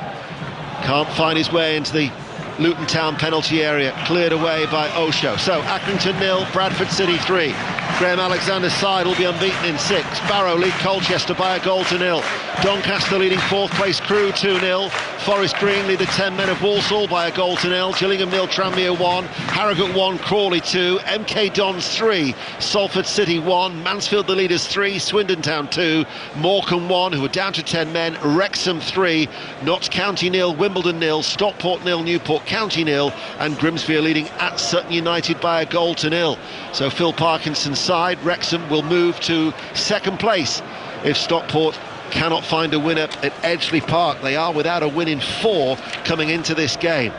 Can't find his way into the Luton Town penalty area, cleared away by Osho. So Accrington 0, Bradford City 3. Graham Alexander's side will be unbeaten in 6. Barrow lead Colchester by a goal to 0. Doncaster leading 4th place Crewe 2-0. Forest Green lead the 10 men of Walsall by a goal to 0. Gillingham 0, Tranmere 1. Harrogate 1, Crawley 2. MK Dons 3. Salford City 1. Mansfield the leaders 3. Swindon Town 2. Morecambe 1, who are down to 10 men. Wrexham 3. Notts County 0. Wimbledon 0. Stockport 0. Newport County 0. And Grimsby are leading at Sutton United by a goal to 0. So Phil Parkinson's side, Wrexham, will move to 2nd place if Stockport cannot find a winner at Edgeley Park. They are without a win in 4 coming into this game.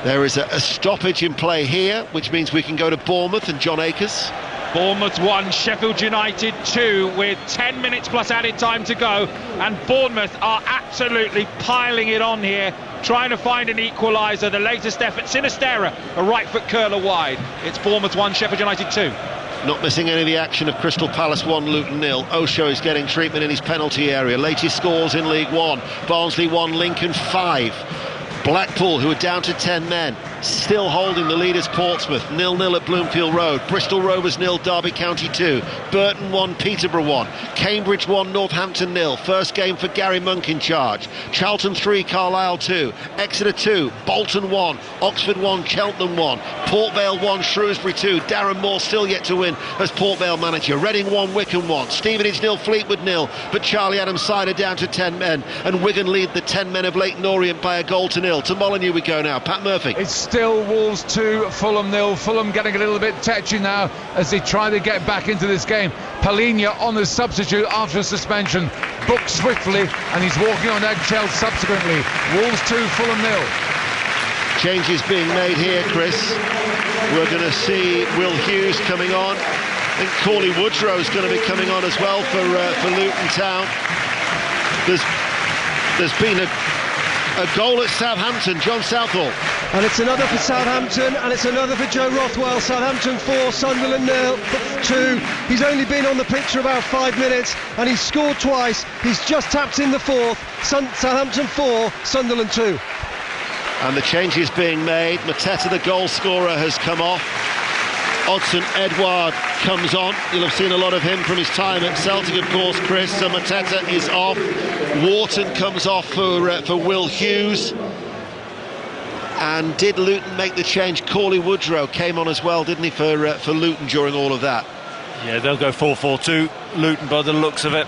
There is a stoppage in play here, which means we can go to Bournemouth and John Akers. Bournemouth 1, Sheffield United 2 with 10 minutes plus added time to go, and Bournemouth are absolutely piling it on here, trying to find an equaliser. The latest effort, Sinisterra, a right foot curler wide. It's Bournemouth 1, Sheffield United 2. Not missing any of the action of Crystal Palace 1, Luton 0. Osho is getting treatment in his penalty area. Latest scores in League 1. Barnsley 1, Lincoln 5. Blackpool, who are down to 10 men, still holding the leaders Portsmouth, 0-0 at Bloomfield Road. Bristol Rovers 0, Derby County 2. Burton 1, Peterborough 1. Cambridge 1, Northampton 0. First game for Gary Monk in charge. Charlton 3, Carlisle 2. Exeter 2, Bolton 1. Oxford 1, Cheltenham 1. Port Vale 1, Shrewsbury 2. Darren Moore still yet to win as Port Vale manager. Reading 1, Wycombe 1. Stevenage 0, Fleetwood 0. But Charlie Adams' side are down to 10 men, and Wigan lead the 10 men of Leyton Orient by a goal to 0. To Molineux we go now. Pat Murphy. It's still Wolves 2, Fulham 0. Fulham getting a little bit tetchy now as they try to get back into this game. Palhinha on the substitute after a suspension, booked swiftly, and he's walking on eggshells subsequently. Wolves 2, Fulham 0. Changes being made here, Chris. We're going to see Will Hughes coming on. I think Cauley Woodrow's going to be coming on as well for Luton Town. There's been a goal at Southampton, John Southall. And it's another for Southampton, and it's another for Joe Rothwell. Southampton 4, Sunderland 2. He's only been on the pitch for about 5 minutes, and he's scored twice. He's just tapped in the 4th. Southampton 4, Sunderland 2. And the changes being made. Mateta, the goal scorer, has come off. Odsonne Edouard comes on. You'll have seen a lot of him from his time at Celtic, of course, Chris. So Mateta is off. Wharton comes off for Will Hughes. And did Luton make the change? Cauley Woodrow came on as well, didn't he, for Luton during all of that? Yeah, they'll go 4-4-2, Luton, by the looks of it.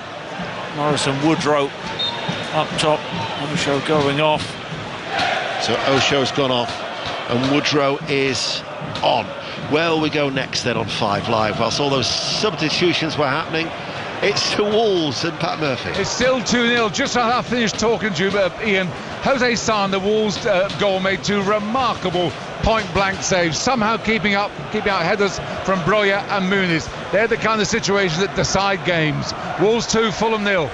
Morrison, Woodrow up top, Osho going off. So Osho's gone off and Woodrow is on. Well, we go next then on 5 Live. Whilst all those substitutions were happening, it's to Wolves and Pat Murphy. It's still 2-0. Just as I finished talking to you, Ian, Jose San, the Wolves goal, made 2 remarkable point-blank saves, somehow keeping out headers from Broja and Muniz. They're the kind of situations that decide games. Wolves 2, Fulham 0.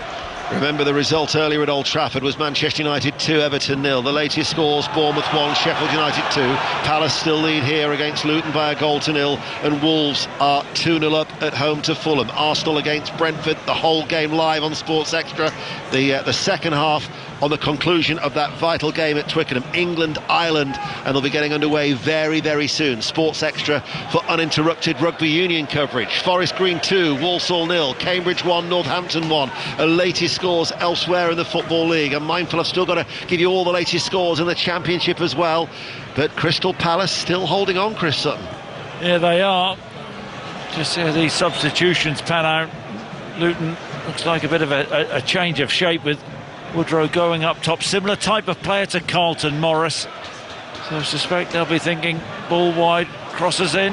Remember the result earlier at Old Trafford was Manchester United 2, Everton 0. The latest scores, Bournemouth 1, Sheffield United 2. Palace still lead here against Luton by a goal to 0, and Wolves are 2-0 up at home to Fulham. Arsenal against Brentford, the whole game live on Sports Extra. The second half on the conclusion of that vital game at Twickenham. England, Ireland, and they'll be getting underway very, very soon. Sports Extra for uninterrupted rugby union coverage. Forest Green 2, Walsall 0, Cambridge 1, Northampton 1. Latest scores elsewhere in the Football League. I'm mindful I've still got to give you all the latest scores in the Championship as well. But Crystal Palace still holding on, Chris Sutton. Yeah, they are. Just see how these substitutions pan out. Luton looks like a bit of a change of shape with Woodrow going up top. Similar type of player to Carlton, Morris. So I suspect they'll be thinking ball wide, crosses in.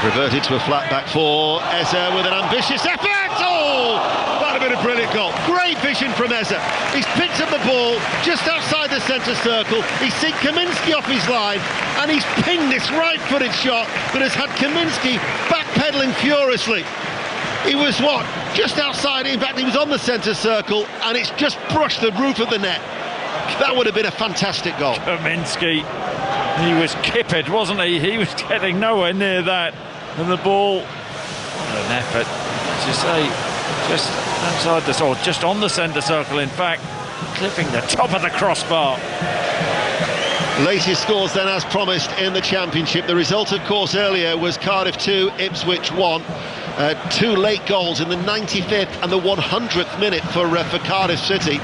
Reverted to a flat back four. Eze with an ambitious effort. Oh, that would have been a brilliant goal. Great vision from Eze. He's picked up the ball just outside the centre circle. He's seen Kaminski off his line, and he's pinged this right-footed shot that has had Kaminski backpedaling furiously. He was just outside. In fact, he was on the centre circle, and it's just brushed the roof of the net. That would have been a fantastic goal. Kaminski, he was kippered, wasn't he? He was getting nowhere near that. And the ball, what an effort. As you say, just outside just on the centre circle, in fact, clipping the top of the crossbar. Latest scores then, as promised, in the Championship. The result, of course, earlier was Cardiff 2, Ipswich 1. Two late goals in the 95th and the 100th minute for Cardiff City,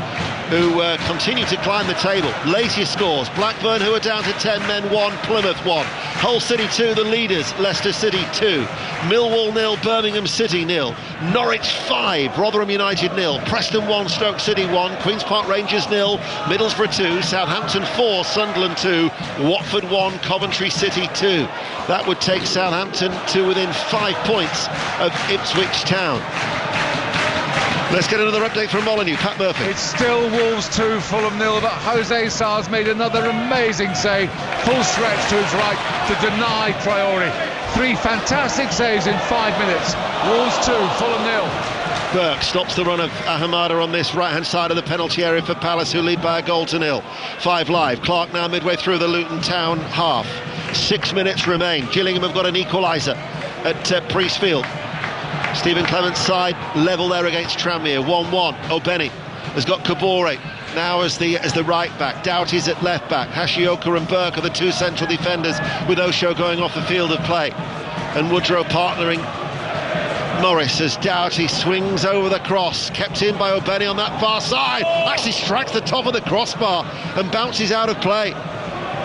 who continue to climb the table. Latest scores: Blackburn, who are down to 10 men, 1, Plymouth 1. Hull City 2, the leaders, Leicester City 2. Millwall 0, Birmingham City 0. Norwich 5, Rotherham United 0. Preston 1, Stoke City 1. Queen's Park Rangers 0. Middlesbrough 2. Southampton 4, Sunderland 2. Watford 1, Coventry City 2. That would take Southampton to within 5 points of Ipswich Town. Let's get another update from Molyneux. Pat Murphy. It's still Wolves 2, Fulham 0, but Jose Sar's made another amazing save. Full stretch to his right to deny Traore. 3 fantastic saves in 5 minutes. Wolves 2, Fulham 0. Burke stops the run of Ahamada on this right-hand side of the penalty area for Palace, who lead by a goal to 0. 5 live. Clark now midway through the Luton Town half. 6 minutes remain. Gillingham have got an equaliser at Priestfield. Stephen Clement's side level there against Tranmere. 1-1. Obeni has got Kabore now as the right back. Doughty's at left back. Hashioka and Burke are the 2 central defenders, with Osho going off the field of play. And Woodrow partnering Morris as Doughty swings over the cross, kept in by Obeni on that far side. Actually strikes the top of the crossbar and bounces out of play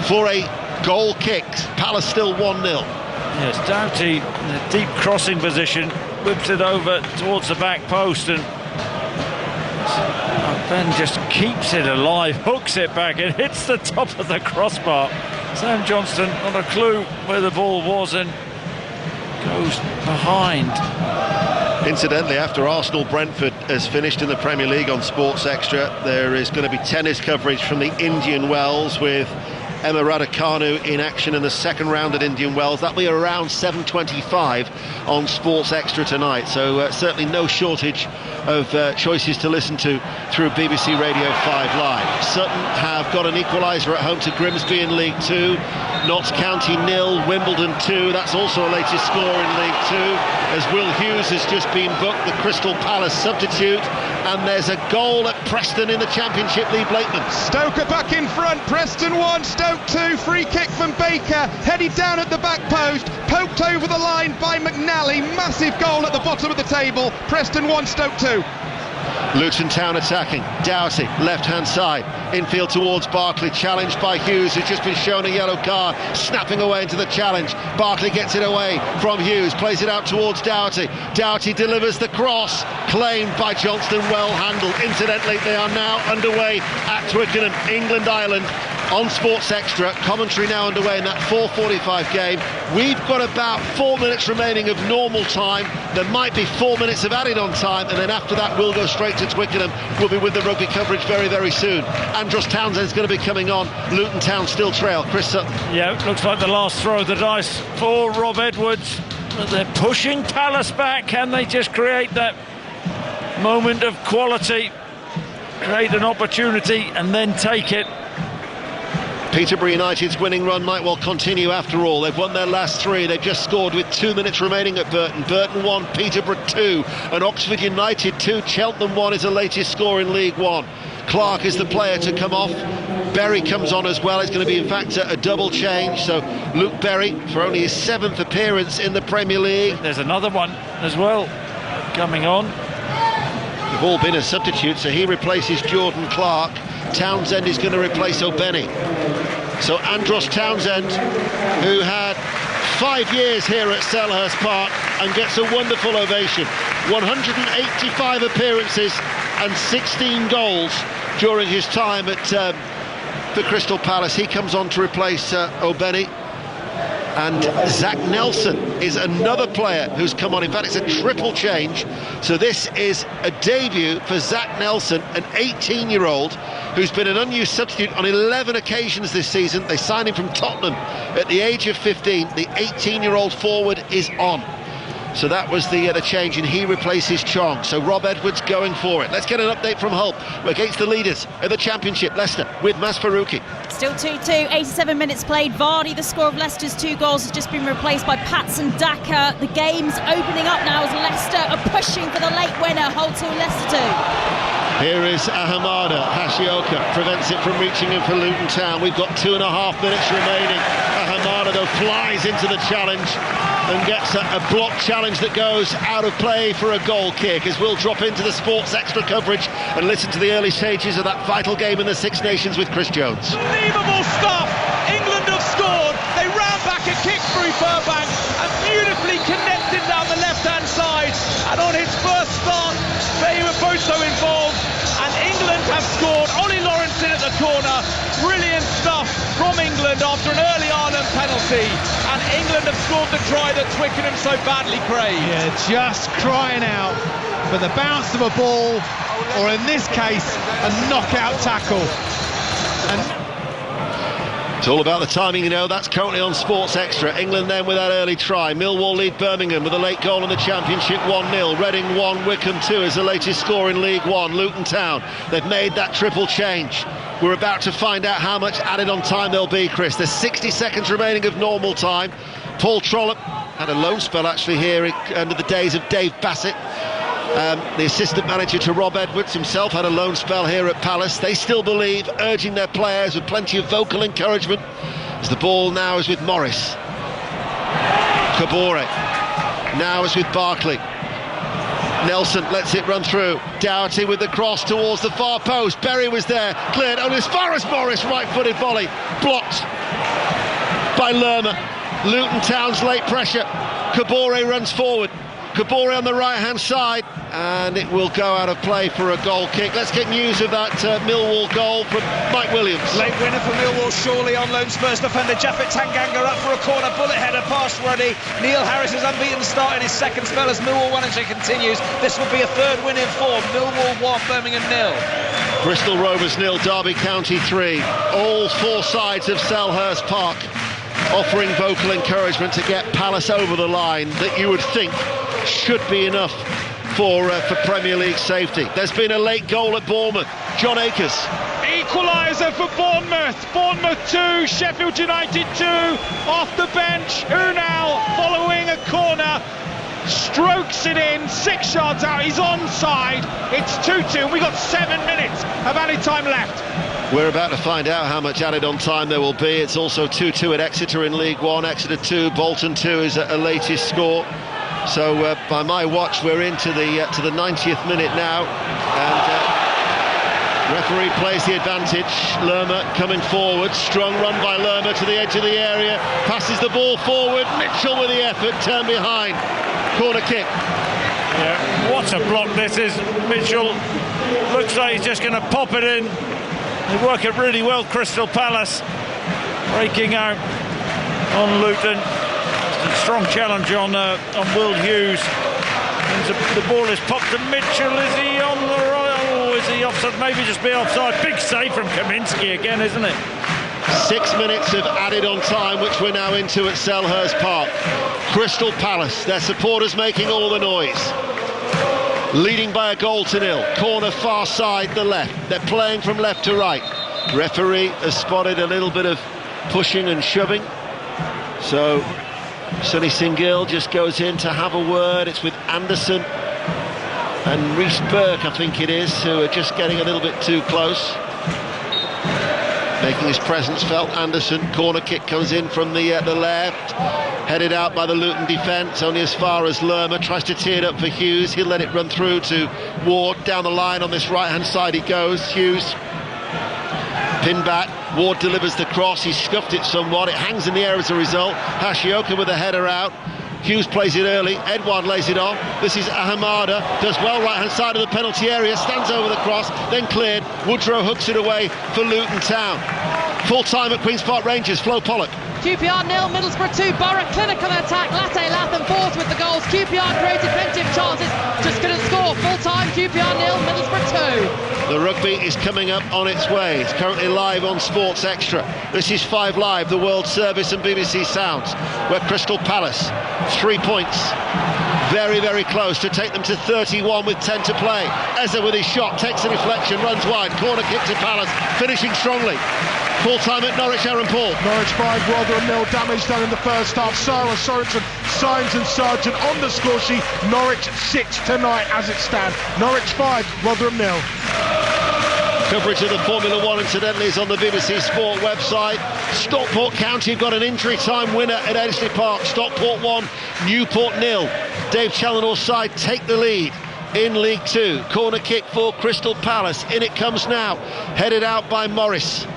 for a goal kick. Palace still 1-0. Yes, Doughty in a deep crossing position, whips it over towards the back post, and Ben just keeps it alive, hooks it back, and hits the top of the crossbar. Sam Johnston not a clue where the ball was and goes behind. Incidentally, after Arsenal-Brentford has finished in the Premier League on Sports Extra, there is going to be tennis coverage from the Indian Wells with Emma Raducanu in action in the second round at Indian Wells. That'll be around 7:25 on Sports Extra tonight, so certainly no shortage of choices to listen to through BBC Radio 5 Live. Sutton have got an equaliser at home to Grimsby in League 2. Notts County 0, Wimbledon 2. That's also a latest score in League 2, as Will Hughes has just been booked, the Crystal Palace substitute. And there's a goal at Preston in the Championship. Lee Blakeman. Stoke are back in front. Preston 1, Stoke 2. Free kick from Baker, headed down at the back post, poked over the line by McNally. Massive goal at the bottom of the table. Preston 1, Stoke 2. Luton Town attacking. Doughty, left-hand side, infield towards Barkley, challenged by Hughes, who's just been shown a yellow card, snapping away into the challenge. Barkley gets it away from Hughes, plays it out towards Doughty. Doughty delivers the cross, claimed by Johnston, well handled. Incidentally, they are now underway at Twickenham, England-Ireland. On Sports Extra, commentary now underway in that 4:45 game. We've got about 4 minutes remaining of normal time. There might be 4 minutes of added on time, and then after that we'll go straight to Twickenham. We'll be with the rugby coverage very, very soon. Andros Townsend's going to be coming on. Luton Town still trail. Chris Sutton. Yeah, it looks like the last throw of the dice for Rob Edwards. But they're pushing Palace back. Can they just create that moment of quality, create an opportunity and then take it? Peterborough United's winning run might well continue after all. They've won their last 3. They've just scored with 2 minutes remaining at Burton. Burton 1, Peterborough 2, and Oxford United 2, Cheltenham 1 is the latest score in League 1. Clark is the player to come off. Berry comes on as well. It's going to be, in fact, a double change. So Luke Berry, for only his 7th appearance in the Premier League. There's another one as well coming on. They've all been a substitute, so he replaces Jordan Clark. Townsend is going to replace O'Benny. So Andros Townsend, who had 5 years here at Selhurst Park and gets a wonderful ovation. 185 appearances and 16 goals during his time for Crystal Palace. He comes on to replace O'Benny. And Zach Nelson is another player who's come on. In fact, it's a triple change. So this is a debut for Zach Nelson, an 18-year-old who's been an unused substitute on 11 occasions this season. They signed him from Tottenham at the age of 15. The 18-year-old forward is on. So that was the change, and he replaces Chong. So Rob Edwards going for it. Let's get an update from Hull against the leaders of the Championship, Leicester, with Mas Faruqi. Still 2-2, 87 minutes played. Vardy, the score of Leicester's 2 goals, has just been replaced by Patson Daka. The game's opening up now as Leicester are pushing for the late winner. Hull 2, Leicester 2. Here is Ahamada. Hashioka prevents it from reaching him for Luton Town. We've got 2.5 minutes remaining. Ahamada, though, flies into the challenge and gets a block challenge that goes out of play for a goal kick, as we'll drop into the Sports Extra coverage and listen to the early stages of that vital game in the Six Nations with Chris Jones. Unbelievable stuff! England have scored. They ran back a kick through Burbank and beautifully connected down the left-hand side. And on his first start, they were both so involved. And England have scored. Ollie Lawrence in at the corner. Brilliant stuff from England after an early Ireland penalty. And England have scored the try that Twickenham so badly craved. Yeah, just crying out for the bounce of a ball, or in this case, a knockout tackle. It's all about the timing, you know. That's currently on Sports Extra. England then with that early try. Millwall lead Birmingham with a late goal in the Championship, 1-0. Reading 1, Wycombe 2 is the latest score in League One. Luton Town, they've made that triple change. We're about to find out how much added on time there'll be, Chris. There's 60 seconds remaining of normal time. Paul Trollope had a loan spell actually here under the days of Dave Bassett. The assistant manager to Rob Edwards himself had a loan spell here at Palace. They still believe, urging their players with plenty of vocal encouragement, as the ball now is with Morris. Kabore now is with Barkley. Nelson lets it run through. Doherty with the cross towards the far post. Berry was there, cleared only as far as Morris. Right-footed volley blocked by Lerma. Luton Town's late pressure. Kabore runs forward. Kabore on the right-hand side, and it will go out of play for a goal kick. Let's get news of that Millwall goal from Mike Williams. Late winner for Millwall, surely on loan. Spurs defender Japhet Tanganga up for a corner, bullet header past Ruddy. Neil Harris's unbeaten start in his second spell as Millwall won, and it continues. This will be a third win in form. Millwall 1, Birmingham 0. Bristol Rovers 0, Derby County 3. All 4 sides of Selhurst Park offering vocal encouragement to get Palace over the line that you would think should be enough for Premier League safety. There's been a late goal at Bournemouth. John Akers. Equaliser for Bournemouth. Bournemouth 2, Sheffield United 2. Off the bench, Unal following a corner. Strokes it in, 6 yards out. He's onside. It's 2-2, and we've got 7 minutes of added time left. We're about to find out how much added on time there will be. It's also 2-2 at Exeter in League One. Exeter 2, Bolton 2 is a latest score. So by my watch, we're into the 90th minute now, and referee plays the advantage. Lerma coming forward, strong run by Lerma to the edge of the area, passes the ball forward. Mitchell with the effort, turn behind, corner kick. Yeah, what a block this is. Mitchell looks like he's just going to pop it in. They work it really well, Crystal Palace, breaking out on Luton. A strong challenge on Will Hughes. The ball is popped to Mitchell. Is he on the right? Oh, is he offside? Maybe just be offside. Big save from Kaminski again, isn't it? 6 minutes of added on time, which we're now into at Selhurst Park. Crystal Palace, their supporters making all the noise. Leading by a goal to 0. Corner far side, the left. They're playing from left to right. Referee has spotted a little bit of pushing and shoving. So Sonny Singil just goes in to have a word. It's with Anderson and Rhys Burke, I think it is, who are just getting a little bit too close. Making his presence felt. Anderson, corner kick comes in from the left, headed out by the Luton defence, only as far as Lerma, tries to tee it up for Hughes. He'll let it run through to Ward. Down the line on this right hand side he goes. Hughes pinned back, Ward delivers the cross, he scuffed it somewhat, it hangs in the air as a result. Hashioka with a header out. Hughes plays it early, Edouard lays it on. This is Ahamada, does well right hand side of the penalty area, stands over the cross, then cleared. Woodrow hooks it away for Luton Town. Full time at Queen's Park Rangers, Flo Pollock. QPR 0, Middlesbrough 2, Borough clinical attack, Latte Latham fourth with the goals. QPR created plenty of chances, just couldn't score. Full time, QPR 0, Middlesbrough 2. The rugby is coming up on its way. It's currently live on Sports Extra. This is 5 Live, the World Service and BBC Sounds, where Crystal Palace, 3 points, very, very close to take them to 31 with 10 to play. Eza with his shot, takes a deflection, runs wide, corner kick to Palace, finishing strongly. Full time at Norwich, Aaron Paul. Norwich 5, Rotherham 0, damage done in the first half. Sarah Sorensen, Symes and Sargent on the score sheet. Norwich 6 tonight as it stands. Norwich 5, Rotherham 0. Coverage of the Formula 1 incidentally is on the BBC Sport website. Stockport County have got an injury time winner at Edgley Park. Stockport 1, Newport 0. Dave Challinor's side take the lead in League 2. Corner kick for Crystal Palace. In it comes now, headed out by Morris.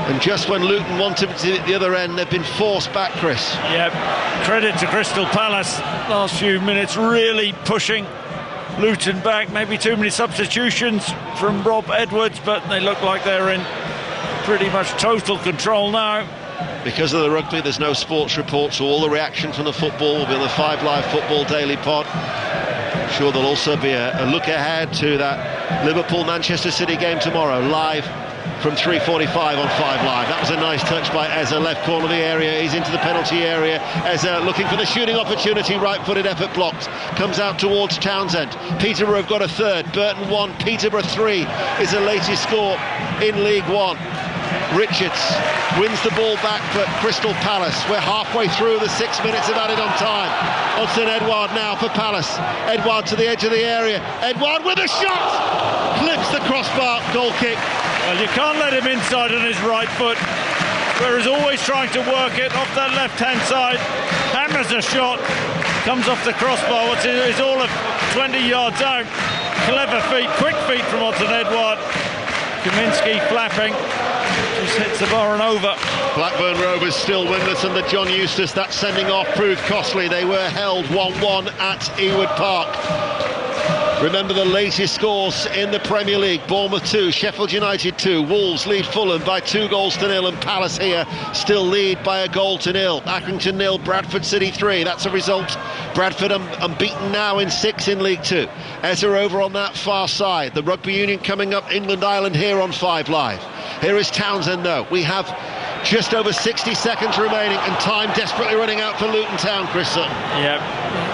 And just when Luton wanted it at the other end, they've been forced back, Chris. Yeah, credit to Crystal Palace. Last few minutes really pushing Luton back. Maybe too many substitutions from Rob Edwards, but they look like they're in pretty much total control now. Because of the rugby, there's no sports report, so all the reaction from the football will be on the 5 Live Football Daily Pod. I'm sure there'll also be a look ahead to that Liverpool-Manchester City game tomorrow, live from 3:45 on 5 Live. That was a nice touch by Eza, left corner of the area, he's into the penalty area. Eza looking for the shooting opportunity, right-footed effort blocked, comes out towards Townsend. Peterborough have got a third, Burton 1, Peterborough 3 is the latest score in League 1. Richards wins the ball back for Crystal Palace. We're halfway through the 6 minutes of added on time. Hudson Edouard now for Palace. Edouard to the edge of the area. Edouard with a shot! Clips the crossbar, goal kick. Well, you can't let him inside on his right foot, where he's always trying to work it off that left-hand side. Hammers a shot, comes off the crossbar. It's all of 20 yards out. Clever feet, quick feet from Hudson Edouard. Kaminsky flapping, just hits the bar and over. Blackburn Rovers still winless under John Eustace. That sending off proved costly. They were held 1-1 at Ewood Park. Remember the latest scores in the Premier League. Bournemouth 2, Sheffield United 2. Wolves lead Fulham by 2-0, and Palace here still lead by 1-0. Accrington 0, Bradford City 3. That's a result. Bradford unbeaten now in 6 in League 2. Eza over on that far side. The Rugby Union coming up, England Ireland here on 5 Live. Here is Townsend though. We have just over 60 seconds remaining and time desperately running out for Luton Town, Chris Sutton. Yeah,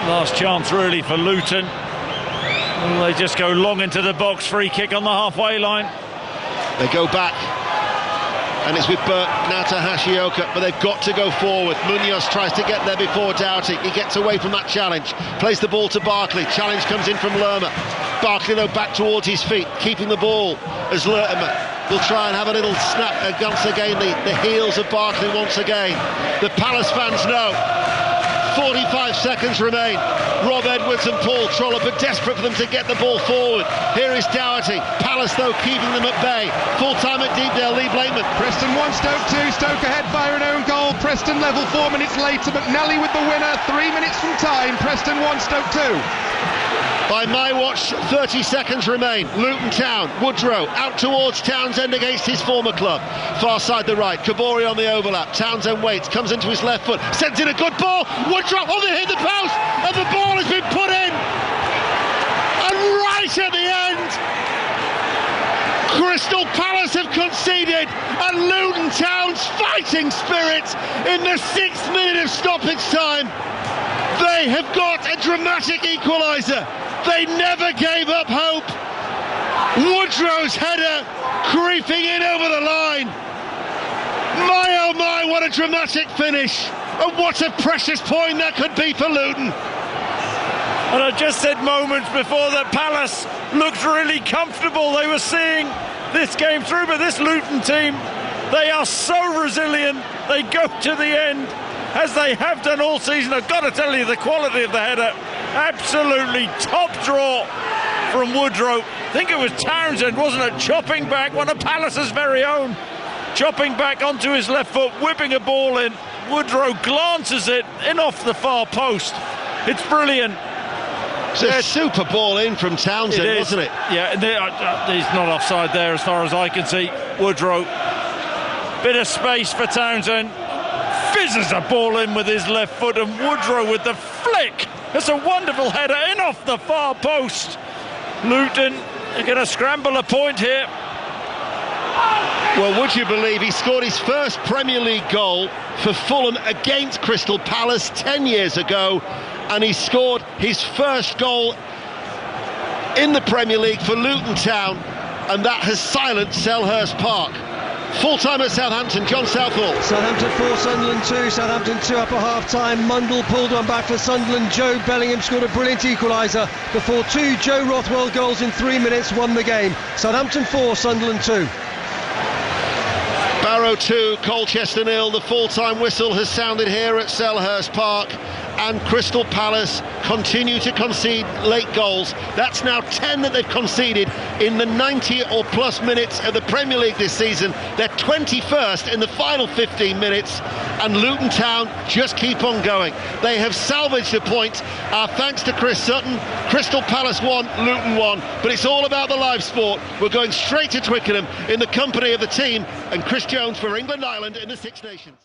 last chance really for Luton. Well, they just go long into the box, free kick on the halfway line. They go back, and it's with Burke now to Hashioka, but they've got to go forward. Munoz tries to get there before Doughty. He gets away from that challenge, plays the ball to Barkley. Challenge comes in from Lerma. Barkley though back towards his feet, keeping the ball as Lerma will try and have a little snap against again the heels of Barkley once again. The Palace fans know 45 seconds remain. Rob Edwards and Paul Trollope are desperate for them to get the ball forward. Here is Doherty. Palace though keeping them at bay. Full time at Deepdale, Lee Blakeman. Preston 1, Stoke 2. Stoke ahead via an own goal. Preston level 4 minutes later. McNally with the winner. 3 minutes from time. Preston 1, Stoke 2. By my watch, 30 seconds remain. Luton Town, Woodrow out towards Townsend against his former club. Far side the right, Kabori on the overlap. Townsend waits, comes into his left foot, sends in a good ball. Woodrow, oh, they hit the post, and the ball has been put in. And right at the end, Crystal Palace have conceded, and Luton Town's fighting spirit in the 6th minute of stoppage time. They have got a dramatic equaliser. They never gave up hope. Woodrow's header creeping in over the line. My oh my, what a dramatic finish. And what a precious point that could be for Luton. And I just said moments before that Palace looked really comfortable. They were seeing this game through, but this Luton team, they are so resilient. They go to the end, as they have done all season. I've got to tell you, the quality of the header, absolutely top draw from Woodrow. I think it was Townsend, wasn't it, chopping back, one of Palace's very own, chopping back onto his left foot, whipping a ball in. Woodrow glances it in off the far post. It's brilliant. It's a super ball in from Townsend, wasn't it? Yeah, he's not offside there as far as I can see. Woodrow, bit of space for Townsend, fizzes a ball in with his left foot, and Woodrow with the flick. It's a wonderful header in off the far post. Luton are going to scramble a point here. Well, would you believe he scored his first Premier League goal for Fulham against Crystal Palace 10 years ago, and he scored his first goal in the Premier League for Luton Town, and that has silenced Selhurst Park. Full time at Southampton, John Southall. Southampton 4, Sunderland 2. Southampton 2 up at half-time. Mundle pulled one back for Sunderland. Joe Bellingham scored a brilliant equaliser before 2 Joe Rothwell goals in 3 minutes won the game. Southampton 4, Sunderland 2. Barrow 2, Colchester 0. The full-time whistle has sounded here at Selhurst Park, and Crystal Palace continue to concede late goals. That's now 10 that they've conceded in the 90 or plus minutes of the Premier League this season. They're 21st in the final 15 minutes, and Luton Town just keep on going. They have salvaged a point, thanks to Chris Sutton. Crystal Palace 1, Luton 1, but it's all about the live sport. We're going straight to Twickenham in the company of the team and Chris Jones for England Ireland in the Six Nations.